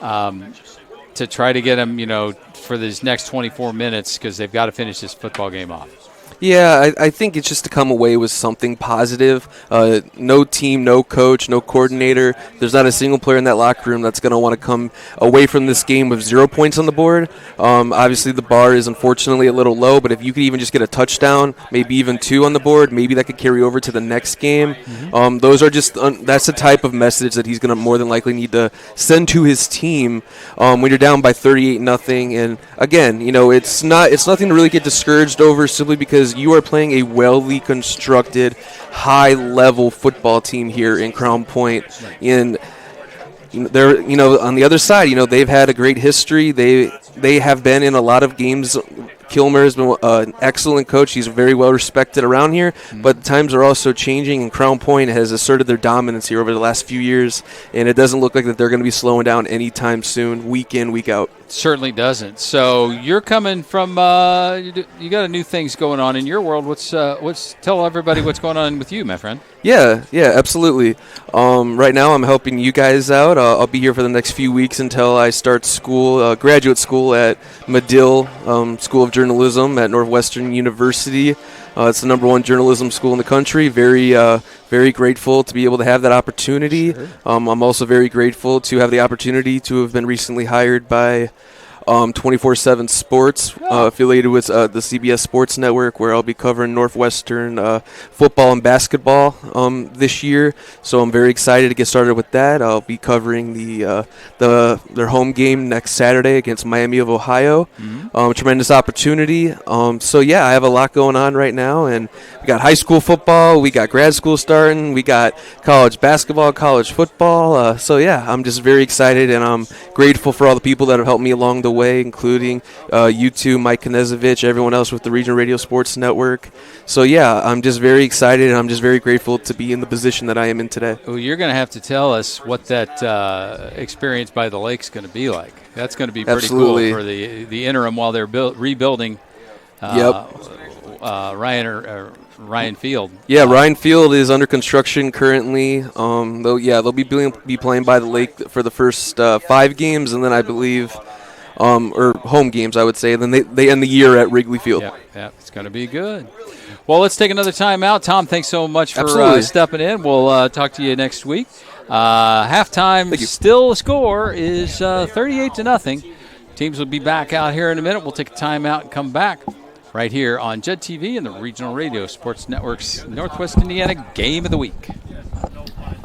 to try to get him for these next 24 minutes because they've got to finish this football game off? Yeah, I think it's just to come away with something positive. No team, no coach, no coordinator. There's not a single player in that locker room that's going to want to come away from this game with 0 points on the board. Obviously, the bar is unfortunately a little low, but if you could even just get a touchdown, maybe even 2 on the board, maybe that could carry over to the next game. Those are just that's the type of message that he's going to more than likely need to send to his team when you're down by 38-0. And again, it's nothing to really get discouraged over simply because you are playing a well-ly constructed, high-level football team here in Crown Point. And they're, on the other side, they've had a great history. They have been in a lot of games. Kilmer has been an excellent coach. He's very well respected around here, but times are also changing, and Crown Point has asserted their dominance here over the last few years, and it doesn't look like that they're going to be slowing down anytime soon, week in, week out. Certainly doesn't. So you're coming from you got a new things going on in your world. Tell everybody what's going on with you, my friend. Yeah, absolutely. Right now I'm helping you guys out. I'll be here for the next few weeks until I start school, graduate school at Medill School of Journalism at Northwestern University. It's the #1 journalism school in the country. Very grateful to be able to have that opportunity. Sure. I'm also very grateful to have the opportunity to have been recently hired by 24/7 Sports, affiliated with the CBS Sports Network, where I'll be covering Northwestern football and basketball this year. So I'm very excited to get started with that. I'll be covering their home game next Saturday against Miami of Ohio. Tremendous opportunity. So yeah, I have a lot going on right now, and we got high school football, we got grad school starting, we got college basketball, college football. So yeah, I'm just very excited, and I'm grateful for all the people that have helped me along the way, including you two, Mike Knezovich, everyone else with the Regional Radio Sports Network. So yeah, I'm just very excited, and I'm just very grateful to be in the position that I am in today. Well, you're going to have to tell us what that experience by the lake's going to be like. That's going to be pretty cool for the interim while they're rebuilding. Ryan Field. Yeah, Ryan Field is under construction currently. They'll be playing by the lake for the first 5 games, and then I believe. Or home games, I would say. And then they end the year at Wrigley Field. Yeah, it's going to be good. Well, let's take another time out. Tom, thanks so much for stepping in. We'll talk to you next week. Halftime, still the score is 38-0. Teams will be back out here in a minute. We'll take a time out and come back right here on Jed TV and the Regional Radio Sports Network's Northwest Indiana Game of the Week.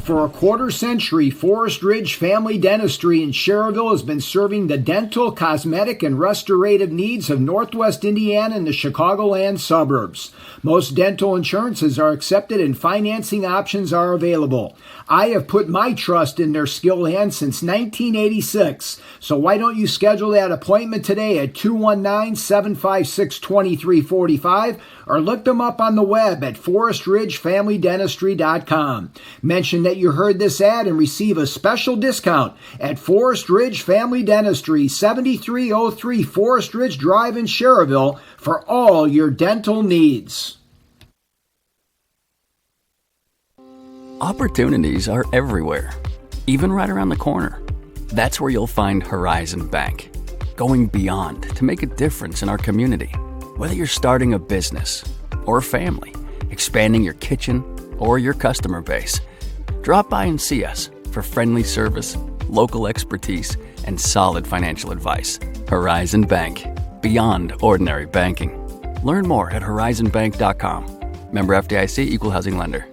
For a quarter century, Forest Ridge Family Dentistry in Schererville has been serving the dental, cosmetic, and restorative needs of Northwest Indiana and the Chicagoland suburbs. Most dental insurances are accepted and financing options are available. I have put my trust in their skilled hands since 1986. So why don't you schedule that appointment today at 219-756-2345 or look them up on the web at forestridgefamilydentistry.com. Mention that you heard this ad and receive a special discount at Forest Ridge Family Dentistry, 7303 Forest Ridge Drive in Schererville for all your dental needs. Opportunities are everywhere, even right around the corner. That's where you'll find Horizon Bank, going beyond to make a difference in our community. Whether you're starting a business or a family, expanding your kitchen or your customer base, drop by and see us for friendly service, local expertise, and solid financial advice. Horizon Bank, beyond ordinary banking. Learn more at horizonbank.com. Member FDIC, Equal Housing Lender.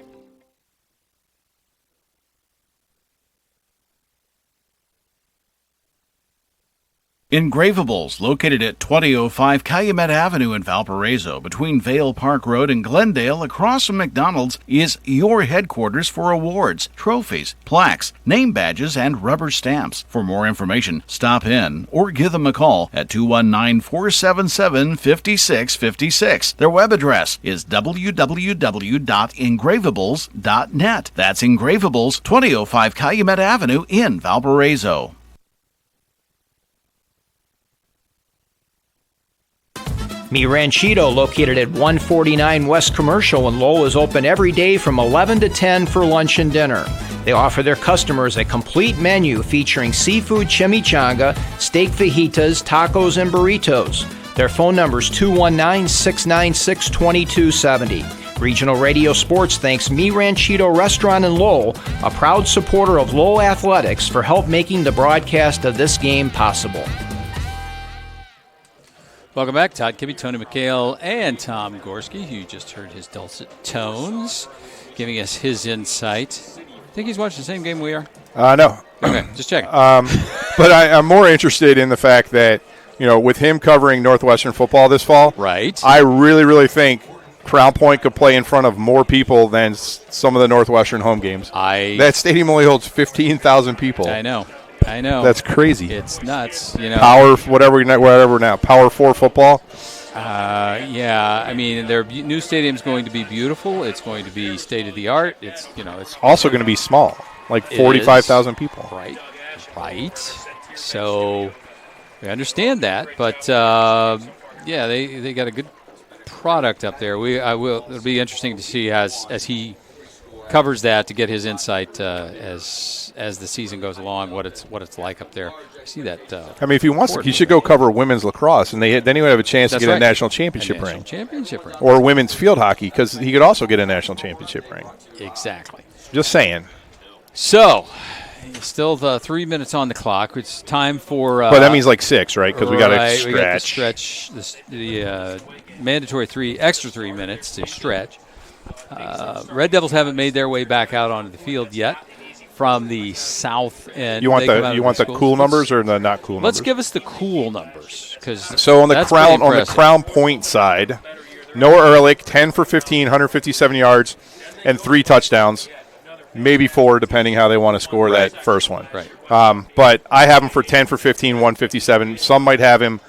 Engravables, located at 2005 Calumet Avenue in Valparaiso, between Vale Park Road and Glendale, across from McDonald's, is your headquarters for awards, trophies, plaques, name badges, and rubber stamps. For more information, stop in or give them a call at 219-477-5656. Their web address is www.engravables.net. That's Engravables, 2005 Calumet Avenue in Valparaiso. Mi Ranchito, located at 149 West Commercial in Lowell, is open every day from 11 to 10 for lunch and dinner. They offer their customers a complete menu featuring seafood chimichanga, steak fajitas, tacos, and burritos. Their phone number is 219-696-2270. Regional Radio Sports thanks Mi Ranchito Restaurant in Lowell, a proud supporter of Lowell Athletics, for help making the broadcast of this game possible. Welcome back. Todd Kibbe, Tony McHale, and Tom Gorski. You just heard his dulcet tones, giving us his insight. Think he's watched the same game we are? No. Okay, just checking. But I'm more interested in the fact that, with him covering Northwestern football this fall, right? I really, really think Crown Point could play in front of more people than some of the Northwestern home games. That stadium only holds 15,000 people. I know. That's crazy. It's nuts. Power, whatever now. Power 4 football. Yeah. I mean, their new stadium's going to be beautiful. It's going to be state of the art. It's also going to be small, like 45,000 people. Right. So we understand that, but they got a good product up there. It'll be interesting to see as he covers that, to get his insight as the season goes along, what it's like up there. I see that. If he wants to, he should go cover women's lacrosse, and then he would have a chance to get a national championship ring. Or women's field hockey, because he could also get a national championship ring. Exactly. Just saying. So, still 3 minutes on the clock. It's time for. But that means like 6, right? Because we got to stretch. We got to stretch the mandatory extra 3 minutes to stretch. Red Devils haven't made their way back out onto the field yet from the south end. You want the cool numbers or the not cool numbers? Let's give us the cool numbers, so on the Crown Point side, Noah Ehrlich, 10 for 15, 157 yards, and 3 touchdowns, maybe 4 depending how they want to score that first one. Right. But I have him for 10 for 15, 157. Some might have him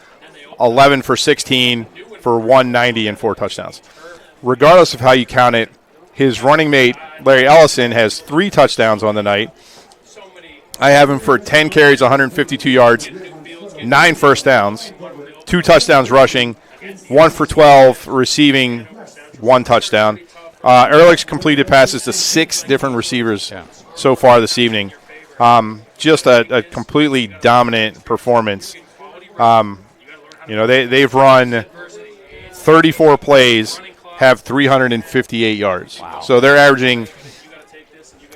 11 for 16 for 190 and 4 touchdowns. Regardless of how you count it, his running mate, Larry Ellison, has 3 touchdowns on the night. I have him for 10 carries, 152 yards, 9 first downs, 2 touchdowns rushing, 1 for 12 receiving, 1 touchdown. Ehrlich's completed passes to 6 different receivers so far this evening. Just a completely dominant performance. They've run 34 plays, have 358 yards. Wow. So they're averaging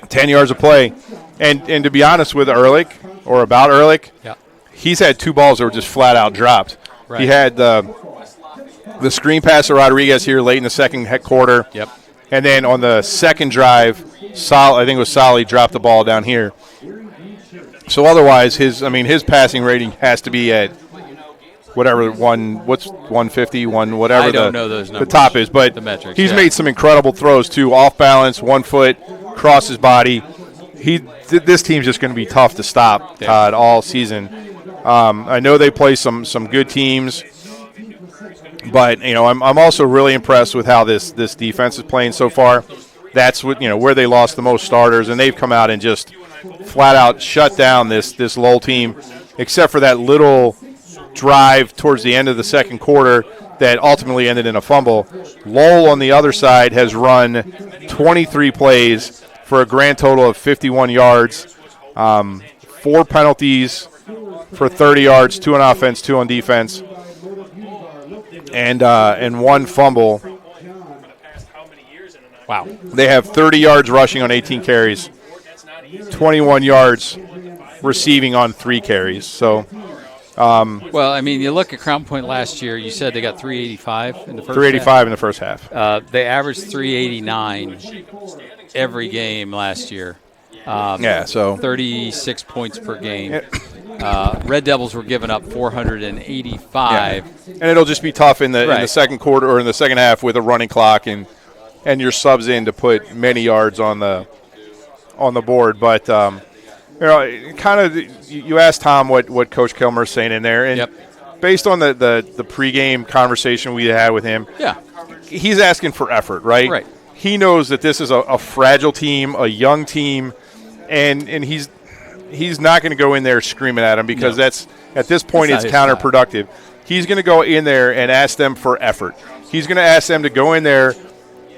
10 yards a play. And to be honest with Ehrlich, or about Ehrlich, he's had 2 balls that were just flat out dropped. Right. He had the screen pass to Rodriguez here late in the second quarter. Yep. And then on the second drive, I think it was Solly dropped the ball down here. So otherwise, his passing rating has to be at whatever 150, whatever I don't know those numbers, the top is, but the metrics, he's made some incredible throws too, off balance, 1 foot, cross his body. This team's just going to be tough to stop, Todd, all season. I know they play some good teams, but I'm also really impressed with how this defense is playing so far. That's where they lost the most starters, and they've come out and just flat out shut down this Lowell team, except for that little drive towards the end of the second quarter that ultimately ended in a fumble. Lowell on the other side has run 23 plays for a grand total of 51 yards, 4 penalties for 30 yards, 2 on offense, 2 on defense, and 1 fumble. Wow. They have 30 yards rushing on 18 carries, 21 yards receiving on 3 carries. So you look at Crown Point last year. You said they got 385 in the first 385 half. In the first half. They averaged 389 every game last year. So 36 points per game. Red Devils were giving up 485. And it'll just be tough in the second quarter or in the second half with a running clock and your subs in to put many yards on the board. But you asked Tom what Coach Kilmer is saying in there, and based on the pregame conversation we had with him, he's asking for effort, right? He knows that this is a fragile team, a young team, and he's not going to go in there screaming at him because that's at this point it's counterproductive. he's going to go in there and ask them for effort. He's going to ask them to go in there,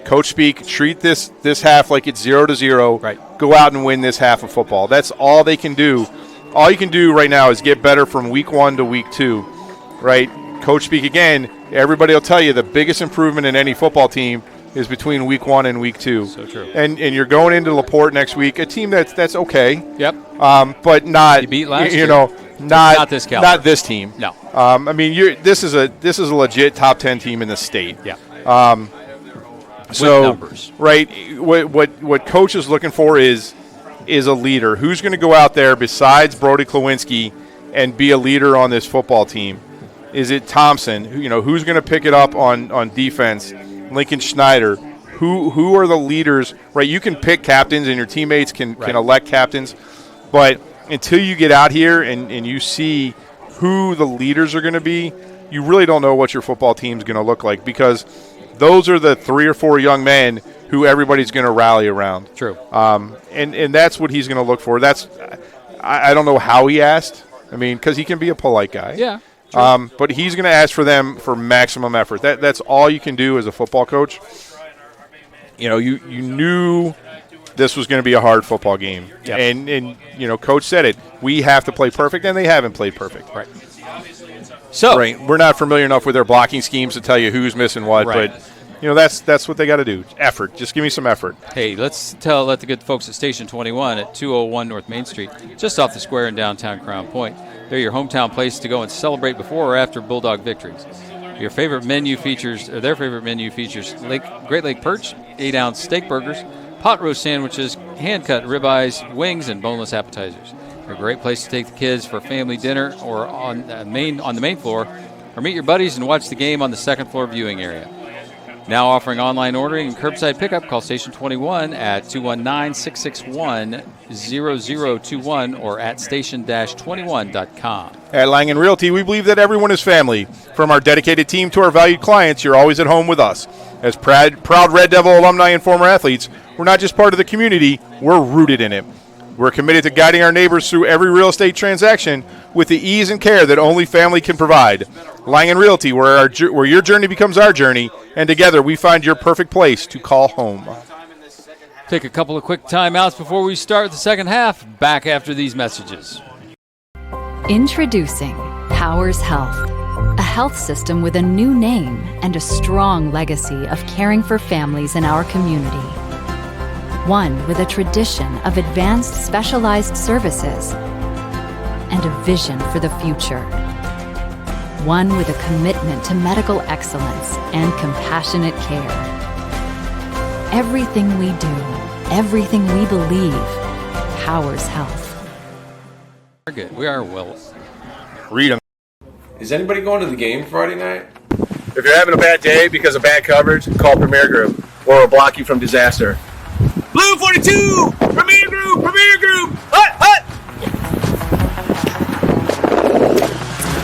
coach speak, treat this half like it's 0-0. Right. Go out and win this half of football. That's all they can do. All you can do right now is get better from week 1 to week 2, right? Coach speak again. Everybody will tell you the biggest improvement in any football team is between week 1 and week 2. So true. And you're going into LaPorte next week, a team that's okay. Yep. But not You beat last you year. know not this caliber. not this team. No. I mean this is a legit top 10 team in the state. Yeah. So numbers. right, what coach is looking for is a leader. Who's going to go out there besides Brody Klawinski and be a leader on this football team? Is it Thompson? Who's going to pick it up on defense? Lincoln Schneider. Who are the leaders? Right, you can pick captains and your teammates can elect captains, but until you get out here and you see who the leaders are going to be, you really don't know what your football team is going to look like, because those are the 3 or 4 young men who everybody's going to rally around. True. And that's what he's going to look for. I don't know how he asked. I mean, because he can be a polite guy. Yeah. But he's going to ask for them for maximum effort. That's all you can do as a football coach. You knew this was going to be a hard football game. Yep. And coach said it. We have to play perfect, and they haven't played perfect. Right. So we're not familiar enough with their blocking schemes to tell you who's missing what, but that's what they got to do. Effort. Just give me some effort. Hey, let the good folks at Station 21 at 201 North Main Street, just off the square in downtown Crown Point. They're your hometown place to go and celebrate before or after Bulldog victories. Their favorite menu features Great Lake Perch, 8-ounce steak burgers, pot roast sandwiches, hand-cut ribeyes, wings, and boneless appetizers. They're a great place to take the kids for family dinner or on the main floor, or meet your buddies and watch the game on the second floor viewing area. Now offering online ordering and curbside pickup, call Station 21 at 219-661-0021 or at station-21.com. At Langen Realty, we believe that everyone is family. From our dedicated team to our valued clients, you're always at home with us. As proud Red Devil alumni and former athletes, we're not just part of the community, we're rooted in it. We're committed to guiding our neighbors through every real estate transaction with the ease and care that only family can provide. Langen Realty, where your journey becomes our journey, and together we find your perfect place to call home. Take a couple of quick timeouts before we start the second half. Back after these messages. Introducing Powers Health, a health system with a new name and a strong legacy of caring for families in our community. One with a tradition of advanced specialized services and a vision for the future. One with a commitment to medical excellence and compassionate care. Everything we do, everything we believe, powers health. We're good. We are well. Read them. Is anybody going to the game Friday night? If you're having a bad day because of bad coverage, call Premier Group, or we'll block you from disaster. Blue 42! Premier Group! Premier Group! Hut! Hut!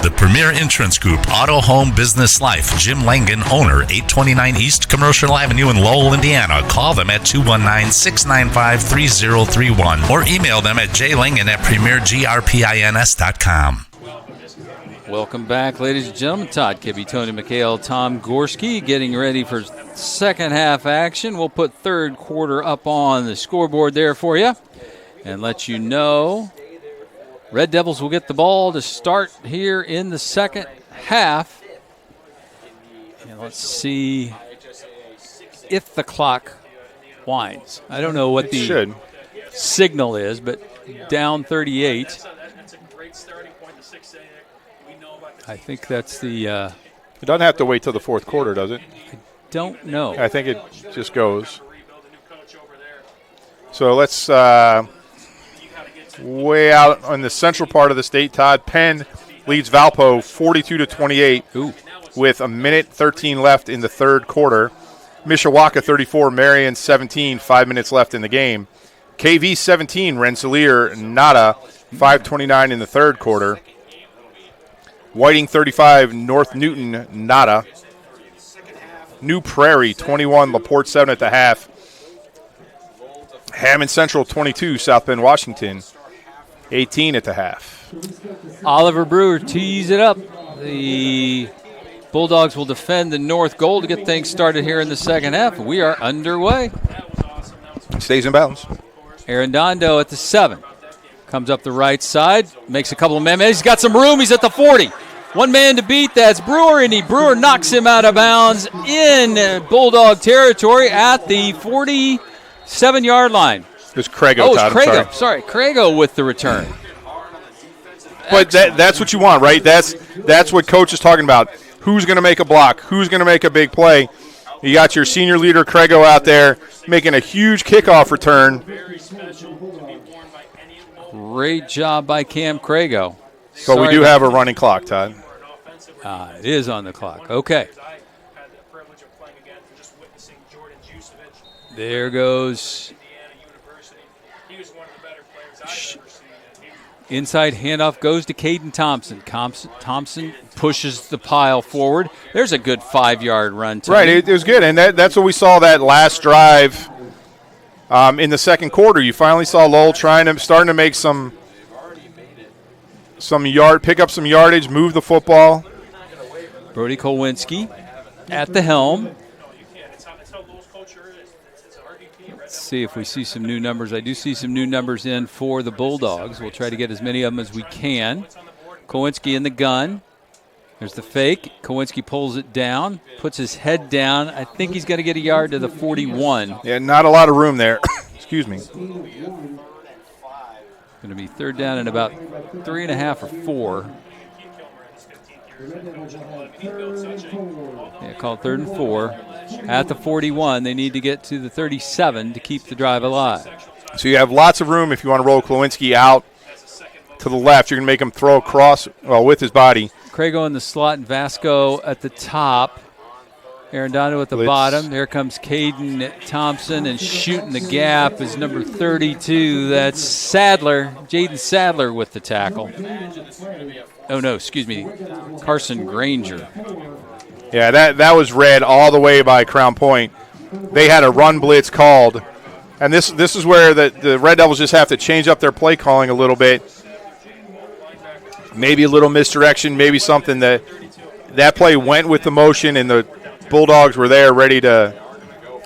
The Premier Insurance Group, Auto, Home, Business, Life. Jim Langen, owner, 829 East Commercial Avenue in Lowell, Indiana. Call them at 219-695-3031 or email them at jlangen@premiergrpins.com. Welcome back, ladies and gentlemen. Todd Kibbe, Tony McHale, Tom Gorski getting ready for second half action. We'll put third quarter up on the scoreboard there for you and let you know Red Devils will get the ball to start here in the second half. And let's see if the clock winds. I don't know what the signal is, but down 38. I think that's the... it doesn't have to wait till the fourth quarter, does it? I don't know. I think it just goes. So let's... way out on the central part of the state, Todd, Penn leads Valpo 42-28 with a minute 13 left in the third quarter. Mishawaka 34, Marion 17, 5 minutes left in the game. KV 17, Rensselaer nada, 5:29 in the third quarter. Whiting 35, North Newton nada. New Prairie 21, LaPorte 7 at the half. Hammond Central 22, South Bend, Washington 18 at the half. Oliver Brewer tees it up. The Bulldogs will defend the north goal to get things started here in the second half. We are underway. Stays in bounds. Arredondo at the 7. Comes up the right side, makes a couple of men. He's got some room. He's at the 40. One man to beat. That's Brewer, and Brewer knocks him out of bounds in Bulldog territory at the 47-yard line. It was Craigo. Oh, it's Craigo. Sorry, Craigo with the return. But that's what you want, right? That's what Coach is talking about. Who's going to make a block? Who's going to make a big play? You got your senior leader, Craigo, out there making a huge kickoff return. Great job by Cam Craigo. But we do have a running clock, Todd. It is on the clock. Okay. There goes. Inside handoff goes to Caden Thompson. Thompson pushes the pile forward. There's a good 5-yard run. Right, it was good. And that's what we saw that last drive in the second quarter. You finally saw Lowell starting to make some pick up some yardage, move the football. Brody Kolwinski at the helm. Let's see if we see some new numbers. I do see some new numbers in for the Bulldogs. We'll try to get as many of them as we can. Kolwinski in the gun. There's the fake. Kolwinski pulls it down, puts his head down. I think he's going to get a yard to the 41. Yeah, not a lot of room there. Excuse me. Going to be third down and about 3.5 or 4. Yeah, called 3rd and 4. At the 41, they need to get to the 37 to keep the drive alive. So you have lots of room if you want to roll Kolwinski out to the left. You're going to make him throw across, with his body. Craigo in the slot and Vasco at the top. Arredondo at the bottom. There comes Caden Thompson, and shooting the gap is number 32. That's Sadler, Jaden Sadler with the tackle. Oh, no, excuse me, Carson Granger. Yeah, that was read all the way by Crown Point. They had a run blitz called, and this is where the Red Devils just have to change up their play calling a little bit. Maybe a little misdirection, maybe something that play went with the motion, and the Bulldogs were there ready to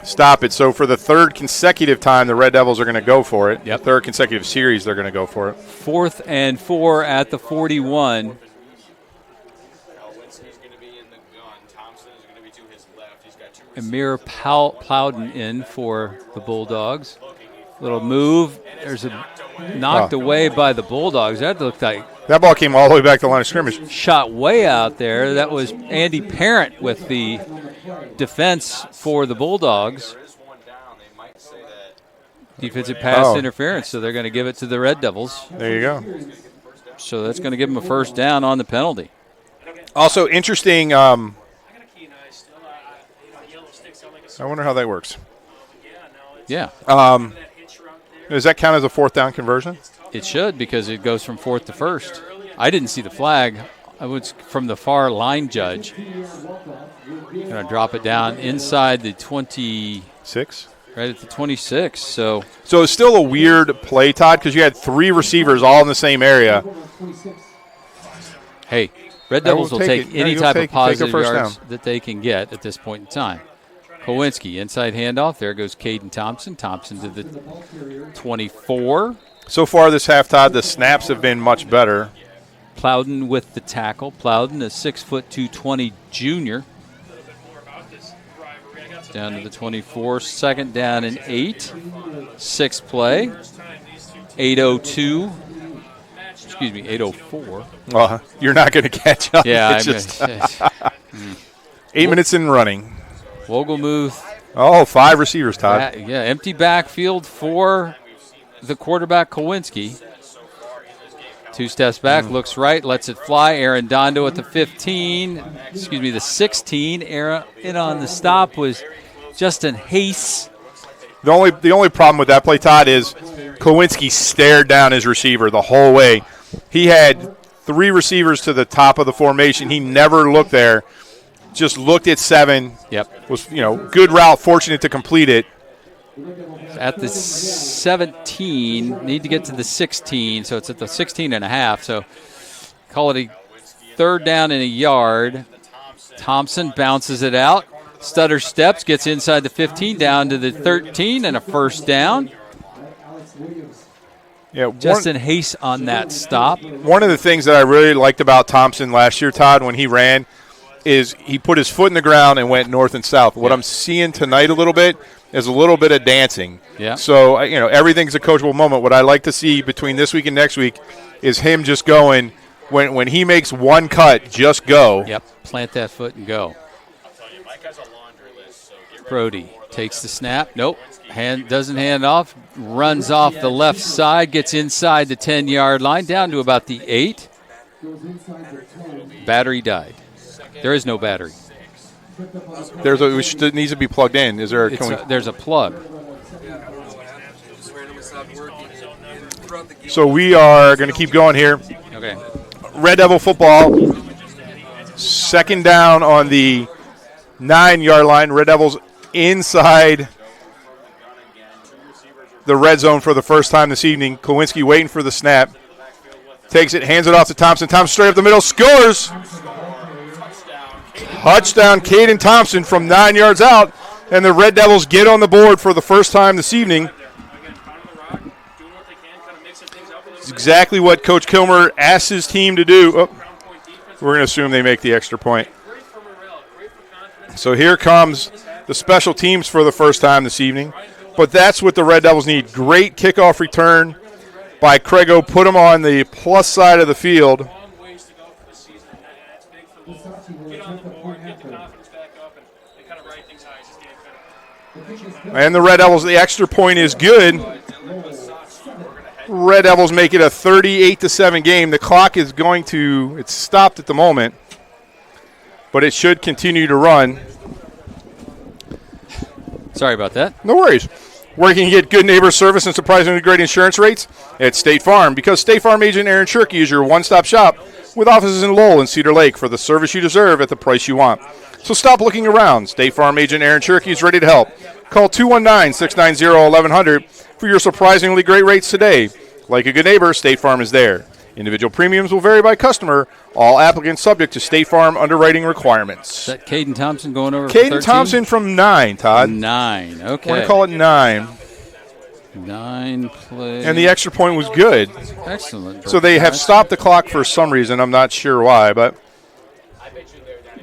stop it. So for the third consecutive time, the Red Devils are going to go for it. Yep. Third consecutive series, they're going to go for it. 4th and 4 at the 41. Amir Plowden in for the Bulldogs. Little move. There's a knocked away by the Bulldogs. That looked like that ball came all the way back to the line of scrimmage. Shot way out there. That was Andy Parent with the defense for the Bulldogs. Defensive pass interference, so they're going to give it to the Red Devils. There you go. So that's going to give them a first down on the penalty. Also interesting, I wonder how that works. Yeah. Does that count as a 4th down conversion? It should, because it goes from 4th to 1st. I didn't see the flag. I was from the far line judge. Going to drop it down inside the 26. Right at the 26. So it's still a weird play, Todd, because you had 3 receivers all in the same area. Hey, Red Devils will take any type of positive yards that they can get at this point in time. Kolwinski, inside handoff. There goes Caden Thompson. Thompson to the 24. So far this half, Todd, the snaps have been much better. Plowden with the tackle. Plowden, a 6'2", 220 junior. Down to the 24. 2nd down and 8. 6th play. 8:02. Excuse me, 8:04. Well, you're not going to catch up. Yeah, it's just 8 minutes in running. Wogelmuth. Oh, 5 receivers, Todd. Yeah, empty backfield for the quarterback, Kolwinski. 2 steps back, looks right, lets it fly. Arredondo at the 15. Excuse me, the 16. In on the stop was Justin Hayes. The only problem with that play, Todd, is Kolwinski stared down his receiver the whole way. He had 3 receivers to the top of the formation. He never looked there. Just looked at 7. Yep. Was, good route, fortunate to complete it. At the 17, need to get to the 16, so it's at the 16 and a half. So call it a third down and a yard. Thompson bounces it out. Stutter steps, gets inside the 15, down to the 13, and a first down. Yeah, Justin Hayes on that stop. One of the things that I really liked about Thompson last year, Todd, when he ran, is he put his foot in the ground and went north and south. What I'm seeing tonight a little bit is a little bit of dancing. Yeah. So, everything's a coachable moment. What I like to see between this week and next week is him just going, when he makes one cut, just go. Yep, plant that foot and go. Brody takes the snap. Nope. Doesn't hand off. Runs off the left side. Gets inside the 10-yard line. Down to about the 8. Battery died. There is no battery. It needs to be plugged in. Is there? There's a plug. So we are going to keep going here. Okay. Red Devil football. Second down on the 9-yard line. Red Devils inside the red zone for the first time this evening. Kowinski waiting for the snap. Takes it, hands it off to Thompson. Thompson straight up the middle, scores! Touchdown, Caden Thompson from 9 yards out. And the Red Devils get on the board for the first time this evening. It's exactly what Coach Kilmer asked his team to do. Oh, we're going to assume they make the extra point. So here comes the special teams for the first time this evening. But that's what the Red Devils need. Great kickoff return by Craigo. Put them on the plus side of the field. And the Red Devils, the extra point is good. Red Devils make it a 38-7 game. The clock is it's stopped at the moment, but it should continue to run. Sorry about that. No worries. Where you can get good neighbor service and surprisingly great insurance rates? At State Farm, because State Farm agent Aaron Shirky is your one-stop shop with offices in Lowell and Cedar Lake for the service you deserve at the price you want. So stop looking around. State Farm agent Aaron Shirky is ready to help. Call 219-690-1100 for your surprisingly great rates today. Like a good neighbor, State Farm is there. Individual premiums will vary by customer. All applicants subject to State Farm underwriting requirements. Is that Caden Thompson going over? Caden Thompson from 9, Todd. 9, okay. We're going to call it 9. 9 plays. And the extra point was good. Excellent. So they have stopped the clock for some reason. I'm not sure why, but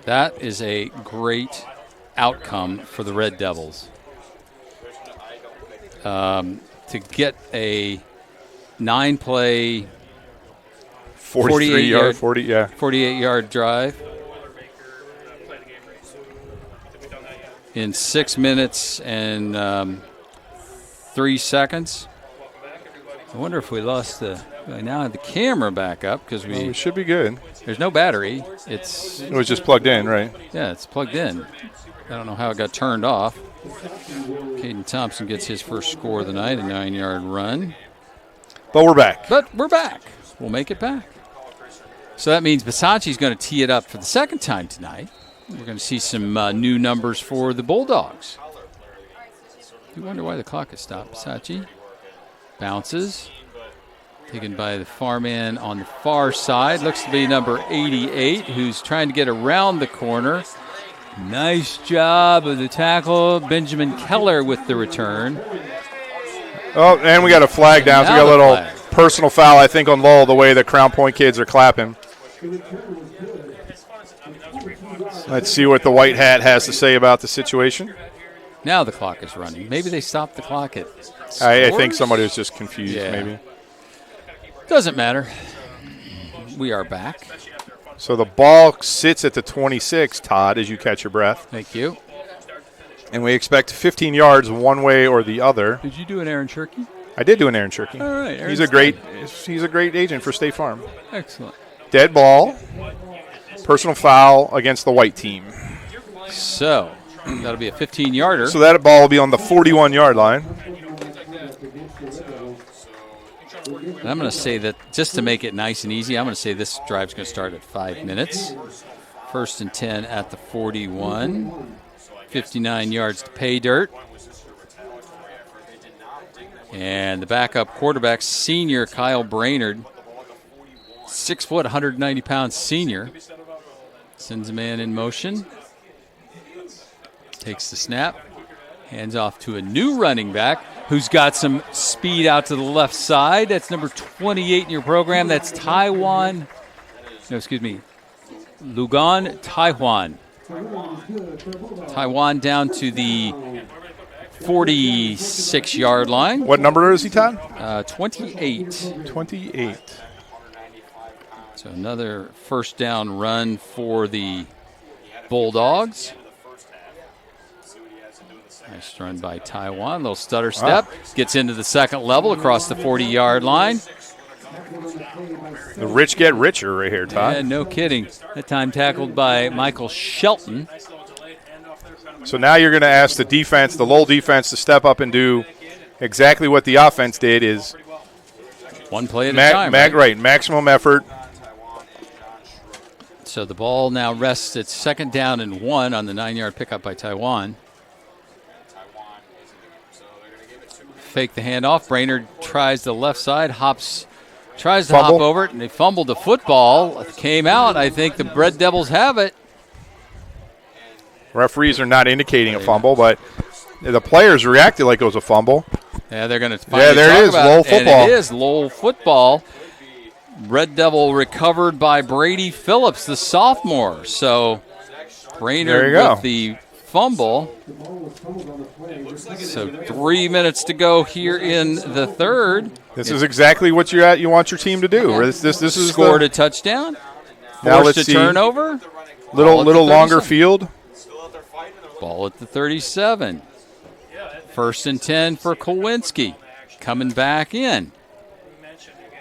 that is a great outcome for the Red Devils. To get a 9-play 48-yard drive in 6 minutes and 3 seconds. I wonder if we lost I now have the camera back up because we should be good. There's no battery. It was just plugged in, right? Yeah, it's plugged in. I don't know how it got turned off. Caden Thompson gets his first score of the night, a 9-yard run. But we're back. We'll make it back. So that means Bisacci's going to tee it up for the second time tonight. We're going to see some new numbers for the Bulldogs. You wonder why the clock has stopped. Bisacci bounces. Taken by the far man on the far side. Looks to be number 88, who's trying to get around the corner. Nice job of the tackle. Benjamin Keller with the return. Oh, and we got a flag down. So we got a little personal foul, I think, on Lowell, the way the Crown Point kids are clapping. Let's see what the white hat has to say about the situation. Now the clock is running. Maybe they stopped the clock at I think somebody was just confused, maybe. Doesn't matter. We are back. So the ball sits at the 26, Todd, as you catch your breath. Thank you. And we expect 15 yards one way or the other. Did you do an Aaron Shirky? I did do an Aaron Shirky. All right. He's a great agent for State Farm. Excellent. Dead ball. Personal foul against the white team. So that'll be a 15-yarder. So that ball will be on the 41-yard line. And I'm going to say that just to make it nice and easy, I'm going to say this drive's going to start at 5 minutes. 1st and 10 at the 41. 59 yards to pay dirt. And the backup quarterback, senior Kyle Brainerd, 6 foot, 190-pound senior. Sends a man in motion. Takes the snap. Hands off to a new running back who's got some speed out to the left side. That's number 28 in your program. That's Lugan Taiwan. Taiwan down to the 46-yard line. What number is he, Todd? 28. 28. So another first down run for the Bulldogs. Nice run by Taiwan. Little stutter step. Gets into the second level across the 40-yard line. The rich get richer right here, Todd. Yeah, no kidding. That time tackled by Michael Shelton. So now you're going to ask the defense, the Lowell defense, to step up and do exactly what the offense did, is one play at a time. Right, maximum effort. So the ball now rests at 2nd down and 1 on the 9-yard pickup by Taiwan. Fake the handoff. Brainerd tries the left side, tries to hop over it, and they fumbled the football. It came out. I think the Red Devils have it. Referees are not indicating a fumble, but the players reacted like it was a fumble. Yeah, they're going to there it is, Lowell football. And it is Lowell football. Red Devil recovered by Brady Phillips, the sophomore. So Brainerd with the fumble. So 3 minutes to go here in the third. This is exactly what you want your team to do. Yeah. This is scored a touchdown. Now Forced a turnover. Little longer field. Ball at the 37. 1st and 10 for Kowinski. Coming back in.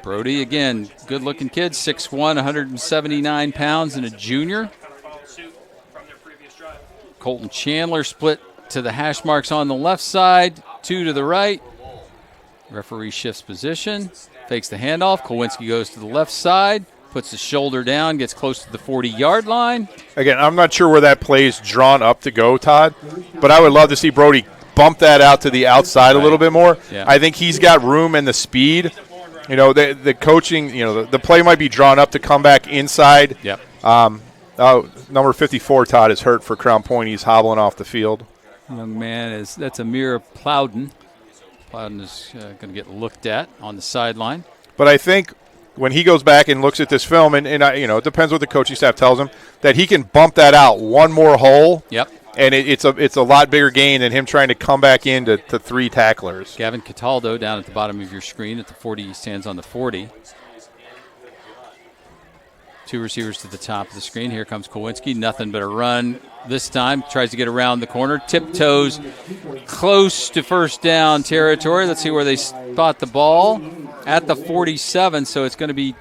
Brody, again, good-looking kid, 6'1", 179 pounds, and a junior. Colton Chandler split to the hash marks on the left side, 2 to the right. Referee shifts position, fakes the handoff. Kowinski goes to the left side, puts the shoulder down, gets close to the 40-yard line. Again, I'm not sure where that play's drawn up to go, Todd, but I would love to see Brody bump that out to the outside a little bit more. Yeah. I think he's got room and the speed. You know, the coaching, the play might be drawn up to come back inside. Yep. Number 54, Todd, is hurt for Crown Point. He's hobbling off the field. Young man, that's Amir Plowden. Plowden is going to get looked at on the sideline. But I think when he goes back and looks at this film, and it depends what the coaching staff tells him, that he can bump that out one more hole. Yep. And it's a lot bigger gain than him trying to come back into 3 tacklers. Gavin Cataldo down at the bottom of your screen at the 40. He stands on the 40. 2 receivers to the top of the screen. Here comes Kowinski. Nothing but a run this time. Tries to get around the corner. Tiptoes close to first down territory. Let's see where they spot the ball. At the 47, so it's going to be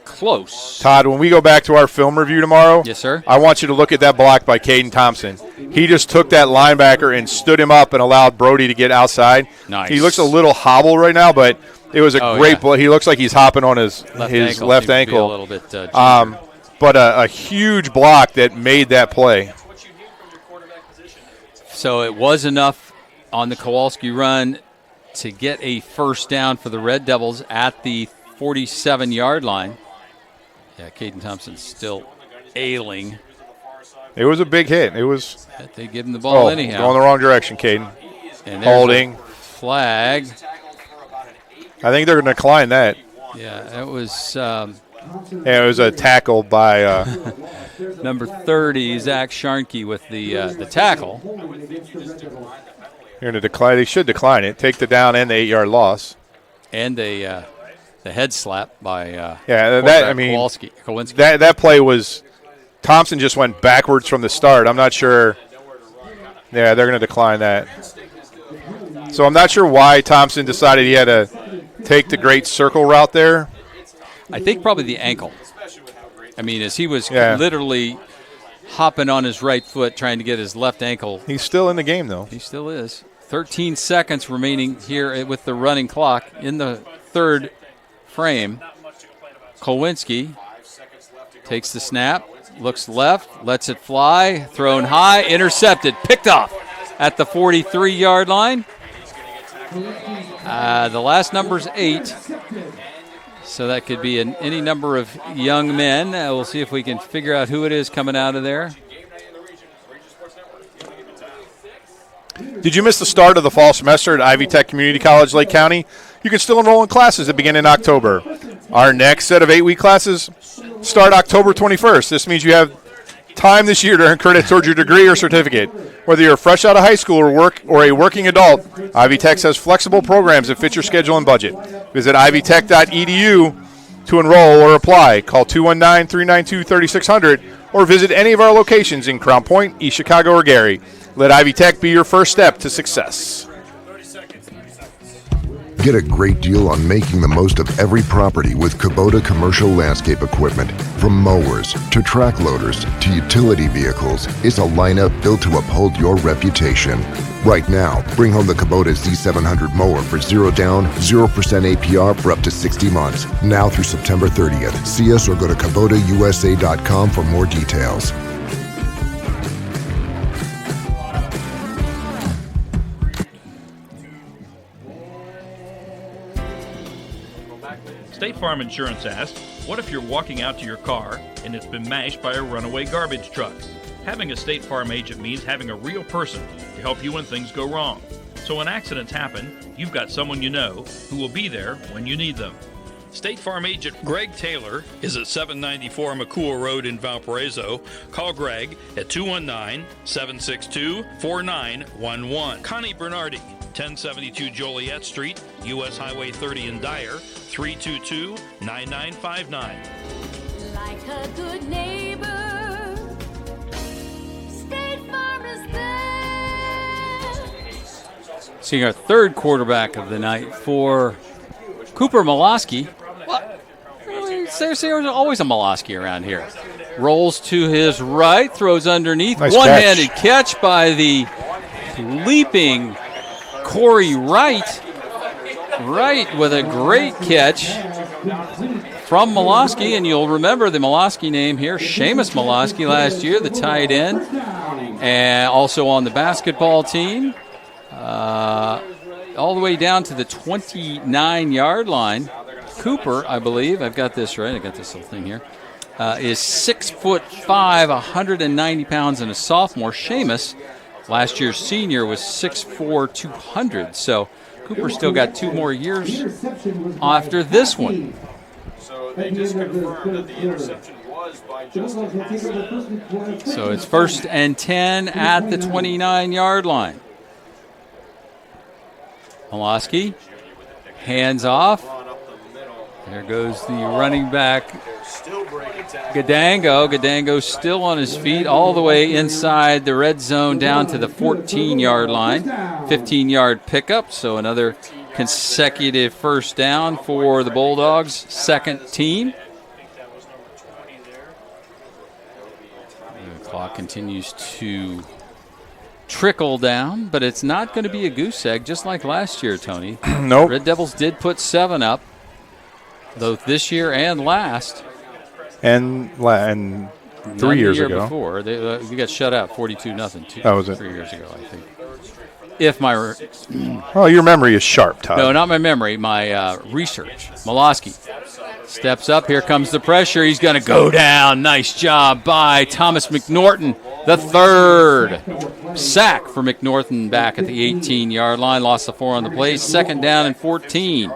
close. Todd, when we go back to our film review tomorrow, yes, sir, I want you to look at that block by Caden Thompson. He just took that linebacker and stood him up and allowed Brody to get outside. Nice. He looks a little hobbled right now, but it was a great block. He looks like he's hopping on his left ankle. A little bit but a huge block that made that play. So it was enough on the Kowalski run to get a first down for the Red Devils at the 47-yard line. Yeah, Caden Thompson's still ailing. It was a big hit. It was. They give him the ball anyhow. Going the wrong direction, Caden. And holding. Flag. I think they're going to decline that. Yeah, it was. It was a tackle by number 30, Zach Sharnke, with the tackle. You're going to decline. They should decline it. Take the down and the 8-yard loss. And the head slap by Kowalski. That play was Thompson just went backwards from the start. I'm not sure. Yeah, they're going to decline that. So I'm not sure why Thompson decided he had to take the great circle route there. I think probably the ankle. I mean, as he was literally hopping on his right foot trying to get his left ankle. He's still in the game, though. He still is. 13 seconds remaining here with the running clock in the third frame. Kowinski takes the snap, looks left, lets it fly, thrown high, intercepted, picked off at the 43-yard line. The last number's 8. So that could be any number of young men. We'll see if we can figure out who it is coming out of there. Did you miss the start of the fall semester at Ivy Tech Community College, Lake County? You can still enroll in classes that begin in October. Our next set of 8-week classes start October 21st. This means you have time this year to earn credit towards your degree or certificate. Whether you're fresh out of high school or a working adult, Ivy Tech has flexible programs that fit your schedule and budget. Visit ivytech.edu to enroll or apply. Call 219-392-3600 or visit any of our locations in Crown Point, East Chicago, or Gary. Let Ivy Tech be your first step to success. Get a great deal on making the most of every property with Kubota commercial landscape equipment. From mowers to track loaders to utility vehicles, it's a lineup built to uphold your reputation. Right now, bring home the Kubota Z700 mower for 0 down, 0% APR for up to 60 months. Now through September 30th. See us or go to KubotaUSA.com for more details. State Farm Insurance asks, what if you're walking out to your car and it's been mashed by a runaway garbage truck? Having a State Farm agent means having a real person to help you when things go wrong. So when accidents happen, you've got someone you know who will be there when you need them. State Farm agent Greg Taylor is at 794 McCool Road in Valparaiso. Call Greg at 219-762-4911. Connie Bernardi, 1072 Joliet Street, U.S. Highway 30 in Dyer, 322-9959. Like a good neighbor, State Farm is there. Seeing our third quarterback of the night for Cooper Molosky. What? There's always a Molosky around here. Rolls to his right, throws underneath. Nice one-handed catch by the leaping Corey Wright. Wright with a great catch from Molosky, and you'll remember the Molosky name here, Seamus Molosky last year, the tight end, and also on the basketball team. All the way down to the 29-yard line. Cooper, I believe, I've got this right, I got this little thing here, is 6'5", 190 pounds, and a sophomore. Seamus, last year's senior, was 6'4", 200. So Cooper still got 2 more years after this one. So they just confirmed that the interception was by Justin. So it's 1st and 10 at the 29-yard line. Molosky, hands off. There goes the running back, Gadango. Gadango still on his feet all the way inside the red zone down to the 14-yard line. 15-yard pickup, so another consecutive first down for the Bulldogs' second team. The clock continues to trickle down, but it's not going to be a goose egg just like last year, Tony. Nope. Red Devils did put 7 up, both this year and last. And 3 years ago. Before. We got shut out 42-0. That was it. 3 years ago, I think. If my well, your memory is sharp, Todd. No, not my memory, my research. Molosky steps up. Here comes the pressure. He's going to go down. Nice job by Thomas McNorton, the third sack for McNorton back at the 18-yard line. Lost the 4 on the play. 2nd down and 14.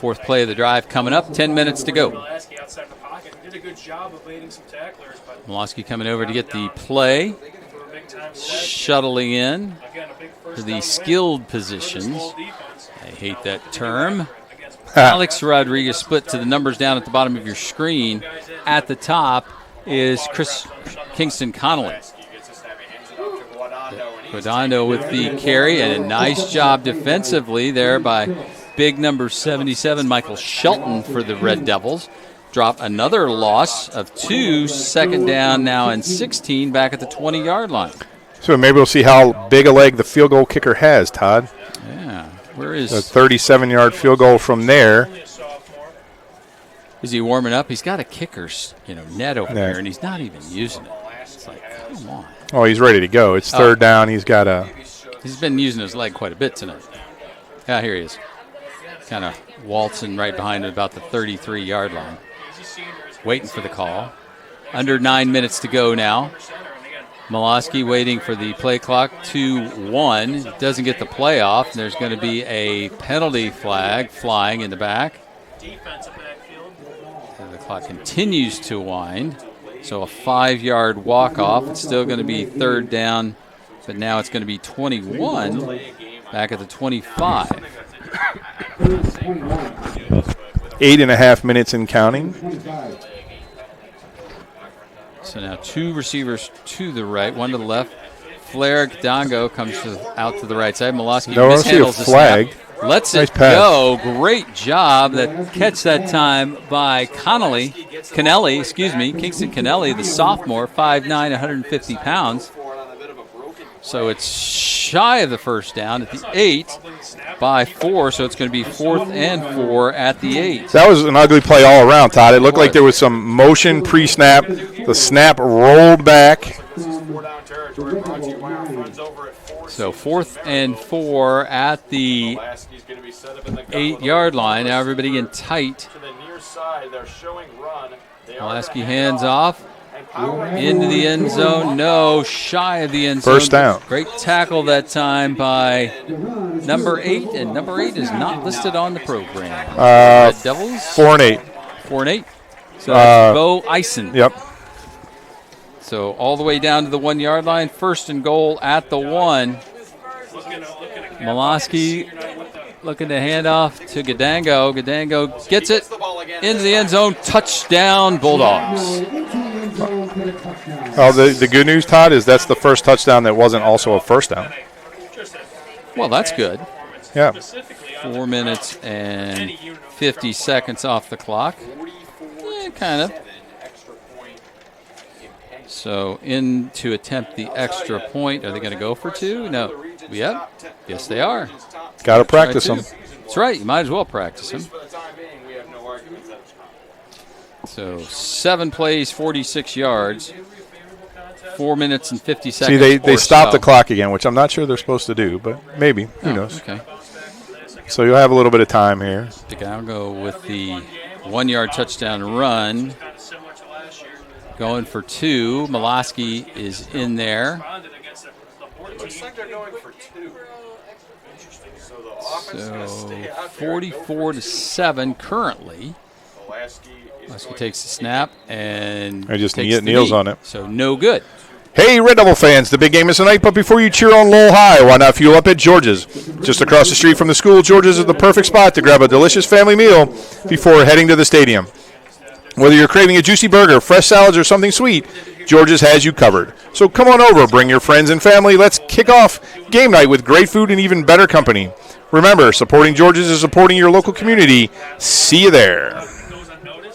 4th play of the drive coming up. 10 minutes to go. Molosky coming over to get the play. Shuttling in to the skilled positions. I hate that term. Alex Rodriguez split to the numbers down at the bottom of your screen. At the top is Chris Kingston Connolly. Guadagno with the carry, and a nice job defensively there by big number 77, Michael Shelton for the Red Devils. Drop another loss of 2, 2nd down now and 16 back at the 20-yard line. So maybe we'll see how big a leg the field goal kicker has, Todd. Yeah. Where is a 37-yard field goal from there? Is he warming up? He's got a kicker's net over there, and he's not even using it. It's like, come on. Oh, he's ready to go. It's 3rd down. He's got a. He's been using his leg quite a bit tonight. Yeah, here he is. kind of waltzing right behind him about the 33-yard line. Waiting for the call. Under 9 minutes to go now. Miloski waiting for the play clock. 2-1. Doesn't get the play off. And there's going to be a penalty flag flying in the back. And the clock continues to wind. So a 5-yard walk-off. It's still going to be third down, but now it's going to be 21 back at the 25. 8.5 minutes in counting. So now 2 receivers to the right, 1 to the left. Flair Dongo comes out to the right side. Miloski mishandles the flag. Lets it go. Great job. That catch that time by Kingston Kennelly, the sophomore, 5'9", 150 pounds. So it's shy of the first down at the 8 by 4, so it's going to be 4th and 4 at the 8. That was an ugly play all around, Todd. It looked like there was some motion pre-snap. The snap rolled back. So 4th and 4 at the 8-yard line. Now everybody in tight. Pulaski hands off. Into the end zone. No, shy of the end zone. First down. Great tackle that time by number 8, and number 8 is not listed on the program. Red Devils. 4 and 8. 4 and 8. So that's Bo Eisen. Yep. So all the way down to the 1-yard line. 1st and goal at the 1. Miloski looking to hand off to Gadango. Gadango gets it into the end zone. Touchdown, Bulldogs. Oh, the good news, Todd, is that's the first touchdown that wasn't also a first down. Well, that's good. Yeah. 4 minutes and 50 seconds off the clock. Yeah, kind of. So in to attempt the extra point. Are they going to go for 2? No. Yep. Yes, they are. Got to practice them. That's right. You might as well practice them. So 7 plays, 46 yards. 4 minutes and 50 seconds. See, they stopped the clock again, which I'm not sure they're supposed to do, but maybe. Who knows? Okay. So you'll have a little bit of time here. I'll go with the 1-yard touchdown run. Going for 2. Miloski is in there. Looks like they're going for 2. So 44-7 currently. Miloski takes the snap and kneels on it. So no good. Hey, Red Devil fans, the big game is tonight, but before you cheer on Lowell High, why not fuel up at George's? Just across the street from the school, George's is the perfect spot to grab a delicious family meal before heading to the stadium. Whether you're craving a juicy burger, fresh salads, or something sweet, George's has you covered. So come on over, bring your friends and family. Let's kick off game night with great food and even better company. Remember, supporting George's is supporting your local community. See you there.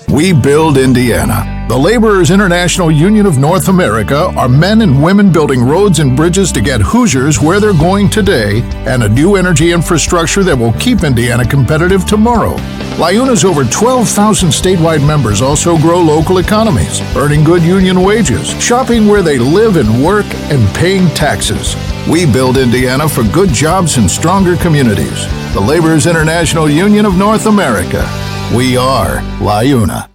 We build Indiana. The Laborers International Union of North America are men and women building roads and bridges to get Hoosiers where they're going today and a new energy infrastructure that will keep Indiana competitive tomorrow. LIUNA's over 12,000 statewide members also grow local economies, earning good union wages, shopping where they live and work, and paying taxes. We build Indiana for good jobs and stronger communities. The Laborers International Union of North America. We are LIUNA.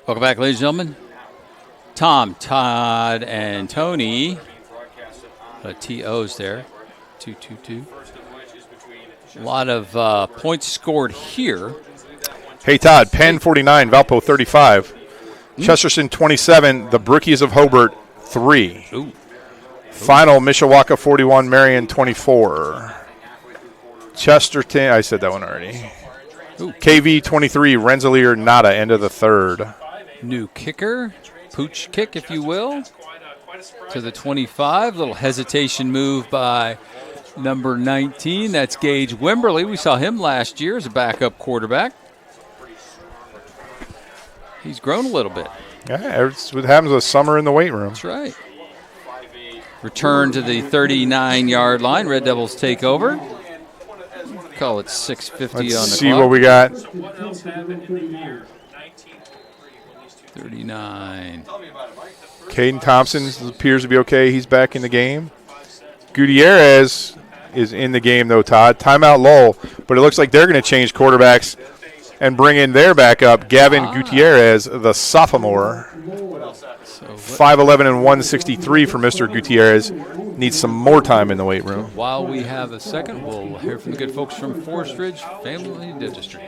Welcome back, ladies and gentlemen. Tom, Todd, and Tony. TOs there. 2-2-2. A lot of points scored here. Hey, Todd, Penn 49, Valpo 35. Chesterton 27, the Brookies of Hobart 3. Ooh. Final, Mishawaka 41, Marion 24. Chesterton, I said that one already. Ooh. KV 23, Rensselaer Nada, end of the third. New kicker, pooch kick, if you will, to the 25. Little hesitation move by number 19. That's Gage Wimberly. We saw him last year as a backup quarterback. He's grown a little bit. Yeah, it's what happens with summer in the weight room. That's right. Return to the 39-yard line. Red Devils take over. Call it 6:50 on the clock. Let's see what we got. 39. Caden Thompson appears to be okay. He's back in the game. Gutierrez, is in the game, though, Todd. Timeout Lowell, but it looks like they're going to change quarterbacks and bring in their backup, Gavin Gutierrez, the sophomore. 5'11" and 163 for Mr. Gutierrez. Needs some more time in the weight room. While we have a second, we'll hear from the good folks from Forest Ridge Family Dentistry.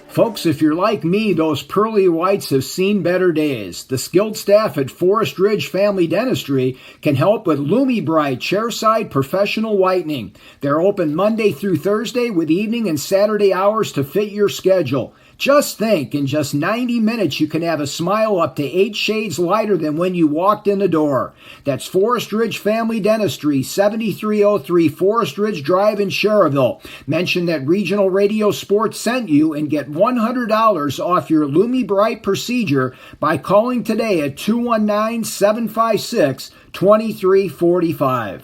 Folks, if you're like me, those pearly whites have seen better days. The skilled staff at Forest Ridge Family Dentistry can help with Lumi-Bright chairside professional whitening. They're open Monday through Thursday with evening and Saturday hours to fit your schedule. Just think, in just 90 minutes, you can have a smile up to 8 shades lighter than when you walked in the door. That's Forest Ridge Family Dentistry, 7303 Forest Ridge Drive in Sherrville. Mention that Regional Radio Sports sent you and get $100 off your Lumi-Bright procedure by calling today at 219-756-2345.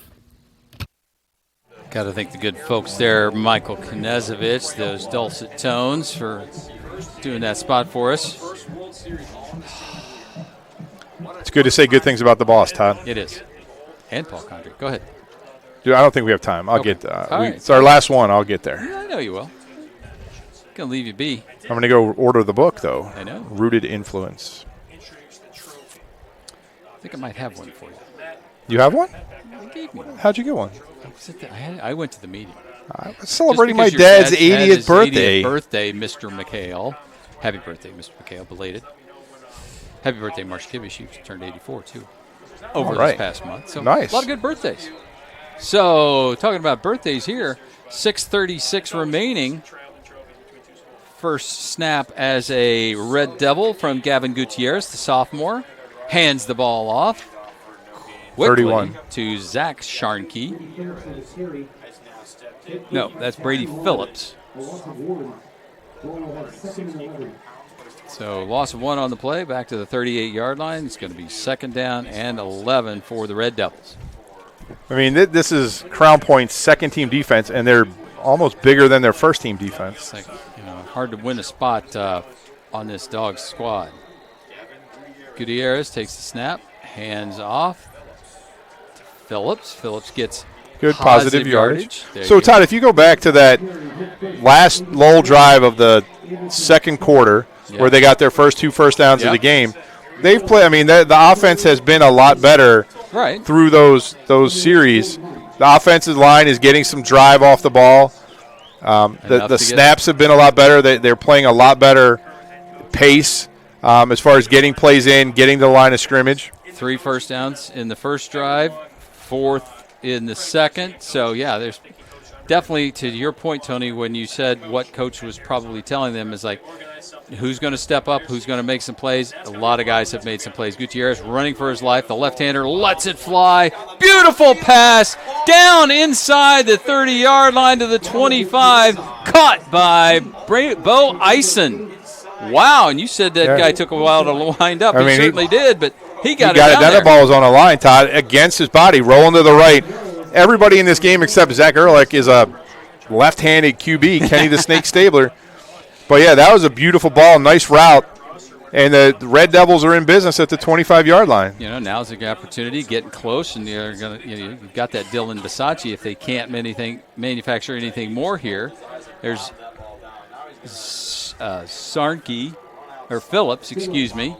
Got to thank the good folks there, Michael Knezovich, those dulcet tones, for doing that spot for us. It's good to say good things about the boss, Todd. It is. And Paul Condry. Go ahead. Dude, I don't think we have time. I'll get right. It's our last one. I'll get there. Yeah, I know you will. Gonna leave you be. I'm going to go order the book, though. I know. Rooted Influence. I think I might have one for you. You have one? They gave me one. How'd you get one? I went to the meeting. I was celebrating my dad's 80th birthday. 80th birthday, Mr. McHale. Happy birthday, Mr. McHale, belated. Happy birthday, Marsh Kibbe. She turned 84, too, over this past month. So nice. A lot of good birthdays. So, talking about birthdays here, 6:36 remaining. First snap as a Red Devil from Gavin Gutierrez, the sophomore. Hands the ball off. Quickly 31. To Zach Sharnke. No, that's Brady Phillips. So loss of 1 on the play, back to the 38-yard line. It's going to be second down and 11 for the Red Devils. I mean, this is Crown Point's second-team defense, and they're almost bigger than their first-team defense. It's like, hard to win a spot on this Dogs squad. Gutierrez takes the snap, hands off to Phillips. Phillips gets good positive yardage. So, go. Todd, if you go back to that last Lowell drive of the second quarter where they got their first 2 first downs of the game, they've played. I mean, the offense has been a lot better through those series. The offensive line is getting some drive off the ball. The snaps have been a lot better. They're playing a lot better pace as far as getting plays in, getting to the line of scrimmage. 3 first downs in the first drive, 4th in the second. So, yeah, there's definitely, to your point, Tony, when you said what coach was probably telling them is like, who's going to step up, who's going to make some plays. A lot of guys have made some plays. Gutierrez running for his life. The left-hander lets it fly. Beautiful pass down inside the 30-yard line to the 25. Caught by Bo Eisen. Wow, and you said that guy took a while to wind up. He certainly did, but he got it down there. That ball was on the line, Todd, against his body, rolling to the right. Everybody in this game except Zach Ehrlich is a left-handed QB, Kenny the Snake Stabler. But, yeah, that was a beautiful ball, nice route. And the Red Devils are in business at the 25-yard line. Now's the opportunity, getting close, and you're gonna, you've got that Dylan Bisacci. If they can't manufacture anything more here, there's Sarnke, or Phillips, excuse me.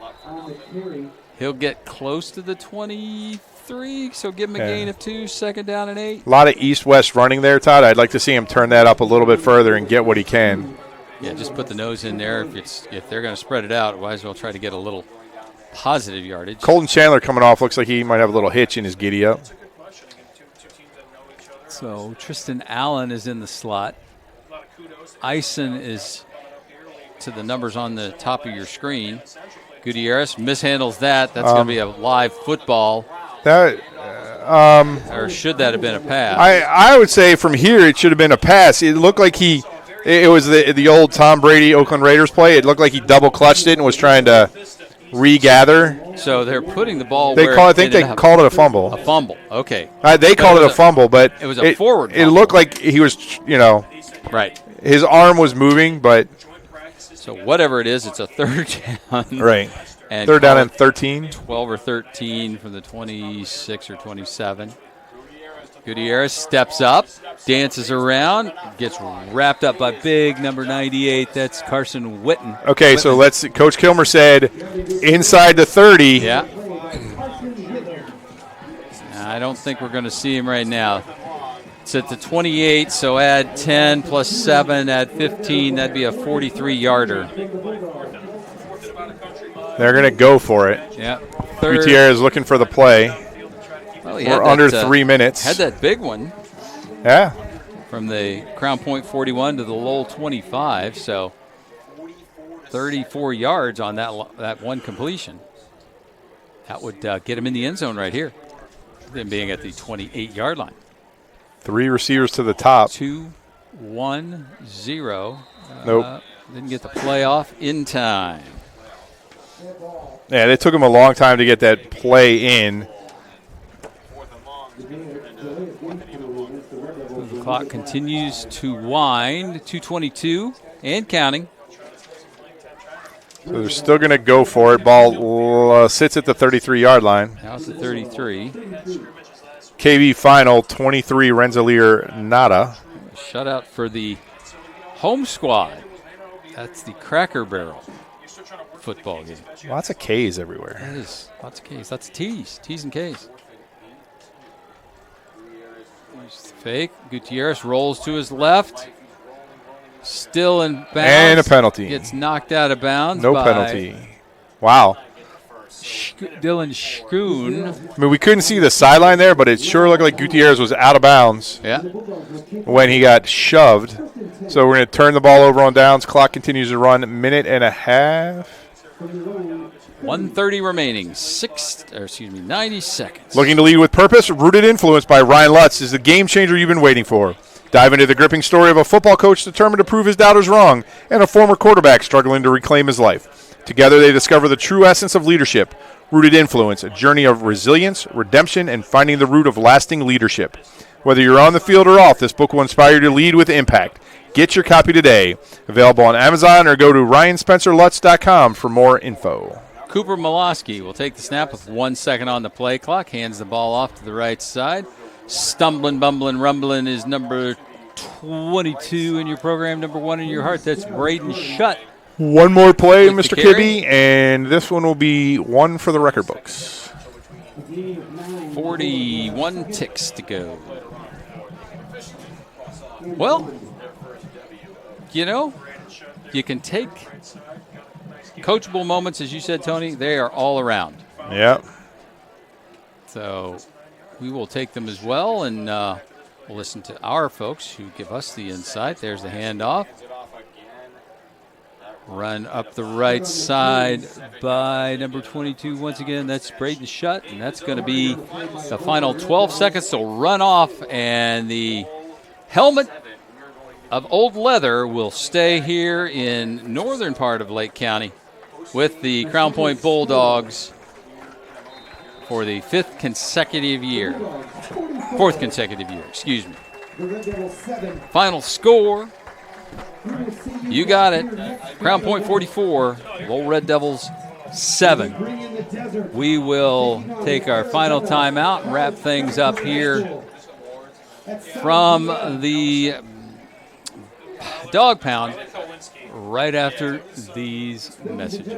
He'll get close to the 23, so give him a gain of 2, second down and 8. A lot of east-west running there, Todd. I'd like to see him turn that up a little bit further and get what he can. Yeah, just put the nose in there. If they're going to spread it out, might as well try to get a little positive yardage. Colton Chandler coming off looks like he might have a little hitch in his giddy-up. So Tristan Allen is in the slot. Eisen is to the numbers on the top of your screen. Gutierrez mishandles that. That's going to be a live football. Or should that have been a pass? I would say from here it should have been a pass. It looked like it was the old Tom Brady Oakland Raiders play. It looked like he double clutched it and was trying to regather. So they're putting the ball I think they called it a fumble. A fumble, okay. They called it a fumble, but it was a forward fumble. It looked like he was, right. His arm was moving, but. So whatever it is, it's a third down. Right. And third down and 13. 12 or 13 from the 26 or 27. Gutierrez steps up, dances around, gets wrapped up by big number 98. That's Carson Witten. Okay, so Coach Kilmer said inside the 30. Yeah. I don't think we're going to see him right now. It's at the 28, so add 10 plus 7, add 15. That'd be a 43-yarder. They're going to go for it. Yeah. Gutierrez looking for the play. Well, We're under 3 minutes. Had that big one. Yeah. From the Crown Point 41 to the Lowell 25, so 34 yards on that one completion. That would get him in the end zone right here. Them being at the 28-yard line. 3 receivers to the top. 2, 1, 0. Nope. Didn't get the play off in time. Yeah, it took him a long time to get that play in. The clock continues to wind. 2:22 and counting. So they're still going to go for it. Ball sits at the 33-yard line. Now it's at 33. KB final 23, Rensselaer nada. Shutout for the home squad. That's the Cracker Barrel football game. Lots of K's everywhere. That is lots of K's. Lots of T's. T's and K's. There's the fake. Gutierrez rolls to his left. Still in bounds. And a penalty. Gets knocked out of bounds. No penalty. Wow. Dylan Schroon. I mean, we couldn't see the sideline there, but it sure looked like Gutierrez was out of bounds when he got shoved. So we're going to turn the ball over on downs. Clock continues to run. Minute and a half. 1:30 remaining. 90 seconds. Looking to lead with purpose? Rooted Influence by Ryan Lutz is the game changer you've been waiting for. Dive into the gripping story of a football coach determined to prove his doubters wrong and a former quarterback struggling to reclaim his life. Together they discover the true essence of leadership. Rooted Influence, a journey of resilience, redemption, and finding the root of lasting leadership. Whether you're on the field or off, this book will inspire you to lead with impact. Get your copy today. Available on Amazon or go to RyanSpencerLutz.com for more info. Cooper Molosky will take the snap with 1 second on the play clock. Hands the ball off to the right side. Stumbling, bumbling, rumbling is number 22 in your program, number 1 in your heart. That's Braden Shutt. One more play, Mr. Kibbe, and this one will be one for the record books. 41 ticks to go. Well, you know, you can take coachable moments, as you said, Tony. They are all around. Yeah. So we will take them as well, and we'll listen to our folks who give us the insight. There's the handoff. Run up the right side by number 22 once again. That's Braden Shutt, and that's going to be the final 12 seconds to run off, and the helmet of old leather will stay here in northern part of Lake County with the Crown Point Bulldogs for the fourth consecutive year, excuse me. Final score, you got it. Crown Point 44, Lowell Red Devils 7. We will take our final timeout and wrap things up here from the Dog Pound right after these messages.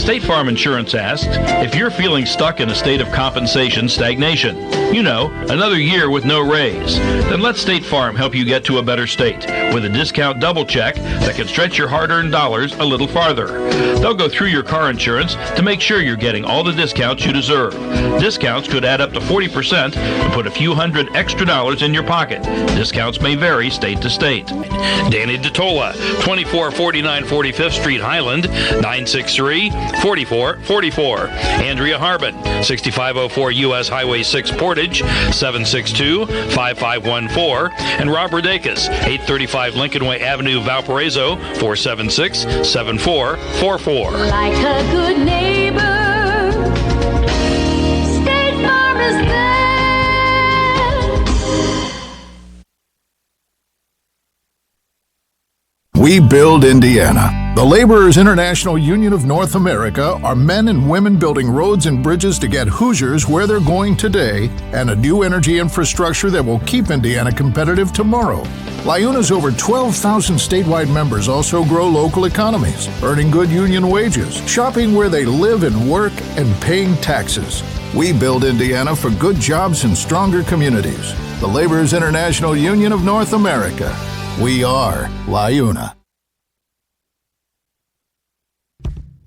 State Farm Insurance asks, if you're feeling stuck in a state of compensation stagnation, another year with no raise, then let State Farm help you get to a better state with a discount double check that can stretch your hard-earned dollars a little farther. They'll go through your car insurance to make sure you're getting all the discounts you deserve. Discounts could add up to 40% and put a few $100 extra in your pocket. Discounts may vary state to state. Danny DeTola, 2449 45th Street, Highland, 963-4444. Andrea Harbin, 6504 U.S. Highway 6 Portage, 762-5514. And Rob Rodakis, 835 Lincoln Way Avenue, Valparaiso, 476-7444. Like a good neighbor, State Farm is there. We build Indiana. The Laborers International Union of North America are men and women building roads and bridges to get Hoosiers where they're going today and a new energy infrastructure that will keep Indiana competitive tomorrow. LIUNA's over 12,000 statewide members also grow local economies, earning good union wages, shopping where they live and work, and paying taxes. We build Indiana for good jobs and stronger communities. The Laborers International Union of North America. We are LIUNA.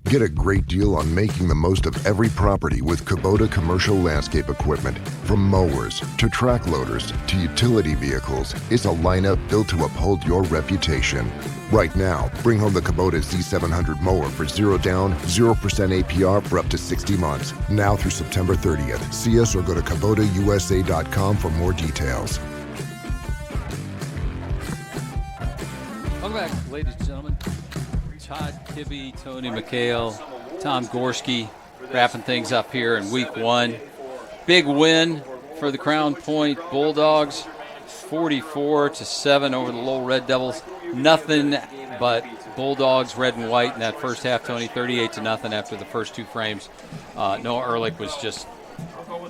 Get a great deal on making the most of every property with Kubota commercial landscape equipment. From mowers to track loaders to utility vehicles, it's a lineup built to uphold your reputation. Right now, bring home the Kubota Z700 mower for 0 down, 0% APR for up to 60 months. Now through September 30th. See us or go to KubotaUSA.com for more details. Welcome back, ladies and gentlemen. Todd Kibbe, Tony McHale, Tom Gorski wrapping things up here in week one. Big win for the Crown Point Bulldogs, 44-7 over the Lowell Red Devils. Nothing but Bulldogs, red and white in that first half, Tony, 38-0 after the first two frames. Noah Ehrlich was just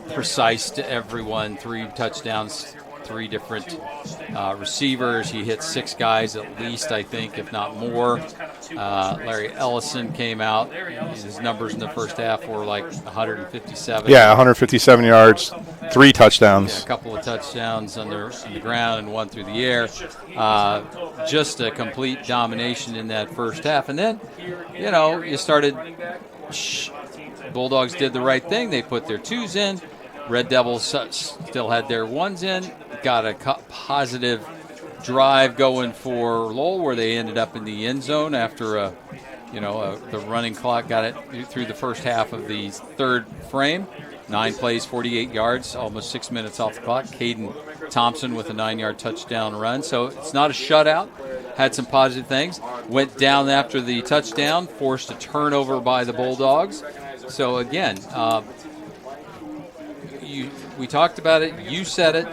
precise to everyone, 3 touchdowns, 3 different receivers. He hit 6 guys at least, I think, if not more. Larry Ellison came out. His numbers in the first half were like 157. Yeah, 157 yards, 3 touchdowns. Yeah, a couple of touchdowns on the ground and 1 through the air. Just a complete domination in that first half. And then, you started Bulldogs did the right thing. They put their 2s in. Red Devils still had their 1s in. Got a positive drive going for Lowell, where they ended up in the end zone after the running clock got it through the first half of the third frame. 9 plays, 48 yards, almost 6 minutes off the clock. Caden Thompson with a 9-yard touchdown run. So it's not a shutout. Had some positive things. Went down after the touchdown, forced a turnover by the Bulldogs. So again, we talked about it. You said it.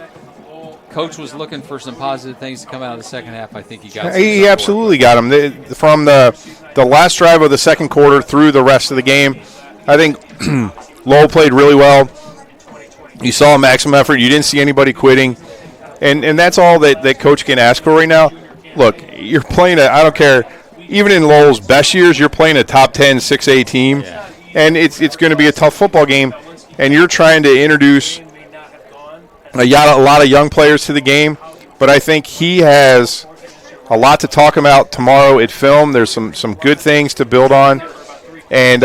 Coach was looking for some positive things to come out of the second half. I think he got some. He absolutely got them. From the last drive of the second quarter through the rest of the game, I think Lowell played really well. You saw a maximum effort. You didn't see anybody quitting. And that's all that Coach can ask for right now. Look, you're playing I don't care, even in Lowell's best years, you're playing a top 10, 6A team. Yeah. And it's going to be a tough football game. And you're trying to introduce a lot of young players to the game, but I think he has a lot to talk about tomorrow at film. There's some good things to build on, and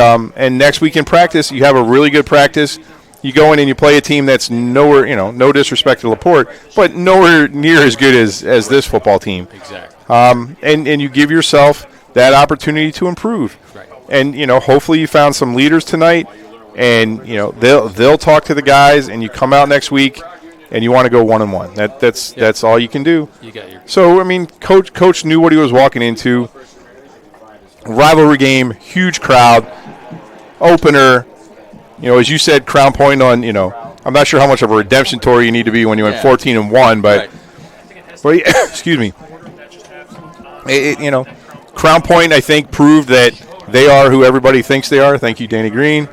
next week in practice, you have a really good practice. You go in and you play a team that's nowhere, no disrespect to LaPorte, but nowhere near as good as this football team. Exactly. And you give yourself that opportunity to improve. Right. And hopefully you found some leaders tonight, and they'll talk to the guys, and you come out next week and you want to go 1-1. That's all you can do. You got your. So Coach knew what he was walking into. Rivalry game, huge crowd, opener. As you said, Crown Point on. I'm not sure how much of a redemption tour you need to be when you went 14-1, but excuse me. Crown Point, I think, proved that they are who everybody thinks they are. Thank you, Danny Green.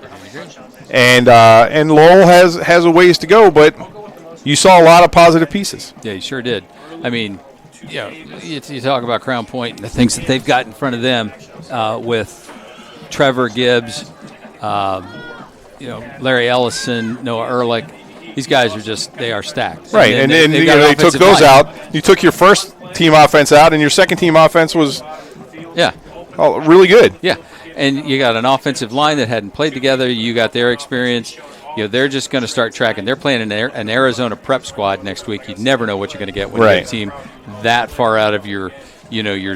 And Lowell has a ways to go, but you saw a lot of positive pieces. Yeah, you sure did. I mean, you talk about Crown Point and the things that they've got in front of them with Trevor Gibbs, Larry Ellison, Noah Ehrlich. These guys they are stacked. Right, and then they took those out. You took your first team offense out, and your second team offense was really good. Yeah, and you got an offensive line that hadn't played together. You got their experience. They're just going to start tracking. They're playing an Arizona prep squad next week. You never know what you're going to get when you have a team that far out of your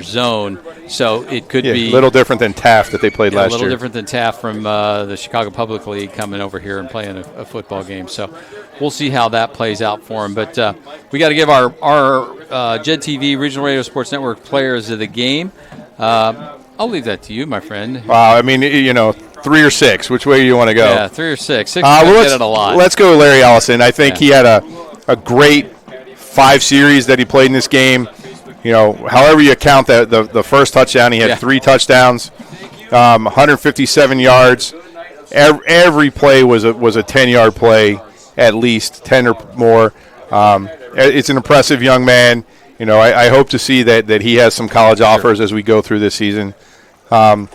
zone. So it could be a little different than Taft that they played last year. A little different than Taft from the Chicago Public League coming over here and playing a football game. So we'll see how that plays out for them. But we got to give our JED TV Regional Radio Sports Network players of the game. I'll leave that to you, my friend. Wow, I mean, 3 or 6. Which way do you want to go? Yeah, 3 or 6. 6 get it a lot. Let's go with Larry Ellison. I think he had a great 5 series that he played in this game. however you count the first touchdown, he had 3 touchdowns, 157 yards. Every play was a 10-yard play, at least 10 or more. It's an impressive young man. I hope to see that he has some college offers as we go through this season. And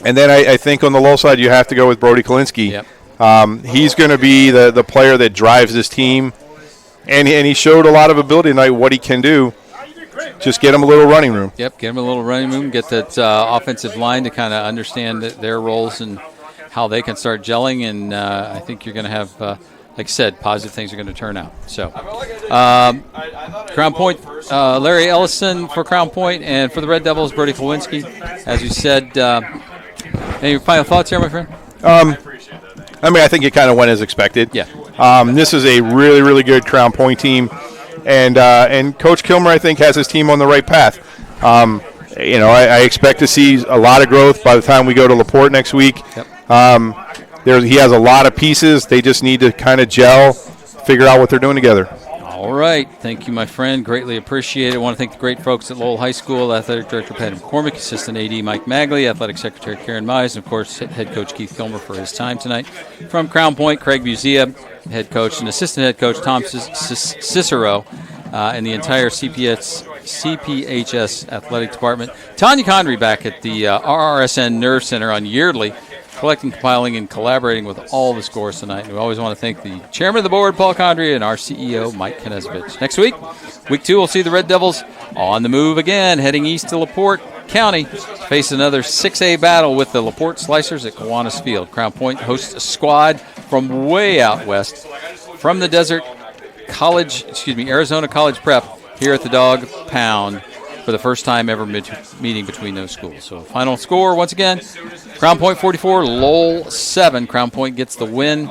then I think on the Lowell side, you have to go with Brody Kalinsky. Yep. He's going to be the player that drives this team, and he showed a lot of ability tonight, what he can do. Just get him a little running room. Yep, get him a little running room, get that offensive line to kind of understand their roles and how they can start gelling, and I think you're going to have, like I said, positive things are going to turn out. So, Crown Point, Larry Ellison for Crown Point, and for the Red Devils, Brody Kowinski. As you said, any final thoughts here, my friend? I think it kind of went as expected. Yeah. This is a really, really good Crown Point team. And Coach Kilmer, I think, has his team on the right path. I expect to see a lot of growth by the time we go to LaPorte next week. Yep. He has a lot of pieces. They just need to kind of gel, figure out what they're doing together. All right. Thank you, my friend. Greatly appreciate it. I want to thank the great folks at Lowell High School, Athletic Director Patty McCormick, Assistant AD Mike Magley, Athletic Secretary Karen Mize, and, of course, Head Coach Keith Kilmer for his time tonight. From Crown Point, Craig Buzia, Head Coach, and Assistant Head Coach Tom Cicero, and the entire CPHS Athletic Department. Tanya Condry back at the RRSN Nerve Center on Yeardley, collecting, compiling, and collaborating with all the scores tonight. And we always want to thank the chairman of the board, Paul Condry, and our CEO, Mike Knezovich. Next week, week 2, we'll see the Red Devils on the move again, heading east to LaPorte County to face another 6A battle with the LaPorte Slicers at Kiwanis Field. Crown Point hosts a squad from way out west, from the desert, Arizona College Prep here at the Dog Pound for the first time ever meeting between those schools. So final score, once again, Crown Point 44, Lowell 7. Crown Point gets the win,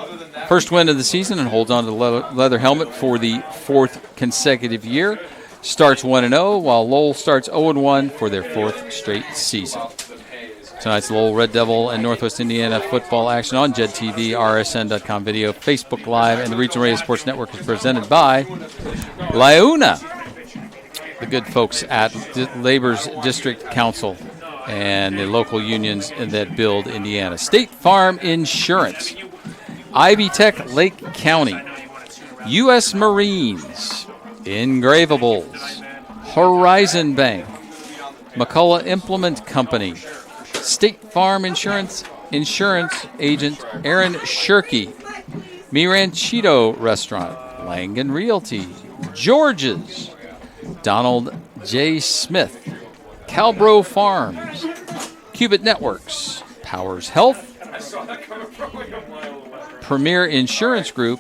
first win of the season, and holds on to the leather helmet for the 4th consecutive year. Starts 1-0, while Lowell starts 0-1 for their 4th straight season. Tonight's Lowell Red Devil and Northwest Indiana football action on JED TV, RSN.com video, Facebook Live, and the Regional Radio Sports Network is presented by Lyouna, the good folks at Labor's District Council and the local unions that build Indiana. State Farm Insurance, Ivy Tech Lake County, U.S. Marines, Engravables, Horizon Bank, McCullough Implement Company, State Farm Insurance Agent Aaron Shirkey, Mi Ranchito Restaurant, Langan Realty, George's, Donald J. Smith, Calbro Farms, Cubit Networks, Powers Health, Premier Insurance Group,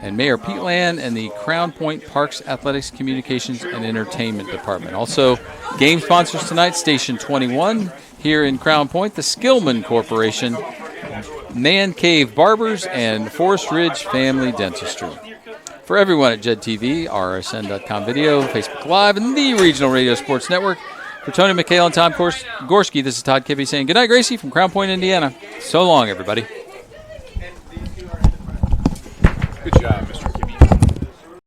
and Mayor Pete Land and the Crown Point Parks Athletics Communications and Entertainment Department. Also, game sponsors tonight, Station 21 here in Crown Point, the Skillman Corporation, Man Cave Barbers, and Forest Ridge Family Dentistry. For everyone at JED TV, RSN.com video, Facebook Live, and the Regional Radio Sports Network, for Tony McHale and Tom Gorski, this is Todd Kibbe saying goodnight, Gracie, from Crown Point, Indiana. So long, everybody.